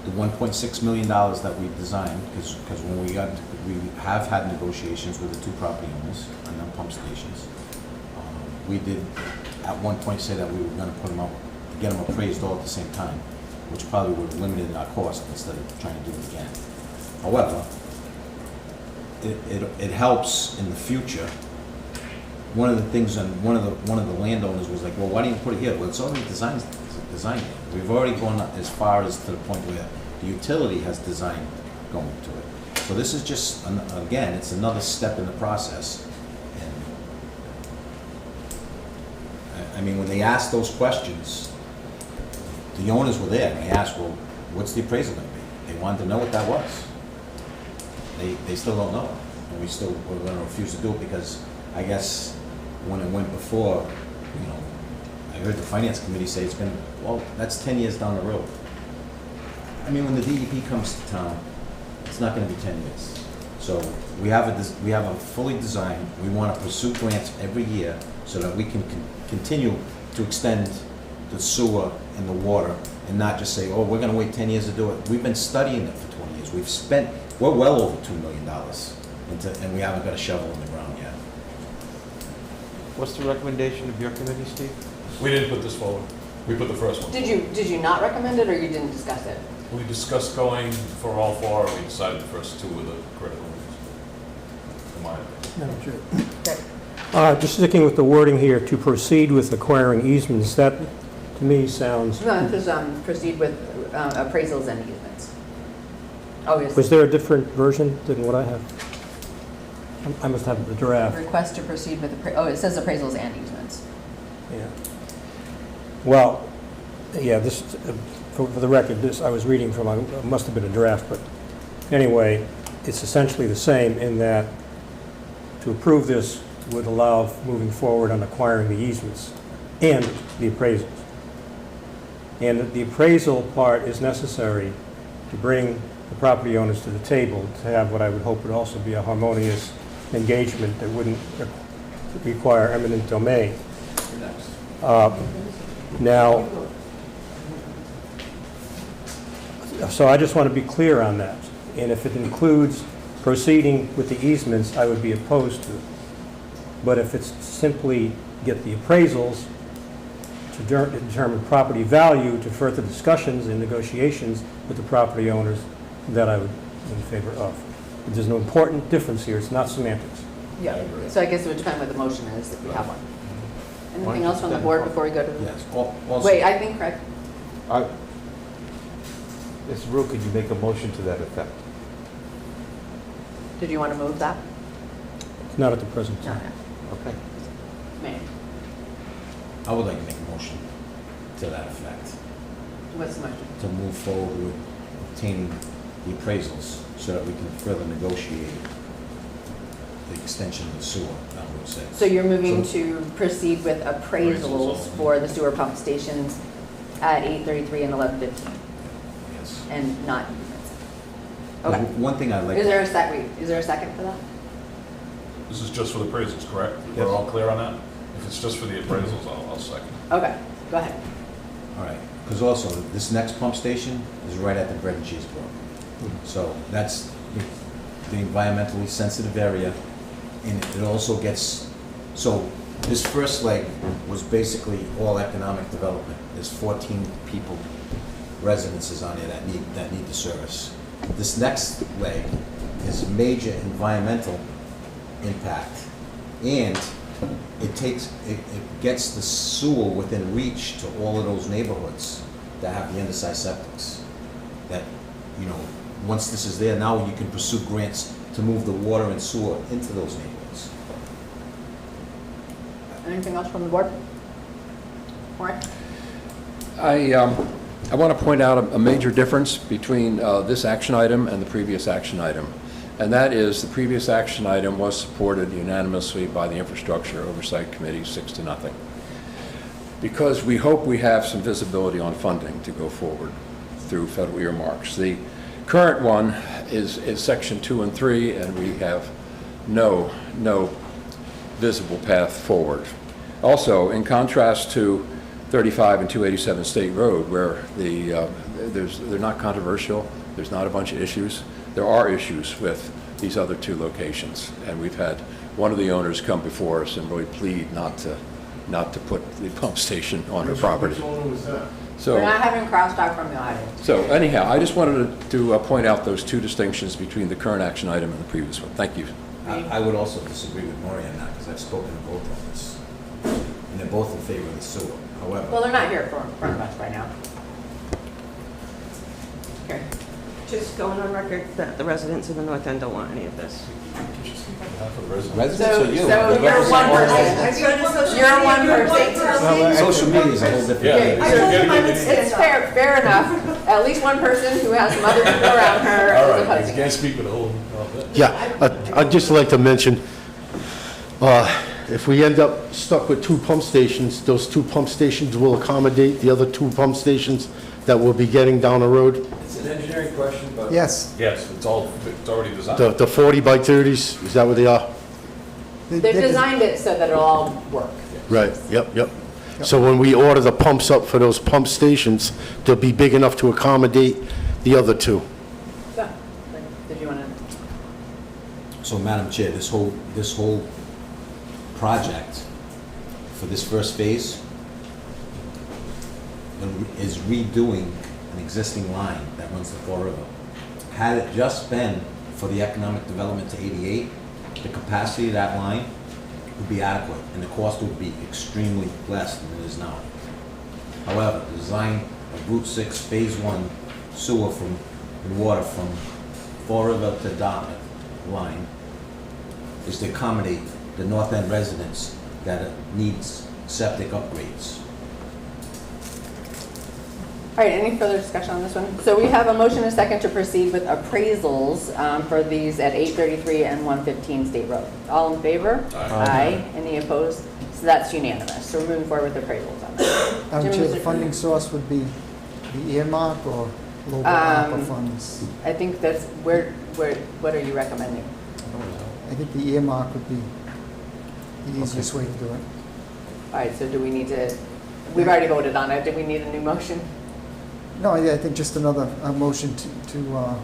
the $1.6 million that we designed, because when we have had negotiations with the two property owners on the pump stations. We did at one point say that we were gonna put them up, get them appraised all at the same time, which probably would have limited our cost instead of trying to do it again. However, it helps in the future. One of the things, and one of the landowners was like, well, why don't you put it here? Well, it's already designed. We've already gone as far as to the point where the utility has designed going to it. So this is just, again, it's another step in the process. And I mean, when they asked those questions, the owners were there, and they asked, well, what's the appraisal gonna be? They wanted to know what that was. They still don't know, and we're gonna refuse to do it because I guess when it went before, I heard the finance committee say it's been, well, that's 10 years down the road. I mean, when the DEP comes to town, it's not gonna be 10 years. So we have a fully designed, we wanna pursue grants every year so that we can continue to extend the sewer and the water and not just say, oh, we're gonna wait 10 years to do it. We've been studying it for 20 years. We're well over $2 million and we haven't got a shovel in the ground yet. What's the recommendation of your committee, Steve? We didn't put this forward. We put the first one. Did you not recommend it, or you didn't discuss it? We discussed going for all four, and we decided the first two were the critical ones. In my opinion. Okay. Just sticking with the wording here, to proceed with acquiring easements, that to me sounds, No, just proceed with appraisals and easements. Oh, yes. was there a different version than what I have? I must have the draft. Request to proceed with, it says appraisals and easements. Yeah. Well, yeah, this, for the record, this, I was reading from, it must have been a draft, but anyway, it's essentially the same in that to approve this would allow moving forward on acquiring the easements and the appraisals. And the appraisal part is necessary to bring the property owners to the table to have what I would hope would also be a harmonious engagement that wouldn't require eminent domain. Now, So I just want to be clear on that. And if it includes proceeding with the easements, I would be opposed to it. But if it's simply get the appraisals to determine property value to further discussions and negotiations with the property owners, that I would be in favor of. But there's no important difference here. It's not semantics. Yeah, so I guess it would depend what the motion is, if we have one. Anything else from the board before we go to the? Yes, also. Wait, I think Craig. Mr. Brew, could you make a motion to that effect? Did you want to move that? Not at the present No, time. Okay. May. I would like to make a motion to that effect, What's the motion? to move forward with obtaining the appraisals so that we can further negotiate the extension of the sewer on Route 6. So you're moving So- to proceed with appraisals for the sewer pump stations at 8:33 and 11:15, Yes. and not easements? Okay. One thing I'd like. Is there a second for that? This is just for the appraisals, correct? Yes. We're all clear on that? If it's just for the appraisals, I'll second. Okay, go ahead. All right, because also, this next pump station is right at the bread and cheese brook. So that's the environmentally sensitive area, and it also gets, so this first leg was basically all economic development. There's 14 people, residences on there that need the service. This next leg is major environmental impact, and it gets the sewer within reach to all of those neighborhoods that have the undersized septics. That, you know, once this is there, now you can pursue grants to move the water and sewer into those neighborhoods. Anything else from the board? Warren? I want to point out a major difference between this action item and the previous action item. And that is, the previous action item was supported unanimously by the Infrastructure Oversight Committee, 6-0. Because we hope we have some visibility on funding to go forward through federal earmarks. The current one is section 2 and 3, and we have no visible path forward. Also, in contrast to 35 and 287 State Road, where they're not controversial, there's not a bunch of issues. There are issues with these other two locations, and we've had one of the owners come before us and really plead not to put the pump station on her property. Which one was that? So, We're not having crosstalk from the audience. so anyhow, I just wanted to point out those two distinctions between the current action item and the previous one. Thank you. I would also disagree with Maury on that, because I've spoken to both of us, and they're both in favor of the sewer. However. Well, they're not here for front of us right now. Okay. Just going on record that the residents of the North End don't want any of this. Residents So or you? you're one person. You're one person. Social media is a whole different thing. It's fair enough. At least one person who has some other people around her All is right, opposing you it. can't speak for the whole. Yeah, I'd just like to mention, if we end up stuck with 2 pump stations, those 2 pump stations will accommodate the other 2 pump stations that we'll be getting down the road. It's an engineering question, but. Yes. Yes, it's already designed. The 40 by 30s, is that what they are? They've designed it so that it'll all work. Right, yep. So when we order the pumps up for those pump stations, they'll be big enough to accommodate the other 2. So, did you want to? So, Madam Chair, this whole project for this first phase is redoing an existing line that runs the Fall River. Had it just been for the economic development to 88, the capacity of that line would be adequate, and the cost would be extremely less than it is now. However, the design of Route 6 Phase 1 sewer and water from Fall River to Dartmouth line is to accommodate the North End residents that needs septic upgrades. All right, any further discussion on this one? So we have a motion and a second to proceed with appraisals for these at 833 and 115 State Road. All in favor? Aye. Any opposed? So that's unanimous. So we're moving forward with appraisals on that. Madam Jim, Chair, is the it- funding source would be the earmark or local ARPA funds? I think that's, what are you recommending? I think the earmark would be the easiest way to do it. All right, so do we need to, we've already voted on it. Do we need a new motion? No, yeah, I think just another motion to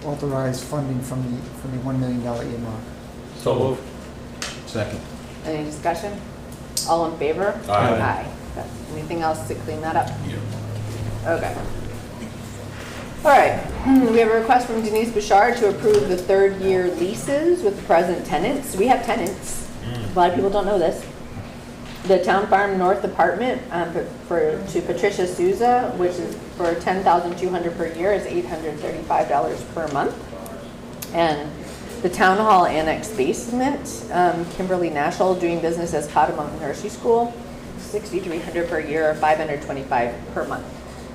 authorize funding from the $1 million earmark. So moved. Second. Any discussion? All in favor? Aye. Okay. Anything else to clean that up? Yeah. Okay. All right, we have a request from Denise Bouchard to approve the third-year leases with the present tenants. We have tenants. A lot of people don't know this. The Town Farm North apartment to Patricia Souza, which is for $10,200 per year, is $835 per month. And the Town Hall Annex basement, Kimberly Nashel, doing business as Cotton Mountain Nursery School, $6,300 per year, $525 per month.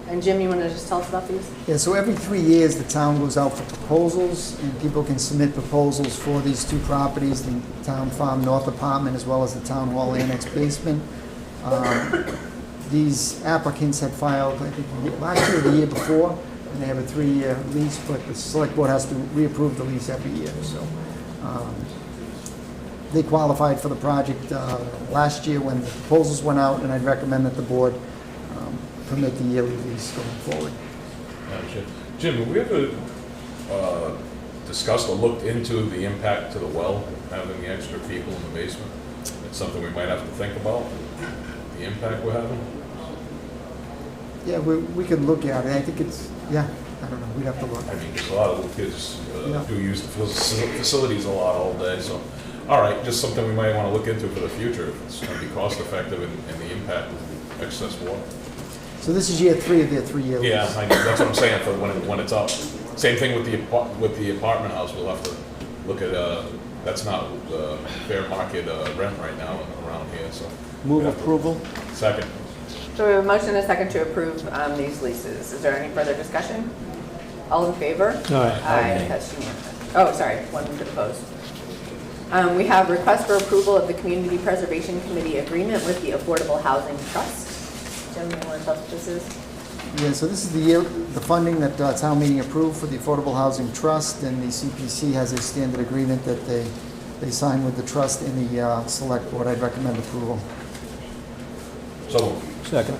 And Jim, you want to just tell us about these? Yeah, so every 3 years, the town goes out for proposals, and people can submit proposals for these two properties, the Town Farm North apartment as well as the Town Hall Annex basement. These applicants had filed, I think, last year or the year before, and they have a 3-year lease, but the select board has to reapprove the lease every year, so. They qualified for the project last year when the proposals went out, and I'd recommend that the board permit the yearly lease going forward. Jim, have we ever discussed or looked into the impact to the well, having the extra people in the basement? It's something we might have to think about, the impact we're having? Yeah, we could look at it. I think it's, yeah, I don't know, we'd have to look. I mean, there's a lot of little kids Yeah. do use the facilities a lot all day, so. All right, just something we might want to look into for the future, if it's going to be cost effective and the impact of excess water. So this is year 3 of their 3-year lease. Yeah, I know, that's what I'm saying, for when it's up. Same thing with the apartment house, we'll have to look at, that's not the fair market rent right now around here, so. Move approval? Second. So we have a motion and a second to approve these leases. Is there any further discussion? All in favor? Aye. Aye, that's unanimous. Oh, sorry, one to oppose. We have request for approval of the Community Preservation Committee agreement with the Affordable Housing Trust. Jim, you want to tell us what this is? Yeah, so this is the funding that town meeting approved for the Affordable Housing Trust, and the CPC has a standard agreement that they sign with the trust and the select board. I'd recommend approval. So. Second.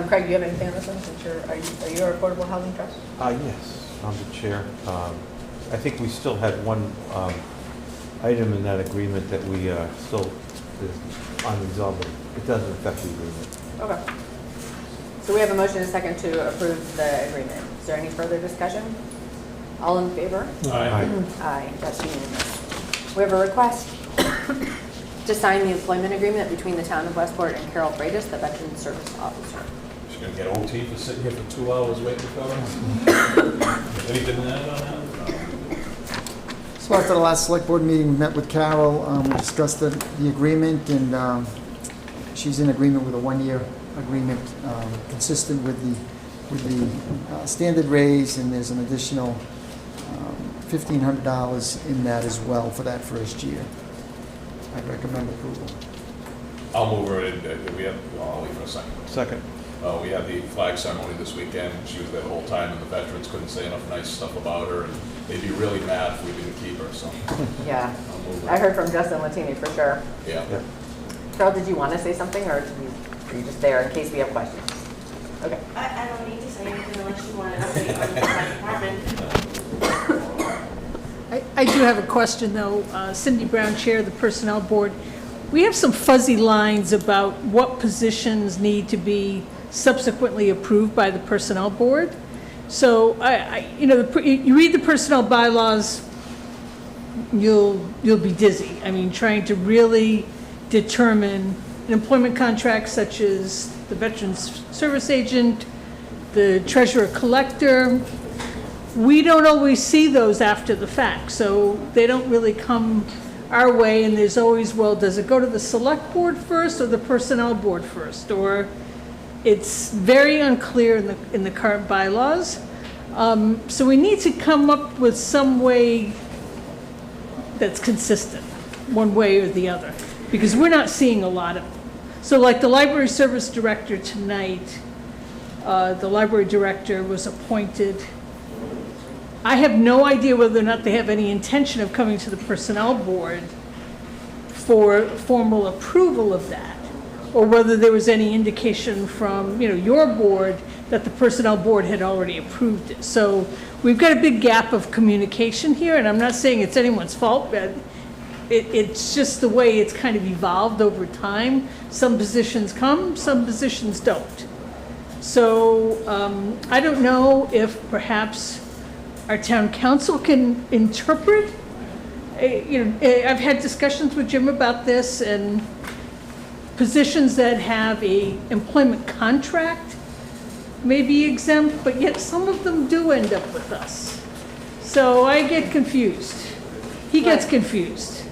Craig, do you have anything on this one? Since are you our Affordable Housing Trust? Yes, I'm the chair. I think we still had one item in that agreement that we still is unresolved. It doesn't affect the agreement. Okay. So we have a motion and a second to approve the agreement. Is there any further discussion? All in favor? Aye. Aye, that's unanimous. We have a request to sign the employment agreement between the town of Westport and Carol Freitas, the Veteran Service Officer. She's gonna get OT for sitting here for 2 hours waiting for us. Anything to add on that? So after the last select board meeting, we met with Carol, we discussed the agreement, and she's in agreement with a 1-year agreement consistent with the standard raise, and there's an additional $1,500 in that as well for that first year. I'd recommend approval. I'll move her in, I'll leave for a second. Second. We had the flag ceremony this weekend. She was there the whole time, and the veterans couldn't say enough nice stuff about her, and they'd be really mad if we didn't keep her, so. Yeah, I'll move her. I heard from Justin Latini for sure. Yeah. Carol, did you want to say something, or are you just there in case we have questions? Okay. I don't need to say anything unless you want an update on the department. I do have a question, though. Cindy Brown, Chair of the Personnel Board. We have some fuzzy lines about what positions need to be subsequently approved by the Personnel Board. So, you read the personnel bylaws, you'll be dizzy. I mean, trying to really determine an employment contract such as the Veterans Service Agent, the Treasurer Collector. We don't always see those after the fact, so they don't really come our way, and there's always, well, does it go to the Select Board first or the Personnel Board first? Or it's very unclear in the current bylaws. So we need to come up with some way that's consistent, one way or the other, because we're not seeing a lot of them. So like the Library Service Director tonight, the Library Director was appointed. I have no idea whether or not they have any intention of coming to the Personnel Board for formal approval of that, or whether there was any indication from, your board that the Personnel Board had already approved it. So we've got a big gap of communication here, and I'm not saying it's anyone's fault, but it's just the way it's kind of evolved over time. Some positions come, some positions don't. So I don't know if perhaps our town council can interpret. I've had discussions with Jim about this, and positions that have a employment contract may be exempt, but yet some of them do end up with us. So I get confused. He gets confused.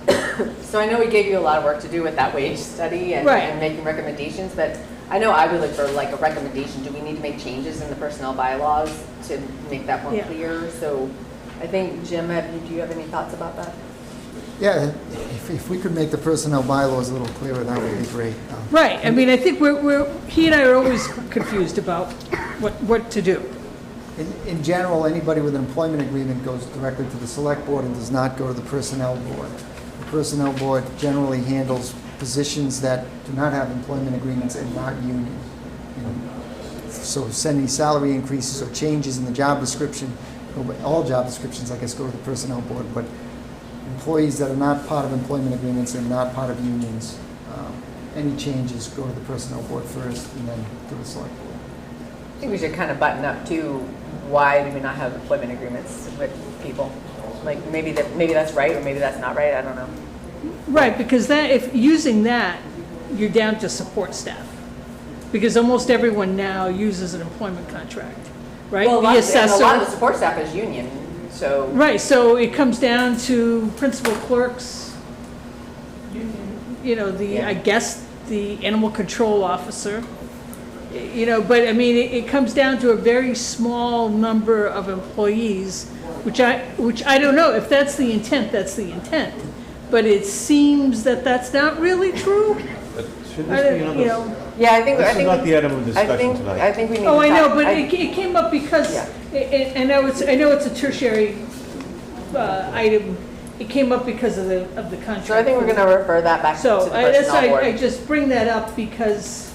So I know we gave you a lot of work to do with that wage study and, Right. and making recommendations, but I know I would look for like a recommendation. Do we need to make changes in the personnel bylaws to make that more Yeah. clear? So I think, Jim, do you have any thoughts about that? Yeah, if we could make the personnel bylaws a little clearer, that would be great. Right, I mean, I think he and I are always confused about what to do. In general, anybody with an employment agreement goes directly to the select board and does not go to the personnel board. The personnel board generally handles positions that do not have employment agreements and not union. So sending salary increases or changes in the job description, all job descriptions, I guess, go to the personnel board, but employees that are not part of employment agreements and not part of unions, any changes go to the personnel board first and then to the select board. I think we should kind of button up too, why do we not have employment agreements with people? Like maybe that's right or maybe that's not right, I don't know. Right, because if using that, you're down to support staff. Because almost everyone now uses an employment contract, right? Well, a The lot assessor- of the support staff is union, so. Right, so it comes down to principal clerks, I guess, the animal control officer, but I mean, it comes down to a very small number of employees, which I don't know, if that's the intent, that's the intent. But it seems that that's not really true. Should this be another? Yeah, I think. This is not the item of discussion tonight. I think we need. Oh, to I know, talk- but it came up because, and I know it's a tertiary item. It came up because of the contract. So I think we're going to refer that back to the So personnel board. I just bring that up because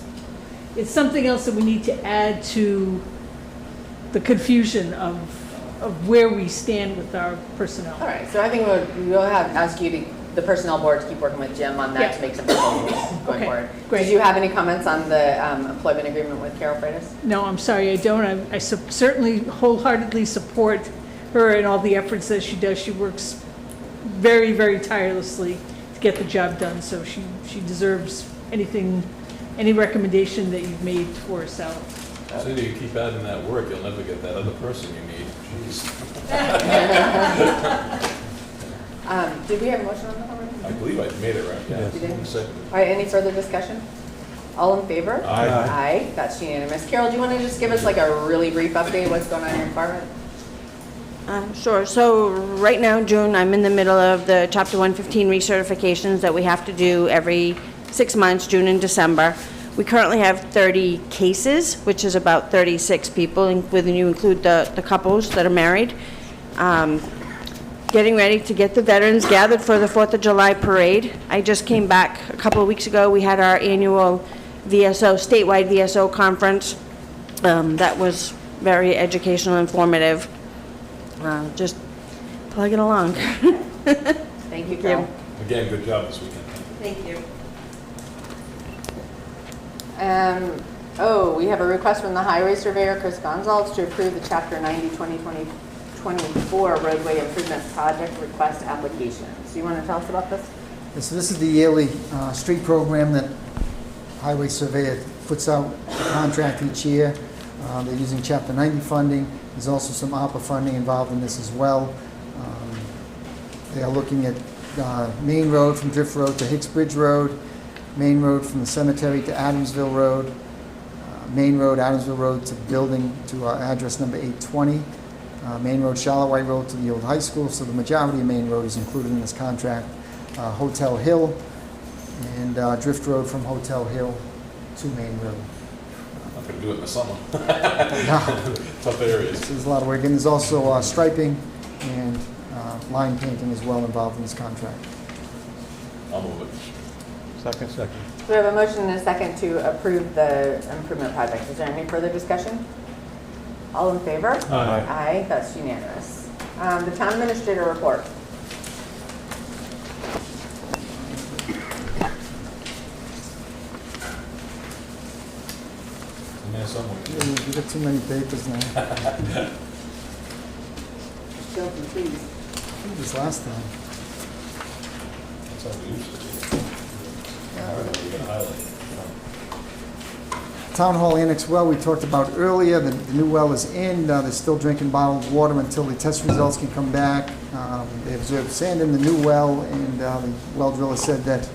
it's something else that we need to add to the confusion of where we stand with our personnel. All right, so I think we'll ask you the personnel board to keep working with Jim on that Yeah. to make some proposals going Okay, forward. great. Did you have any comments on the employment agreement with Carol Freitas? No, I'm sorry, I don't. I certainly wholeheartely support her and all the efforts that she does. She works very, very tirelessly to get the job done, so she deserves any recommendation that you've made for her, Sally. Cindy, you keep adding that work, you'll never get that other person you need. Jeez. Did we have a motion on that already? I believe I made it right, yeah. You did? Second. All right, any further discussion? All in favor? Aye. Aye, that's unanimous. Carol, do you want to just give us like a really brief update of what's going on in your department? Sure. So right now, June, I'm in the middle of the Chapter 115 recertifications that we have to do every 6 months, June and December. We currently have 30 cases, which is about 36 people, when you include the couples that are married. Getting ready to get the veterans gathered for the 4th of July parade. I just came back a couple of weeks ago. We had our annual VSO, statewide VSO conference. That was very educational, informative. Just plugging along. Thank you, Carol. Again, good job this weekend. Thank you. We have a request from the highway surveyor, Chris Gonzalez, to approve the Chapter 90, 2024 roadway improvement project request application. So you want to tell us about this? So this is the yearly street program that Highway Surveyor puts out a contract each year. They're using Chapter 90 funding. There's also some ARPA funding involved in this as well. They are looking at Main Road from Drift Road to Hicks Bridge Road, Main Road from the cemetery to Adamsville Road, Main Road, Adamsville Road to building to address number 820, Main Road, Charlotte Road to the old high school. So the majority of Main Road is included in this contract. Hotel Hill and Drift Road from Hotel Hill to Main Road. Not gonna do it in the summer. No. Tough areas. There's a lot of work, and there's also striping and line painting as well involved in this contract. I'll move it. We have a motion and a second to approve the improvement project. Is there any further discussion? All in favor? Aye. Aye, that's unanimous. The town administrator report. Yeah, somewhere. You got too many papers now. Guilty, please. I did this last time. That's how we used to do it. We're gonna highlight it. Town Hall Annex well, we talked about earlier, the new well is in, they're still drinking bottled water until the test results can come back. They observed sand in the new well, and the well driller said that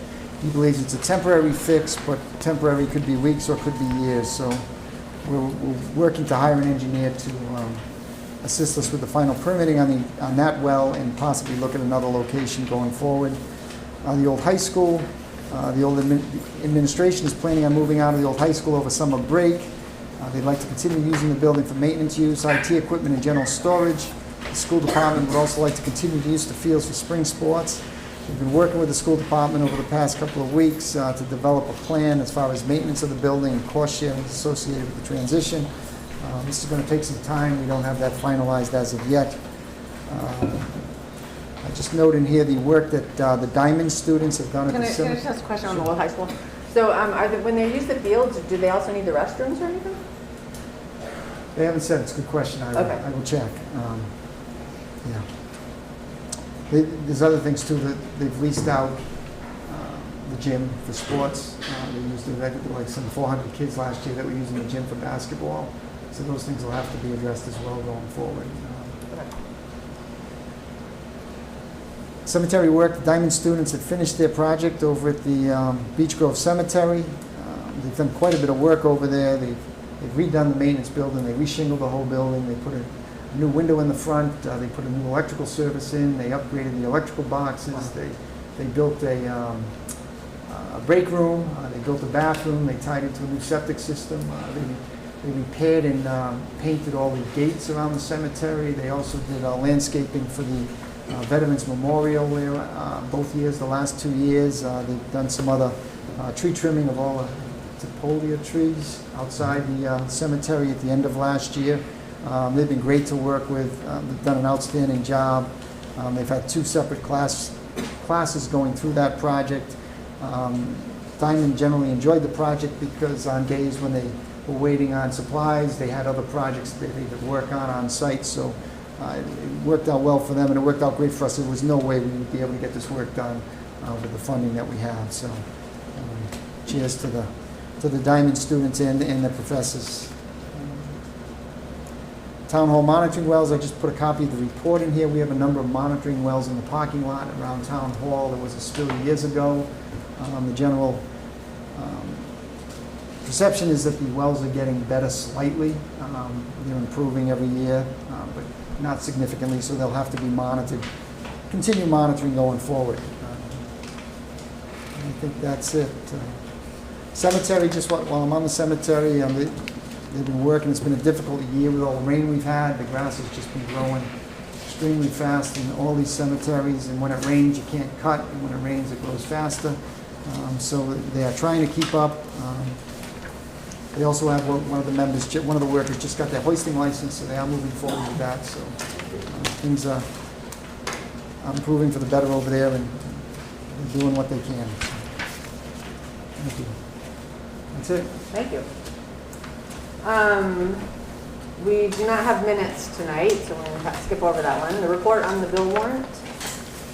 he believes it's a temporary fix, but temporary could be weeks or could be years, so we're working to hire an engineer to assist us with the final permitting on that well and possibly look at another location going forward. The old high school, the old administration is planning on moving out of the old high school over summer break. They'd like to continue using the building for maintenance use, IT equipment, and general storage. The school department would also like to continue to use the fields for spring sports. We've been working with the school department over the past couple of weeks to develop a plan as far as maintenance of the building and cost sharing associated with the transition. This is going to take some time. We don't have that finalized as of yet. I just note in here the work that the Diamond students have done at Can the I cemetery. just ask a question on the old high school? So when they use the fields, do they also need the restrooms or anything? They haven't said. It's a good question. I will check. Yeah. There's other things too, that they've leased out the gym for sports. They used it, like some 400 kids last year that were using the gym for basketball. So those things will have to be addressed as well going forward. Cemetery work, the Diamond students had finished their project over at the Beech Grove Cemetery. They've done quite a bit of work over there. They've redone the maintenance building, they reshingled the whole building, they put a new window in the front, they put a new electrical service in, they upgraded the electrical boxes, they built a break room, they built a bathroom, they tied into a new septic system, they repaired and painted all the gates around the cemetery. They also did landscaping for the Veterans Memorial there, both years, the last 2 years. They've done some other tree trimming of all the Tipolia trees outside the cemetery at the end of last year. They've been great to work with. They've done an outstanding job. They've had 2 separate classes going through that project. Diamond generally enjoyed the project because on days when they were waiting on supplies, they had other projects that they could work on site. So it worked out well for them, and it worked out great for us. There was no way we would be able to get this work done with the funding that we have. So cheers to the Diamond students and the professors. Town Hall monitoring wells, I just put a copy of the report in here. We have a number of monitoring wells in the parking lot around Town Hall. There was a spill years ago. The general perception is that the wells are getting better slightly. They're improving every year, but not significantly, so they'll have to be monitored. Continue monitoring going forward. I think that's it. Cemetery, just while I'm on the cemetery, they've been working. It's been a difficult year with all the rain we've had. The grass has just been growing extremely fast in all these cemeteries, and when it rains, you can't cut, and when it rains, it grows faster. So they are trying to keep up. They also have one of the members, one of the workers just got their hoisting license, so they are moving forward with that. So things are improving for the better over there, and they're doing what they can. Thank you. That's it. Thank you. We do not have minutes tonight, so we're going to skip over that one. The report on the bill warrant.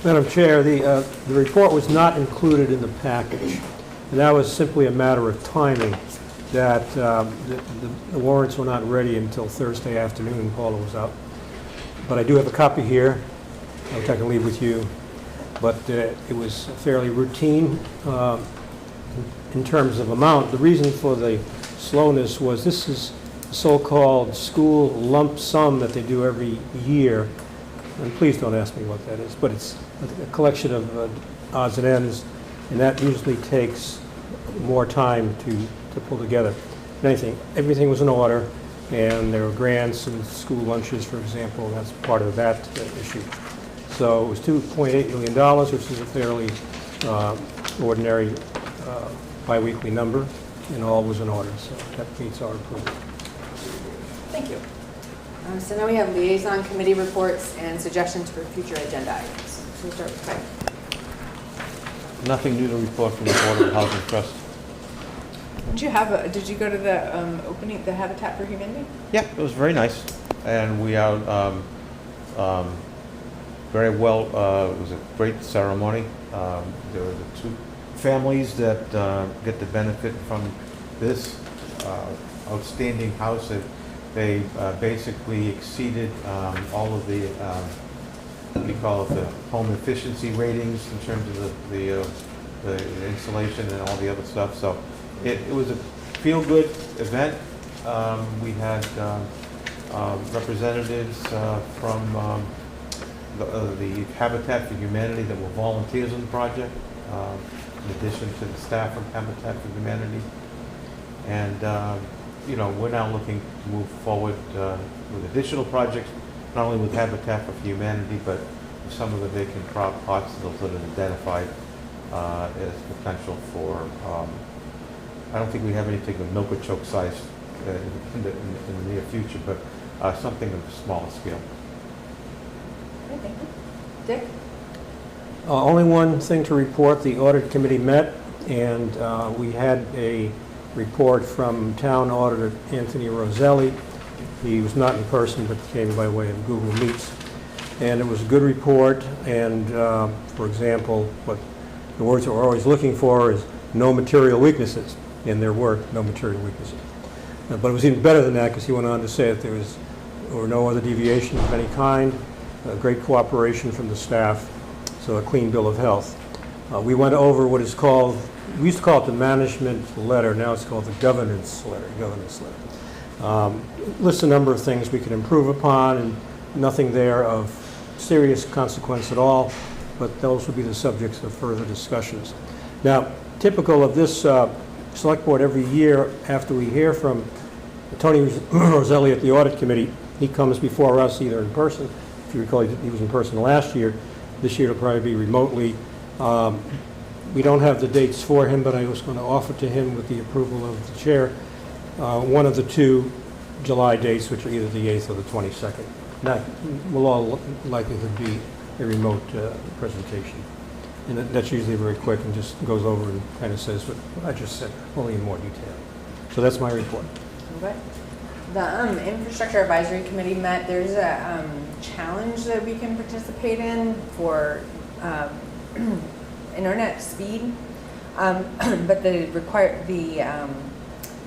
Madam Chair, the report was not included in the package, and that was simply a matter of timing, that the warrants were not ready until Thursday afternoon. Paula was out. But I do have a copy here, which I can leave with you. But it was fairly routine in terms of amount. The reason for the slowness was this is the so-called school lump sum that they do every year. And please don't ask me what that is, but it's a collection of odds and ends, and that usually takes more time to pull together. Everything was in order, and there were grants and school lunches, for example, and that's part of that issue. So it was $2.8 million, which is a fairly ordinary biweekly number, and all was in order, so that meets our approval. Thank you. So now we have liaison committee reports and suggestions for future agenda items. So we'll start with Craig. Nothing new to report from the Board of Housing Trust. Did you go to the opening, the Habitat for Humanity? Yeah, it was very nice, and we are very well. It was a great ceremony. There were the two families that get the benefit from this outstanding house. They basically exceeded all of the what do you call it, the home efficiency ratings in terms of the insulation and all the other stuff. So it was a feel-good event. We had representatives from the Habitat for Humanity that were volunteers on the project, in addition to the staff from Habitat for Humanity. And you know, we're now looking to move forward with additional projects, not only with Habitat for Humanity, but with some of the vacant parcels that are identified as potential for. I don't think we have anything of milk or choke size in the near future, but something of a smaller scale. Okay, thank you. Dick? Only one thing to report. The audit committee met, and we had a report from town auditor Anthony Roselli. He was not in person, but came by way of Google Meets. And it was a good report, and for example, what the words that we're always looking for is no material weaknesses, and there were no material weaknesses. But it was even better than that, because he went on to say that there were no other deviations of any kind, great cooperation from the staff, so a clean bill of health. We went over what is called, we used to call it the management letter, now it's called the governance letter. Lists a number of things we can improve upon, and nothing there of serious consequence at all, but those will be the subjects of further discussions. Now, typical of this select board, every year after we hear from Tony Roselli at the audit committee, he comes before us either in person. If you recall, he was in person last year. This year it'll probably be remotely. We don't have the dates for him, but I was going to offer to him, with the approval of the chair, one of the two July dates, which are either the 8th or the 22nd. That will all likely to be a remote presentation. And that's usually very quick and just goes over and kind of says what I just said, only in more detail. So that's my report. Okay. The Infrastructure Advisory Committee met. There's a challenge that we can participate in for internet speed, but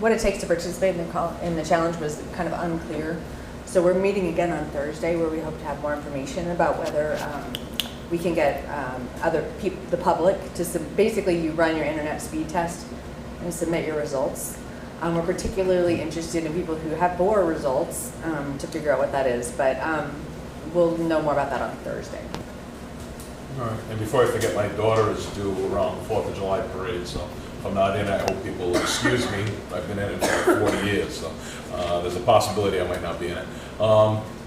what it takes to participate in the challenge was kind of unclear. So we're meeting again on Thursday, where we hope to have more information about whether we can get other people, the public, to basically you run your internet speed test and submit your results. We're particularly interested in people who have poor results to figure out what that is, but we'll know more about that on Thursday. All right. And before I forget, my daughter is due around the 4th of July parade, so if I'm not in, I hope people will excuse me. I've been in it for 40 years, so there's a possibility I might not be in it.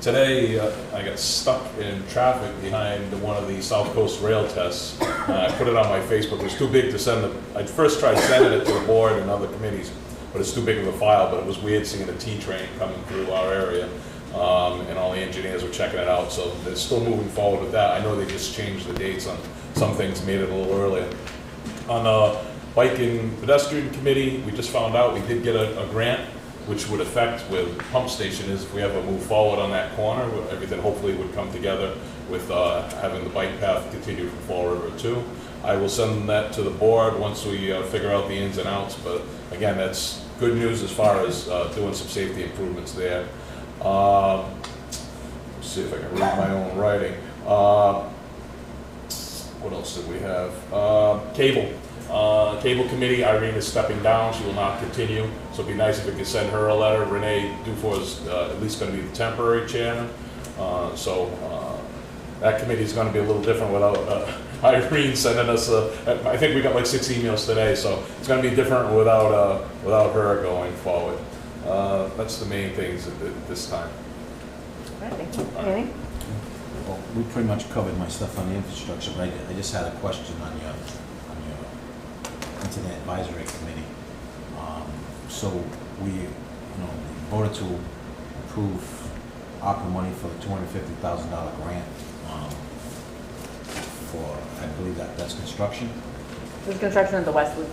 Today, I got stuck in traffic behind one of the South Coast rail tests. I put it on my Facebook. It was too big to send. I first tried sending it to the board and other committees, but it's too big of a file. But it was weird seeing a T train coming through our area, and all the engineers were checking it out. So they're still moving forward with that. I know they just changed the dates on some things, made it a little earlier. On the Bike and Pedestrian Committee, we just found out we did get a grant, which would affect with pump station is if we ever move forward on that corner, everything hopefully would come together with having the bike path continue from Fall River 2. I will send that to the board once we figure out the ins and outs, but again, that's good news as far as doing some safety improvements there. Let's see if I can read my own writing. What else did we have? Cable. Cable committee, Irene is stepping down. She will not continue. So it'd be nice if we could send her a letter. Renee Dufour is at least going to be the temporary chairman. That committee is going to be a little different without Irene sending us. I think we got like 6 emails today, so it's going to be different without her going forward. That's the main things at this time. All right, thank you. Annie? Well, we pretty much covered my stuff on the infrastructure, but I just had a question on your Internet Advisory Committee. So we voted to approve ARPA money for the $250,000 grant for, I believe that's construction. There's construction at the West Loop.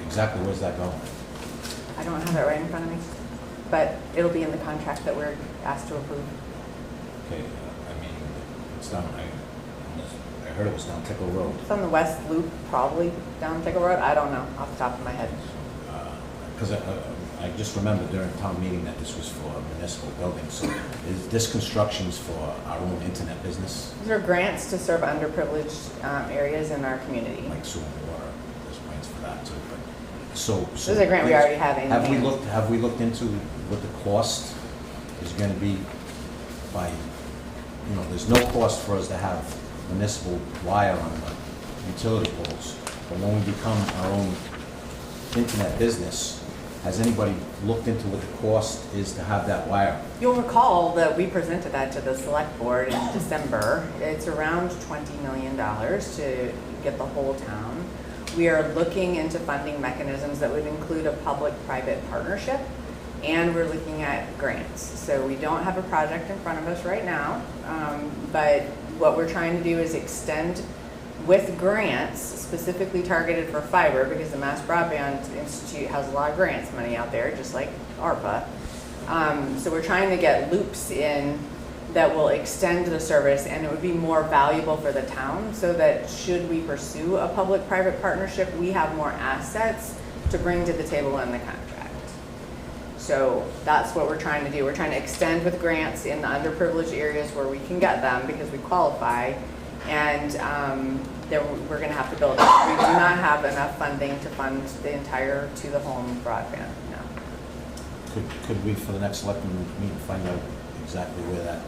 Exactly, where's that going? I don't have it right in front of me, but it'll be in the contract that we're asked to approve. Okay, I mean, it's down, I heard it was down Tickle Road. It's on the West Loop, probably down Tickle Road. I don't know off the top of my head. Because I just remember during town meeting that this was for a municipal building, so this construction's for our own internet business, These are grants to serve underprivileged areas in our community. like sewer and water, there's grants for that too, but, so. This is a grant we already have in hand. Have we looked into what the cost is gonna be by, there's no cost for us to have municipal wire on the utility poles, but when we become our own internet business, has anybody looked into what the cost is to have that wire? You'll recall that we presented that to the select board in December. It's around $20 million to get the whole town. We are looking into funding mechanisms that would include a public-private partnership, and we're looking at grants. So we don't have a project in front of us right now, but what we're trying to do is extend with grants specifically targeted for fiber, because the Mass Broadband Institute has a lot of grants money out there, just like ARPA. So we're trying to get loops in that will extend the service, and it would be more valuable for the town, so that should we pursue a public-private partnership, we have more assets to bring to the table in the contract. So that's what we're trying to do. We're trying to extend with grants in the underprivileged areas where we can get them because we qualify, and then we're going to have to build it. We do not have enough funding to fund the entire to-the-home broadband, no. Could we, for the next selectmen meeting, find out exactly where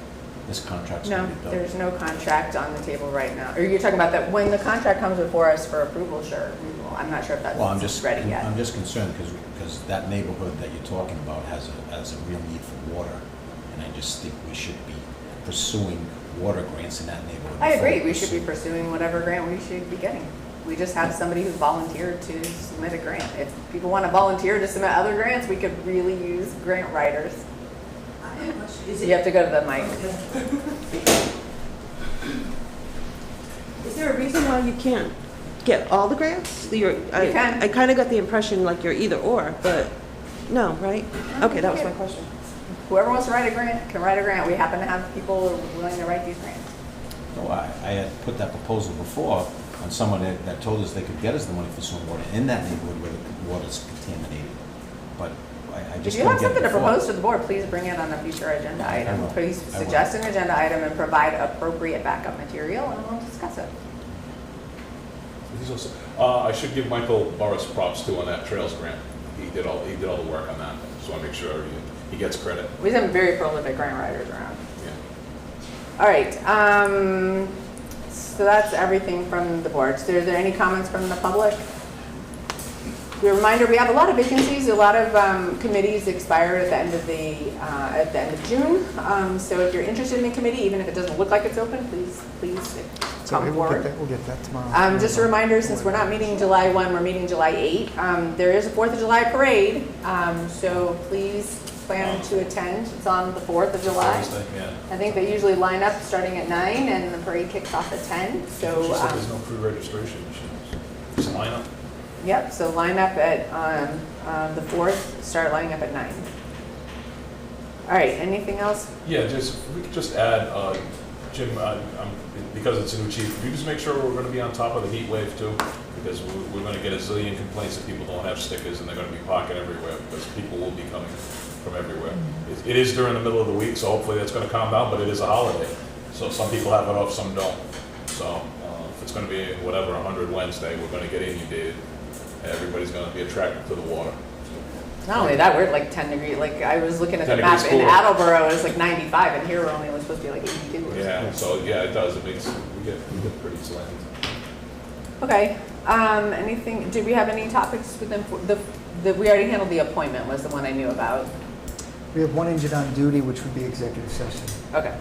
this contract's No, going to be built? there's no contract on the table right now. Or you're talking about that, when the contract comes before us for approval, sure, we will. I'm not sure if Well, I'm that's just, ready yet. I'm just concerned because that neighborhood that you're talking about has a real need for water, and I just think we should be pursuing water grants in that neighborhood. I agree, before we should be pursuing whatever grant we should be getting. We just have somebody who's volunteered to submit a grant. If people want to volunteer to submit other grants, we could really use grant writers. You have to go to the mic. Is there a reason why you can't get all the grants? You can. I kind of got the impression like you're either or, but no, right? Okay, that was my question. Whoever wants to write a grant can write a grant. We happen to have people willing to write these grants. No, I had put that proposal before on someone that told us they could get us the money for stormwater in that neighborhood where the water's contaminated. But I If just you have couldn't something get it to before. propose to the board, please bring it on a future agenda item. will. Please I will. suggest an agenda item and provide appropriate backup material, and we'll discuss it. He's also, I should give Michael Morris props too on that Trails grant. He did all the work on that. Just want to make sure he gets credit. We have some very prolific grant writers around. Yeah. All right, so that's everything from the board. So are there any comments from the public? A reminder, we have a lot of vacancies. A lot of committees expire at the end of June. So if you're interested in a committee, even if it doesn't look like it's open, please come forward. We'll get that tomorrow. Just a reminder, since we're not meeting July 1, we're meeting July 8. There is a 4th of July parade, so please plan to attend. It's on the 4th of July. Thursday, yeah. I think they usually line up starting at 9, and the parade kicks off at 10. So, She said there's no pre-registration. Just line up. Yep, so line up at the 4th, start lining up at 9. All right, anything else? Yeah, if we could just add, Jim, because it's a new chief, if you just make sure we're going to be on top of the heat wave too, because we're going to get a zillion complaints that people don't have stickers and they're going to be parking everywhere because people will be coming from everywhere. It is during the middle of the week, so hopefully that's going to calm down, but it is a holiday. So some people have it off, some don't. So if it's going to be, 100 Wednesday, we're going to get inundated. Everybody's going to be attracted to the water. Not only that, we're at like 10 degrees. Like I was looking at the 10 map degrees in cooler. Attleboro, it was like 95, and here we're only supposed to be like 82. or Yeah, something. so yeah, it does. It makes, we get pretty slammed. Okay. Anything? Did we have any topics within we already handled the appointment? Was the one I knew about. We have one injured on duty, which would be executive session. Okay.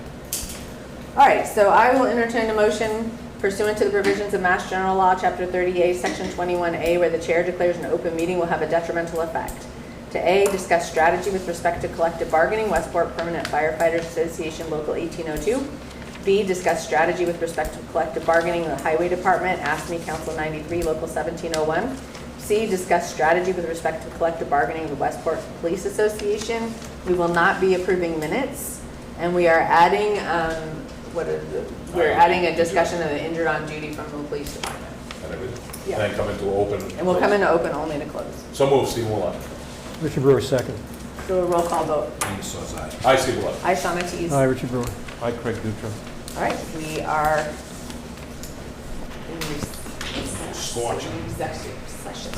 All right. So I will entertain a motion pursuant to the provisions of Mass General Law, Chapter 30A, Section 21A, where the chair declares an open meeting will have a detrimental effect. To A, discuss strategy with respect to collective bargaining, Westport Permanent Firefighters Association Local 1802. B, discuss strategy with respect to collective bargaining, the Highway Department, ASME Council 93, Local 1701. C, discuss strategy with respect to collective bargaining, the Westport Police Association. We will not be approving minutes, and we are adding, we're adding a discussion of the injured on duty from the police department. And everything. Yeah. And then come into open. And we'll come into open only to close. So move, Stephen Willett. Richard Brewer, second. Do a roll call vote. Dean Souza, aye. Aye, Stephen Willett. Aye, Sean Matisse. Aye, Richard Brewer. Hi, Craig Dutra. All right, we are in Scorching. executive session.